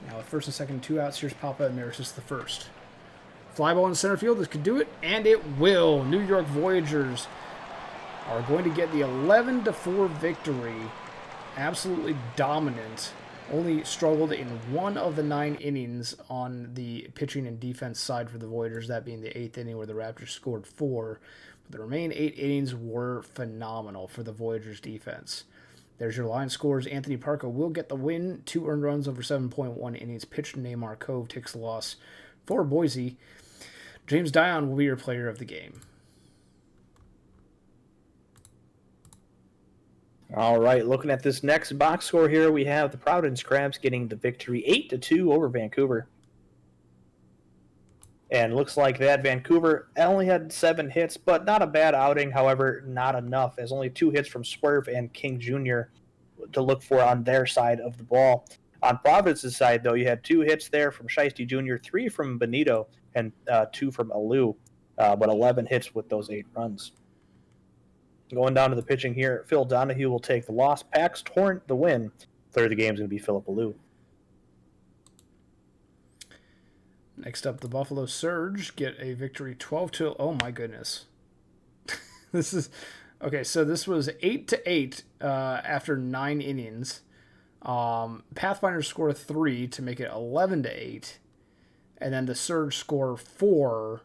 Now with first and second 2 outs, here's Papa Emeritus the first. Fly ball in center field. This could do it, and it will. New York Voyagers are going to get the 11-4 victory absolutely dominant. Only struggled in one of the 9 innings on the pitching and defense side for the Voyagers, that being the 8th inning where the Raptors scored 4. But the remaining 8 innings were phenomenal for the Voyagers defense. There's your line scores. Anthony Parquad will get the win. 2 earned runs over 7.1 innings pitched. Neymar Cove takes the loss for Boise. James Dion will be your player of the game. All right, looking at this next box score here, we have the Providence Crabs getting the victory 8-2 over Vancouver. And looks like that Vancouver only had 7 hits, but not a bad outing. However, not enough, as only 2 hits from Swerve and King Jr. to look for on their side of the ball. On Providence's side, though, you had 2 hits there from Shiesty Jr., 3 from Benito, and 2 from Alou, but 11 hits with those 8 runs. Going down to the pitching here, Phil Donahue will take the loss. Pax Torrent the win. Third of the game is going to be Philip Alou. Next up, the Buffalo Surge get a victory 12-2. Oh my goodness. This is okay, so this was 8-8 after 9 innings. Pathfinder score 3 to make it 11-8. And then the Surge score 4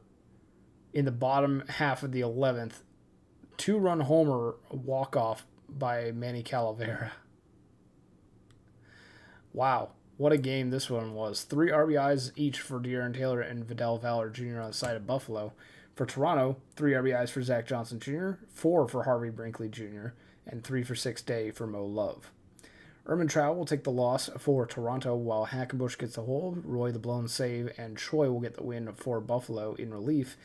in the bottom half of the 11th. 2-run homer walk-off by Manny Calavera. Wow, what a game this one was. 3 RBIs each for De'Aaron Taylor and Vidal Valor Jr. on the side of Buffalo. For Toronto, 3 RBIs for Zach Johnson Jr., 4 for Harvey Brinkley Jr., and 3 for 6 Day for Mo Love. Erman Trout will take the loss for Toronto, while Hackenbush gets the hold, Roy the blown save, and Troy will get the win for Buffalo in relief.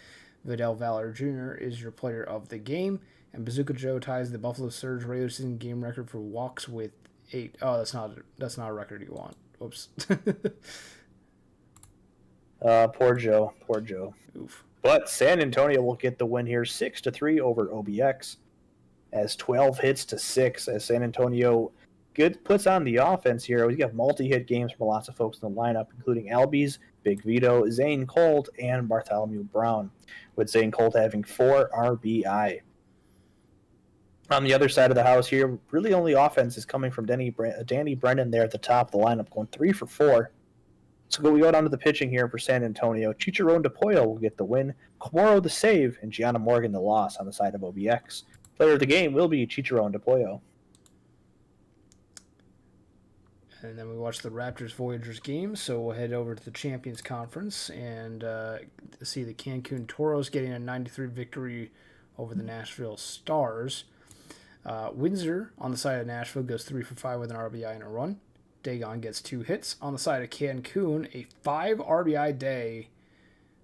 Vidal Valor Jr. is your player of the game, and Bazooka Joe ties the Buffalo Surge regular season game record for walks with 8. Oh, that's not a record you want. Oops. Poor Joe. Oof. But San Antonio will get the win here 6-3 over OBX, as 12 hits to 6, as San Antonio puts on the offense here. We got multi-hit games from lots of folks in the lineup, including Albies, Big Vito, Zane Colt, and Bartholomew Brown, with Zane Colt having 4 RBI. On the other side of the house here, really only offense is coming from Danny Brennan there at the top of the lineup, going 3 for 4. So we go down to the pitching here for San Antonio. Chicharron DePoyo will get the win, Komoro the save, and Gianna Morgan the loss on the side of OBX. Player of the game will be Chicharron DePoyo. And then we watch the Raptors-Voyagers game, so we'll head over to the Champions Conference and see the Cancun Toros getting a 93 victory over the Nashville Stars. Windsor, on the side of Nashville, goes 3 for 5 with an RBI and a run. Dagon gets 2 hits. On the side of Cancun, a 5 RBI day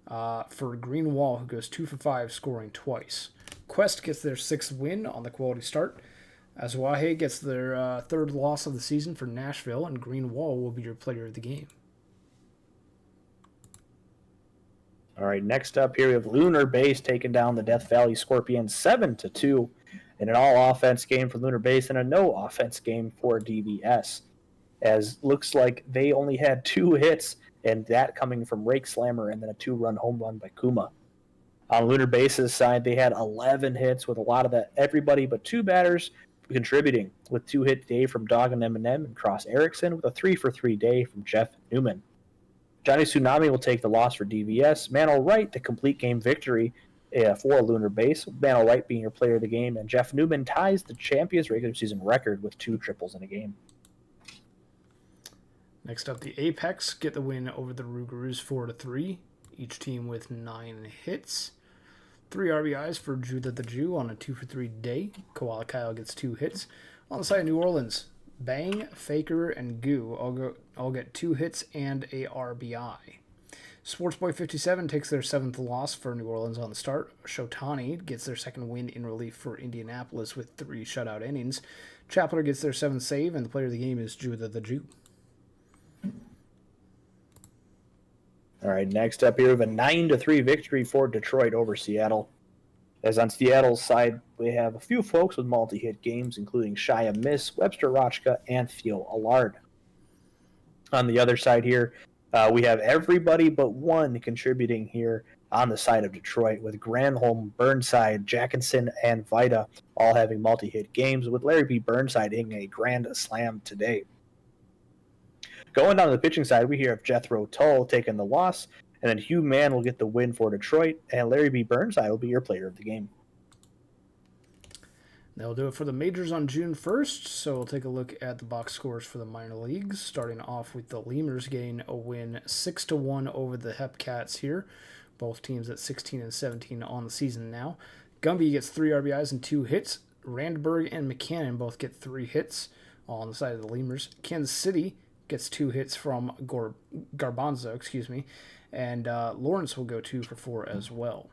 for Greenwall, who goes 2 for 5, scoring twice. Quest gets their 6th win on the quality start. Azuaje gets their 3rd loss of the season for Nashville, and Greenwall will be your player of the game. All right, next up here we have Lunar Base taking down the Death Valley Scorpions 7-2 in an all-offense game for Lunar Base and a no-offense game for DVS. As looks like they only had 2 hits, and that coming from Rake Slammer and then a 2-run home run by Kuma. On Lunar Base's side, they had 11 hits with a lot of that everybody but 2 batters contributing, with 2-hit day from Dog and Eminem and Cross Erickson, with a 3-for-3 day from Jeff Newman. Johnny Tsunami will take the loss for DVS. Mantle Wright to complete game victory for Lunar Base. Mantle Wright being your player of the game, and Jeff Newman ties the Champions regular season record with 2 triples in a game. Next up, the Apex get the win over the Rougarous 4-3, each team with 9 hits. 3 RBIs for Judah the Jew on a 2-for-3 day. Koala Kyle gets 2 hits. On the side of New Orleans, Bang, Faker, and Goo all get 2 hits and a RBI. Sportsboy 57 takes their 7th loss for New Orleans on the start. Shotani gets their 2nd win in relief for Indianapolis with 3 shutout innings. Chapler gets their 7th save, and the player of the game is Judah the Jew. All right, next up here, we have a 9-3 victory for Detroit over Seattle. As on Seattle's side, we have a few folks with multi-hit games, including Shia Miss, Webster Rochka, and Theo Allard. On the other side here, we have everybody but one contributing here on the side of Detroit, with Granholm, Burnside, Jackinson, and Vida all having multi-hit games, with Larry B. Burnside hitting a grand slam today. Going down to the pitching side, we hear of Jethro Tull taking the loss, and then Hugh Mann will get the win for Detroit, and Larry B. Burnside will be your player of the game. That'll do it for the majors on June 1st, so we'll take a look at the box scores for the minor leagues, starting off with the Lemurs getting a win 6-1 over the Hepcats here. Both teams at 16 and 17 on the season now. Gumby gets 3 RBIs and 2 hits. Randberg and McCannon both get 3 hits, all on the side of the Lemurs. Kansas City gets 2 hits from Garbanzo, and Lawrence will go 2 for 4 as well.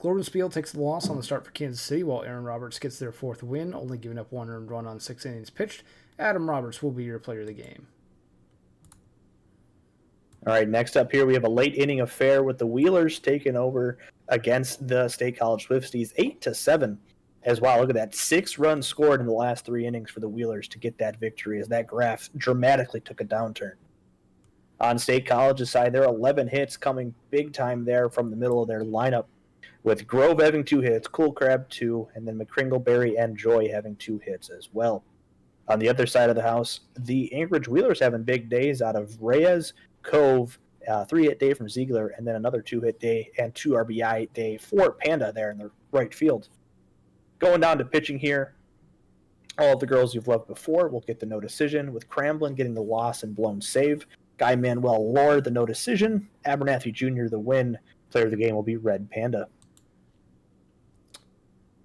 Glorbenspiel takes the loss on the start for Kansas City, while Aaron Roberts gets their 4th win, only giving up 1 earned run on 6 innings pitched. Adam Roberts will be your player of the game. All right, next up here we have a late inning affair with the Wheelers taking over against the State College Swifties 8-7. As well, look at that, 6 runs scored in the last 3 innings for the Wheelers to get that victory, as that graph dramatically took a downturn. On State College's side, there are 11 hits coming big time there from the middle of their lineup, with Grove having 2 hits, Cool Crab 2, and then McCringleberry and Joy having 2 hits as well. On the other side of the house, the Anchorage Wheelers having big days out of Reyes, Cove, 3-hit day from Ziegler, and then another 2-hit day and 2 RBI day for Panda there in the right field. Going down to pitching here, all of the girls you've loved before will get the no decision, with Cramblin getting the loss and blown save. Guy Manuel Lord, the no decision. Abernathy Jr., the win. Player of the game will be Red Panda.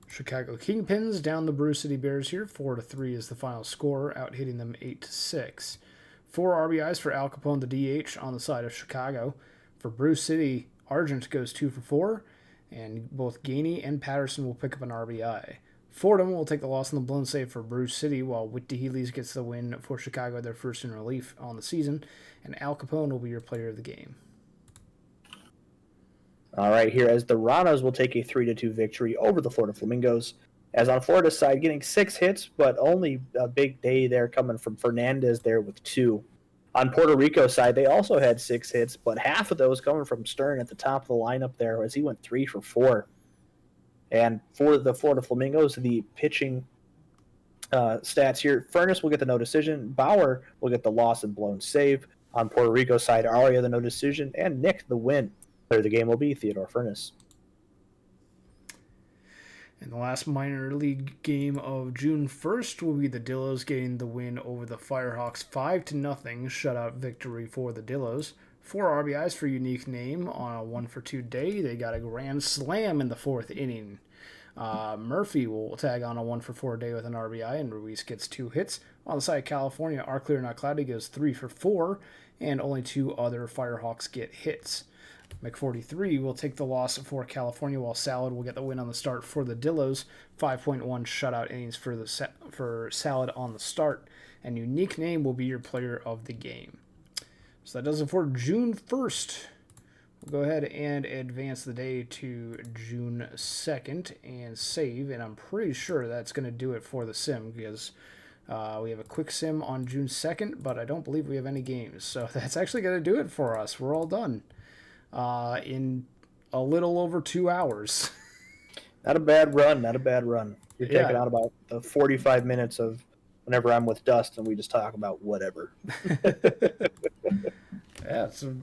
Chicago Kingpins down the Brew City Bears here. 4-3 is the final score, out hitting them 8-6. 4 RBIs for Al Capone, the DH, on the side of Chicago. For Brew City, Argent goes 2 for 4, and both Gainey and Patterson will pick up an RBI. Fordham will take the loss on the blown save for Brew City, while Whitty Healy's gets the win for Chicago, their first in relief on the season, and Al Capone will be your player of the game. All right, here as the Ranas will take a 3-2 victory over the Florida Flamingos. As on Florida's side, getting 6 hits, but only a big day there coming from Fernandez there with 2. On Puerto Rico's side, they also had 6 hits, but half of those coming from Stern at the top of the lineup there, as he went 3 for 4. And for the Florida Flamingos, the pitching stats here, Furness will get the no decision, Bauer will get the loss and blown save. On Puerto Rico's side, Aria the no decision, and Nick the win. Player of the game will be Theodore Furness. And the last minor league game of June 1st will be the Dillos getting the win over the Firehawks 5-0 shutout victory for the Dillos. 4 RBIs for Unique Name on a 1-for-2 day. They got a grand slam in the 4th inning. Murphy will tag on a 1-for-4 day with an RBI, and Ruiz gets 2 hits. On the side of California, Our Clear Not Cloudy goes 3 for 4, and only 2 other Firehawks get hits. McForty-3 will take the loss for California, while Salad will get the win on the start for the Dillos. 5.1 shutout innings for Salad on the start, and Unique Name will be your player of the game. So that does it for June 1st. We'll go ahead and advance the day to June 2nd and save, and I'm pretty sure that's going to do it for the sim, because we have a quick sim on June 2nd, but I don't believe we have any games. So that's actually going to do it for us. We're all done in a little over 2 hours. Not a bad run, not a bad run. You're taking out about the 45 minutes of whenever I'm with Dust and we just talk about whatever. Yeah, so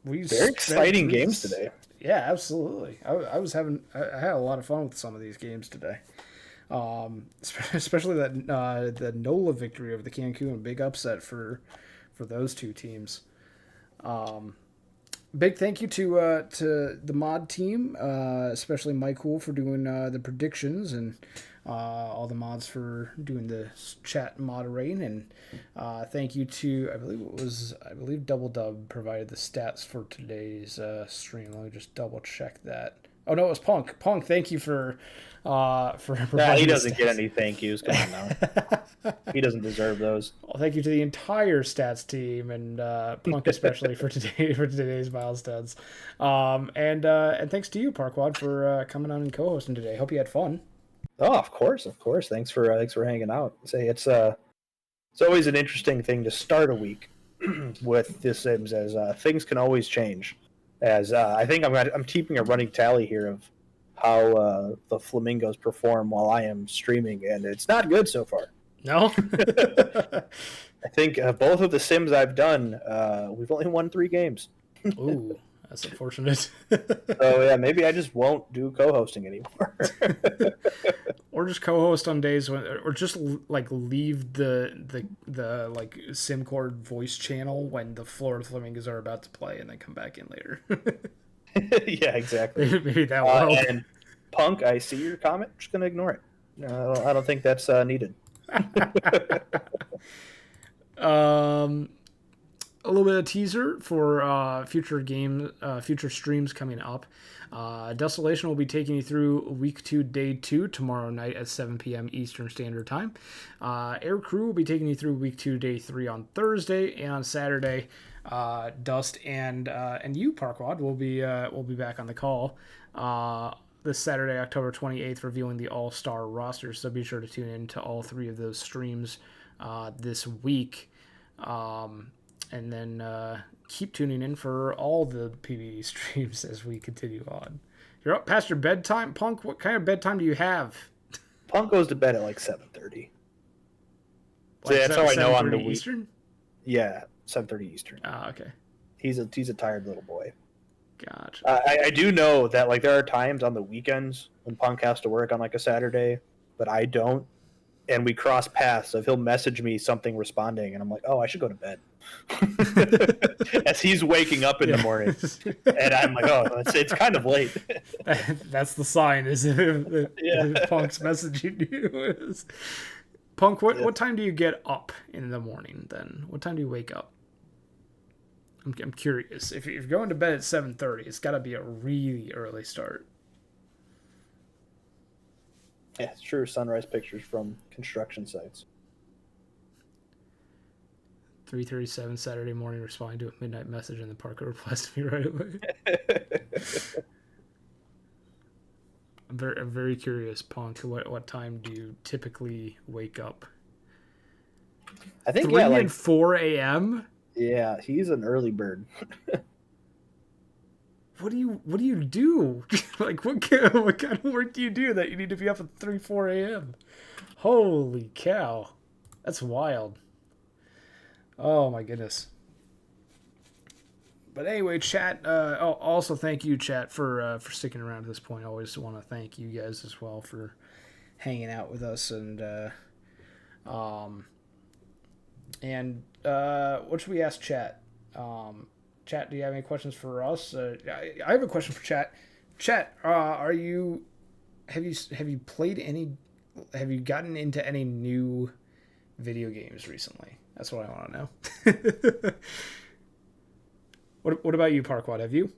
very exciting games today. Yeah, absolutely. I had a lot of fun with some of these games today. Especially that the NOLA victory over the Cancun, big upset for those 2 teams. Big thank you to the mod team, especially Mike Wool for doing the predictions, and all the mods for doing the chat moderating, and thank you to I believe Double Dub provided the stats for today's stream. Let me just double check that. Oh no, it was Punk. Punk, thank you for he doesn't get any thank yous. Come on now. He doesn't deserve those. Well, thank you to the entire stats team, and Punk especially for today's milestones. And thanks to you, Parquad, for coming on and co-hosting today. Hope you had fun. Oh, of course. Thanks for hanging out. It's always an interesting thing to start a week with this Sims, as things can always change. As I think I'm keeping a running tally here of how the flamingos perform while I am streaming, and it's not good so far. No. I think both of the sims I've done, we've only won 3 games. Ooh, that's unfortunate. So yeah, maybe I just won't do co-hosting anymore. Or just co-host on days when, or just like leave the like SimCord voice channel when the Florida Flamingos are about to play, and then come back in later. Yeah, exactly. Maybe that will help. And Punk, I see your comment. Just gonna ignore it. I don't think that's needed. A little bit of teaser for future streams coming up. Desolation will be taking you through week 2, day 2 tomorrow night at 7 p.m. Eastern Standard Time. Air Crew will be taking you through week 2, day 3 on Thursday, and on Saturday, Dust and you, Parquad, will be back on the call. This Saturday, October 28th, reviewing the All-Star roster. So be sure to tune in to all 3 of those streams this week. And then keep tuning in for all the PvE streams as we continue on. You're up past your bedtime, Punk? What kind of bedtime do you have? Punk goes to bed at like 7:30. So Like that's how I know on the week. Eastern? Yeah, 7:30 Eastern. Okay. He's a tired little boy. Gotcha. I do know that like there are times on the weekends when Punk has to work on like a Saturday, but I don't, and we cross paths. So he'll message me something responding, and I'm like, oh, I should go to bed. As he's waking up in the morning, and I'm like, oh, it's kind of late. That's the sign, is if Punk's messaging you. Punk, what time do you get up in the morning then? What time do you wake up? I'm curious. If you're going to bed at 7:30, it's got to be a really early start. Yeah, it's true. Sunrise pictures from construction sites. 3:37 Saturday morning, responding to a midnight message, and the Parker replies to me right away. I'm very curious, Punk. What time do you typically wake up? I think 3 and 4 a.m. Yeah, he's an early bird. What do you do? Like what kind of work do you do that you need to be up at 3-4 a.m.? Holy cow, that's wild. Oh my goodness. But anyway, chat. Also, thank you, chat, for sticking around to this point. I always want to thank you guys as well for hanging out with us. And what should we ask chat? Chat, do you have any questions for us? I have a question for chat. Chat, have you played any? Have you gotten into any new video games recently? That's what I want to know. What about you, Parquad? Have you?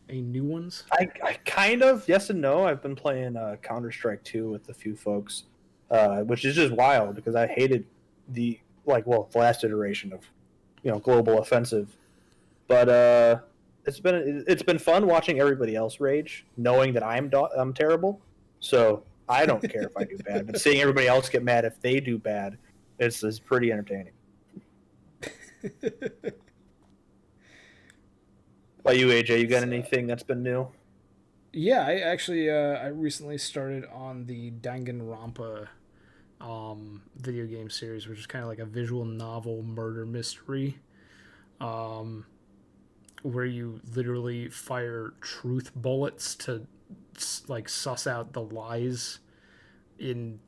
Any new ones? I kind of, yes and no. I've been playing Counter-Strike 2 with a few folks, which is just wild because I hated the last iteration of global offensive. But it's been fun watching everybody else rage, knowing that I'm terrible. So I don't care if I do bad, but seeing everybody else get mad if they do bad is pretty entertaining. About you, AJ, you got anything that's been new? Yeah, I actually I recently started on the Danganronpa video game series, which is kind of like a visual novel murder mystery, where you literally fire truth bullets to like suss out the lies in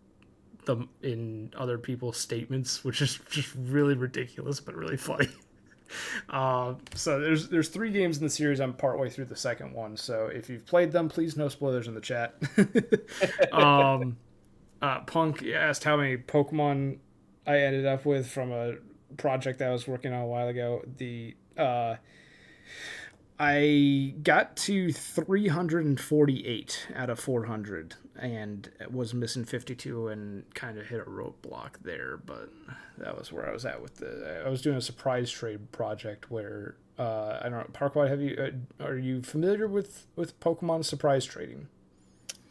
other people's statements, which is just really ridiculous but really funny. So there's 3 games in the series. I'm partway through the second one, so if you've played them, please no spoilers in the chat. Punk asked how many Pokemon I ended up with from a project that I was working on a while ago. I got to 348 out of 400 and was missing 52 and kind of hit a roadblock there, but that was where I was at with I was doing a surprise trade project where I don't know, Parkway, are you familiar with Pokemon surprise trading?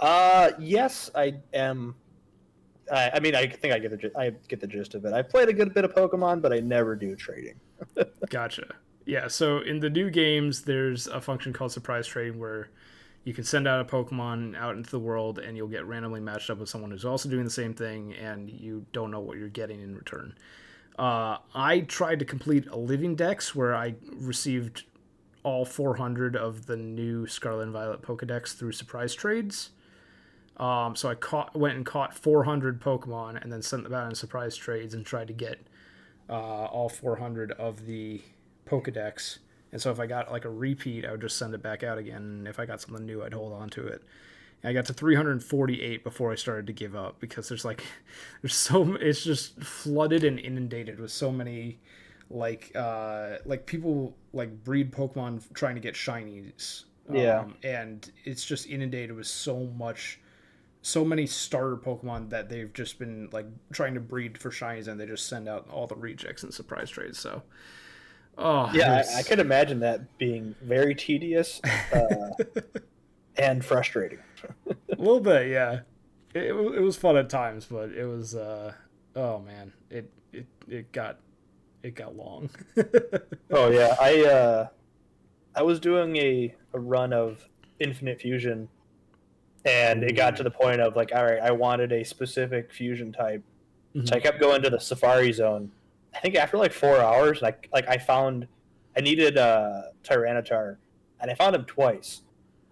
Yes, I am. I mean, I think I get the gist of it. I've played a good bit of Pokemon, but I never do trading. Gotcha. Yeah, so in the new games, there's a function called surprise trading where you can send out a Pokemon out into the world, and you'll get randomly matched up with someone who's also doing the same thing, and you don't know what you're getting in return. I tried to complete a living dex where I received all 400 of the new Scarlet and Violet Pokedex through surprise trades. So I went and caught 400 Pokemon and then sent them out in surprise trades and tried to get all 400 of the Pokedex. And so if I got like a repeat, I would just send it back out again. And if I got something new, I'd hold on to it. And I got to 348 before I started to give up because it's just flooded and inundated with so many like people like breed Pokemon trying to get shinies. And it's just inundated with so many starter Pokemon that they've just been like trying to breed for shinies, and they just send out all the rejects and surprise trades. So, I could imagine that being very tedious and frustrating. A little bit, yeah. It was fun at times, but it was oh man, it got long. Oh yeah, I was doing a run of Infinite Fusion. And it got to the point of like, all right, I wanted a specific fusion type, so I kept going to the Safari Zone. I think after like 4 hours, I needed a Tyranitar, and I found him twice,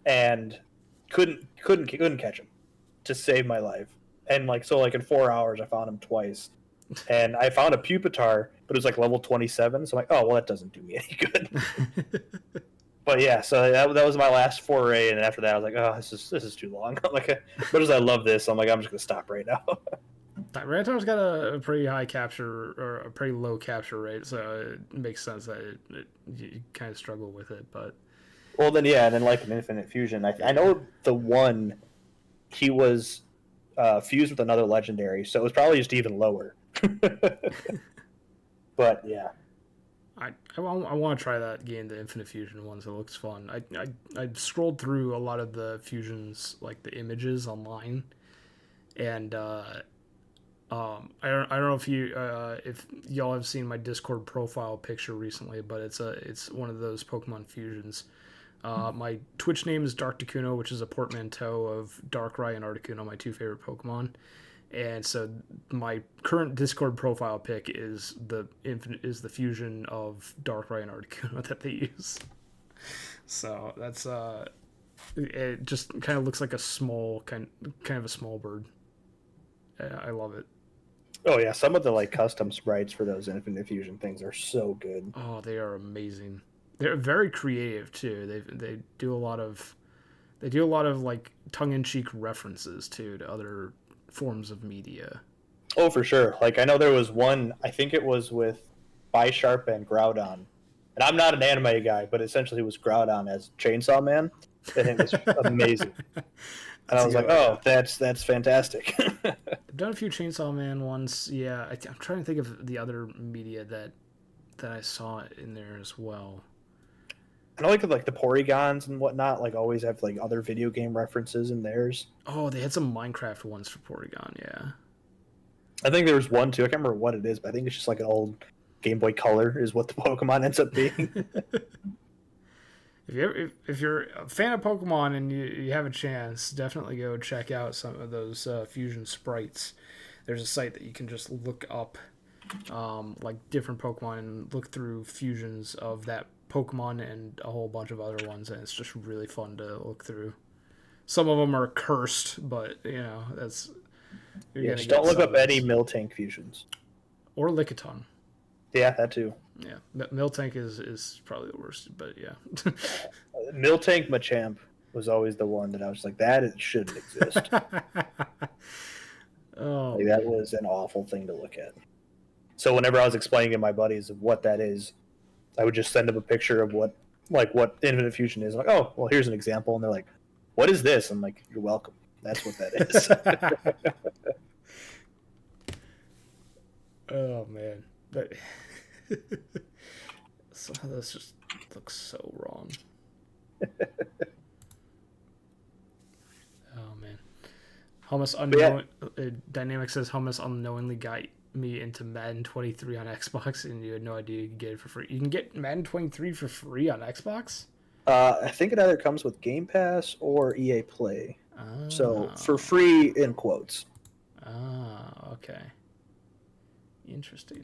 and couldn't catch him to save my life. And like in 4 hours, I found him twice, and I found a Pupitar, but it was like level 27. So I'm like, oh well, that doesn't do me any good. But yeah, so that was my last foray, and after that, I was like, "Oh, this is too long." I'm like, as much as I love this, I'm like, I'm just gonna stop right now. Tyranitar's got a pretty high capture or a pretty low capture rate, so it makes sense that you kind of struggle with it. But well, then yeah, and then like an Infinite Fusion, I know the one he was fused with another legendary, so it was probably just even lower. But yeah. I want to try that game, the Infinite Fusion ones. It looks fun. I scrolled through a lot of the fusions, like the images online, and I don't know if y'all have seen my Discord profile picture recently, but it's one of those Pokemon fusions. My Twitch name is Dark Dakuno, which is a portmanteau of Darkrai and Articuno, my two favorite Pokemon. And so my current Discord profile pic is the fusion of Darkrai and Articuno that they use. So that's it just kind of looks like a small kind of a small bird. I love it. Oh yeah, some of the like custom sprites for those Infinite Fusion things are so good. Oh, they are amazing. They're very creative too. They do a lot of like tongue-in-cheek references to other forms of media. Oh, for sure. Like I know there was one, I think it was with Bisharp and Groudon. And I'm not an anime guy, but essentially it was Groudon as Chainsaw Man, and it was amazing. And I was like, "Oh, that's fantastic." I've done a few Chainsaw Man ones. Yeah, I'm trying to think of the other media that I saw in there as well. I know like the Porygons and whatnot, like always have like other video game references in theirs. Oh, they had some Minecraft ones for Porygon, yeah. I think there was one too. I can't remember what it is, but I think it's just like an old Game Boy Color is what the Pokemon ends up being. If you're a fan of Pokemon and you have a chance, definitely go check out some of those fusion sprites. There's a site that you can just look up like different Pokemon and look through fusions of that Pokemon and a whole bunch of other ones, and it's just really fun to look through. Some of them are cursed, but that's just don't look up any Miltank fusions or Lickitung. Yeah, that too. Yeah, Miltank is probably the worst, but yeah. Miltank Machamp was always the one that I was like, that shouldn't exist. Oh, that was an awful thing to look at. So whenever I was explaining to my buddies of what that is, I would just send them a picture of what Infinite Fusion is. I'm like, oh, well, here's an example. And they're like, what is this? I'm like, you're welcome. That's what that is. Oh, man. Some of this just looks so wrong. Oh, man. Dynamic says Hummus unknowingly got me into Madden 23 on Xbox, and you had no idea you could get it for free. You can get Madden 23 for free on Xbox? I think it either comes with Game Pass or EA Play. So Oh. for free in quotes. Ah, okay. Interesting.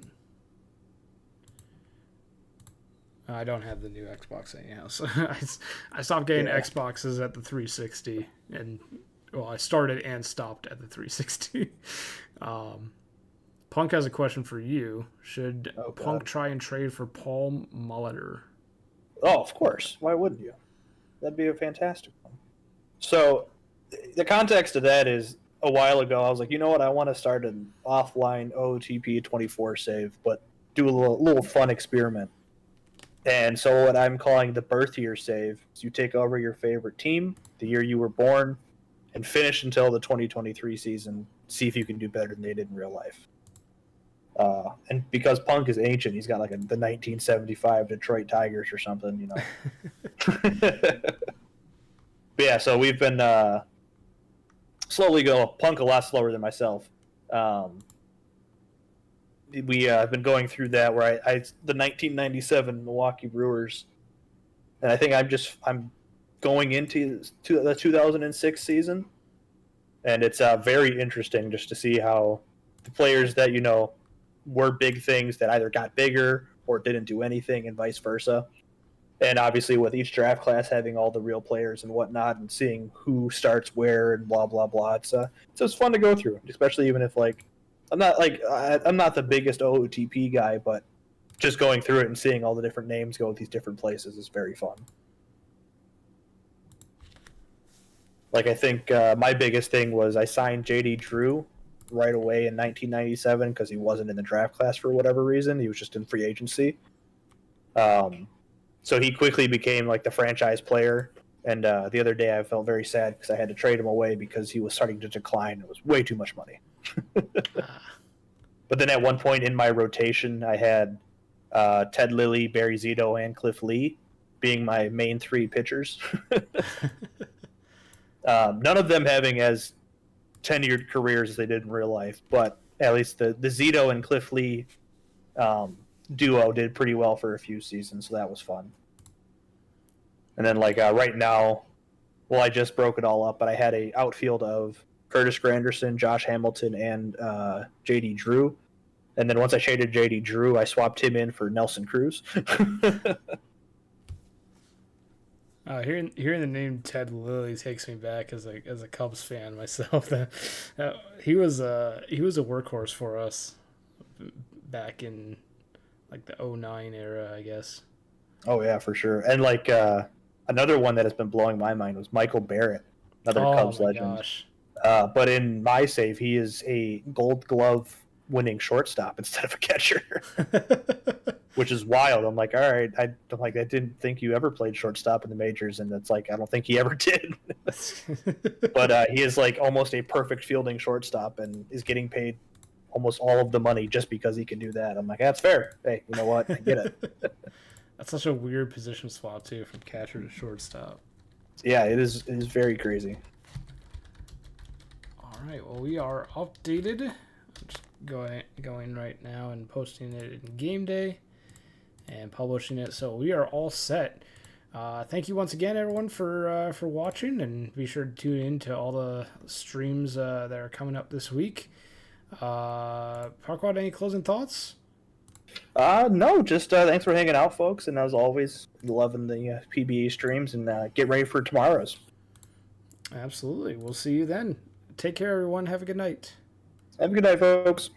I don't have the new Xbox anyhow, so I stopped getting Xboxes at the 360, and well, I started and stopped at the 360. Punk has a question for you. Should Punk try and trade for Paul Molitor? Oh, of course. Why wouldn't you? That'd be a fantastic one. So the context of that is a while ago, I was like, you know what? I want to start an offline OOTP 24 save, but do a little fun experiment. And so what I'm calling the birth year save is you take over your favorite team, the year you were born, and finish until the 2023 season. See if you can do better than they did in real life. And because Punk is ancient, he's got like the 1975 Detroit Tigers or something, you know. But yeah, so we've been slowly go Punk a lot slower than myself. We have been going through that where I the 1997 Milwaukee Brewers, and I think I'm going into the 2006 season, and it's very interesting just to see how the players that were big things that either got bigger or didn't do anything, and vice versa. And obviously, with each draft class having all the real players and whatnot, and seeing who starts where and blah blah blah, it's fun to go through, especially even if I'm not the biggest OOTP guy, but just going through it and seeing all the different names go with these different places is very fun. Like, I think my biggest thing was I signed JD Drew right away in 1997 because he wasn't in the draft class for whatever reason. He was just in free agency. So he quickly became like the franchise player. And the other day I felt very sad because I had to trade him away because he was starting to decline. It was way too much money. But then at one point in my rotation, I had Ted Lilly, Barry Zito, and Cliff Lee being my main three pitchers. None of them having as tenured careers as they did in real life, but at least the Zito and Cliff Lee duo did pretty well for a few seasons, so that was fun. And then right now, well, I just broke it all up, but I had a outfield of Curtis Granderson, Josh Hamilton, and JD Drew. And then once I traded JD Drew, I swapped him in for Nelson Cruz. Hearing the name Ted Lilly takes me back as a Cubs fan myself. He was a workhorse for us back in like the 2009 era, I guess. Oh yeah, for sure. And another one that has been blowing my mind was Michael Barrett, another Cubs legend. Gosh. But in my save, he is a Gold Glove winning shortstop instead of a catcher, which is wild. I'm like, all right, I didn't think you ever played shortstop in the majors, and it's like I don't think he ever did. But he is like almost a perfect fielding shortstop and is getting paid almost all of the money just because he can do that. I'm like, that's fair. Hey, you know what? I get it. That's such a weird position swap too, from catcher to shortstop. Yeah, it is very crazy. All right, well, we are updated. I'm just going right now and posting it in Game Day and publishing it, so we are all set. Thank you once again, everyone, for watching, and be sure to tune in to all the streams that are coming up this week. Parquad, any closing thoughts? No, just thanks for hanging out, folks, and as always, loving the PBA streams, and get ready for tomorrow's. Absolutely. We'll see you then. Take care, everyone. Have a good night. Have a good night, folks.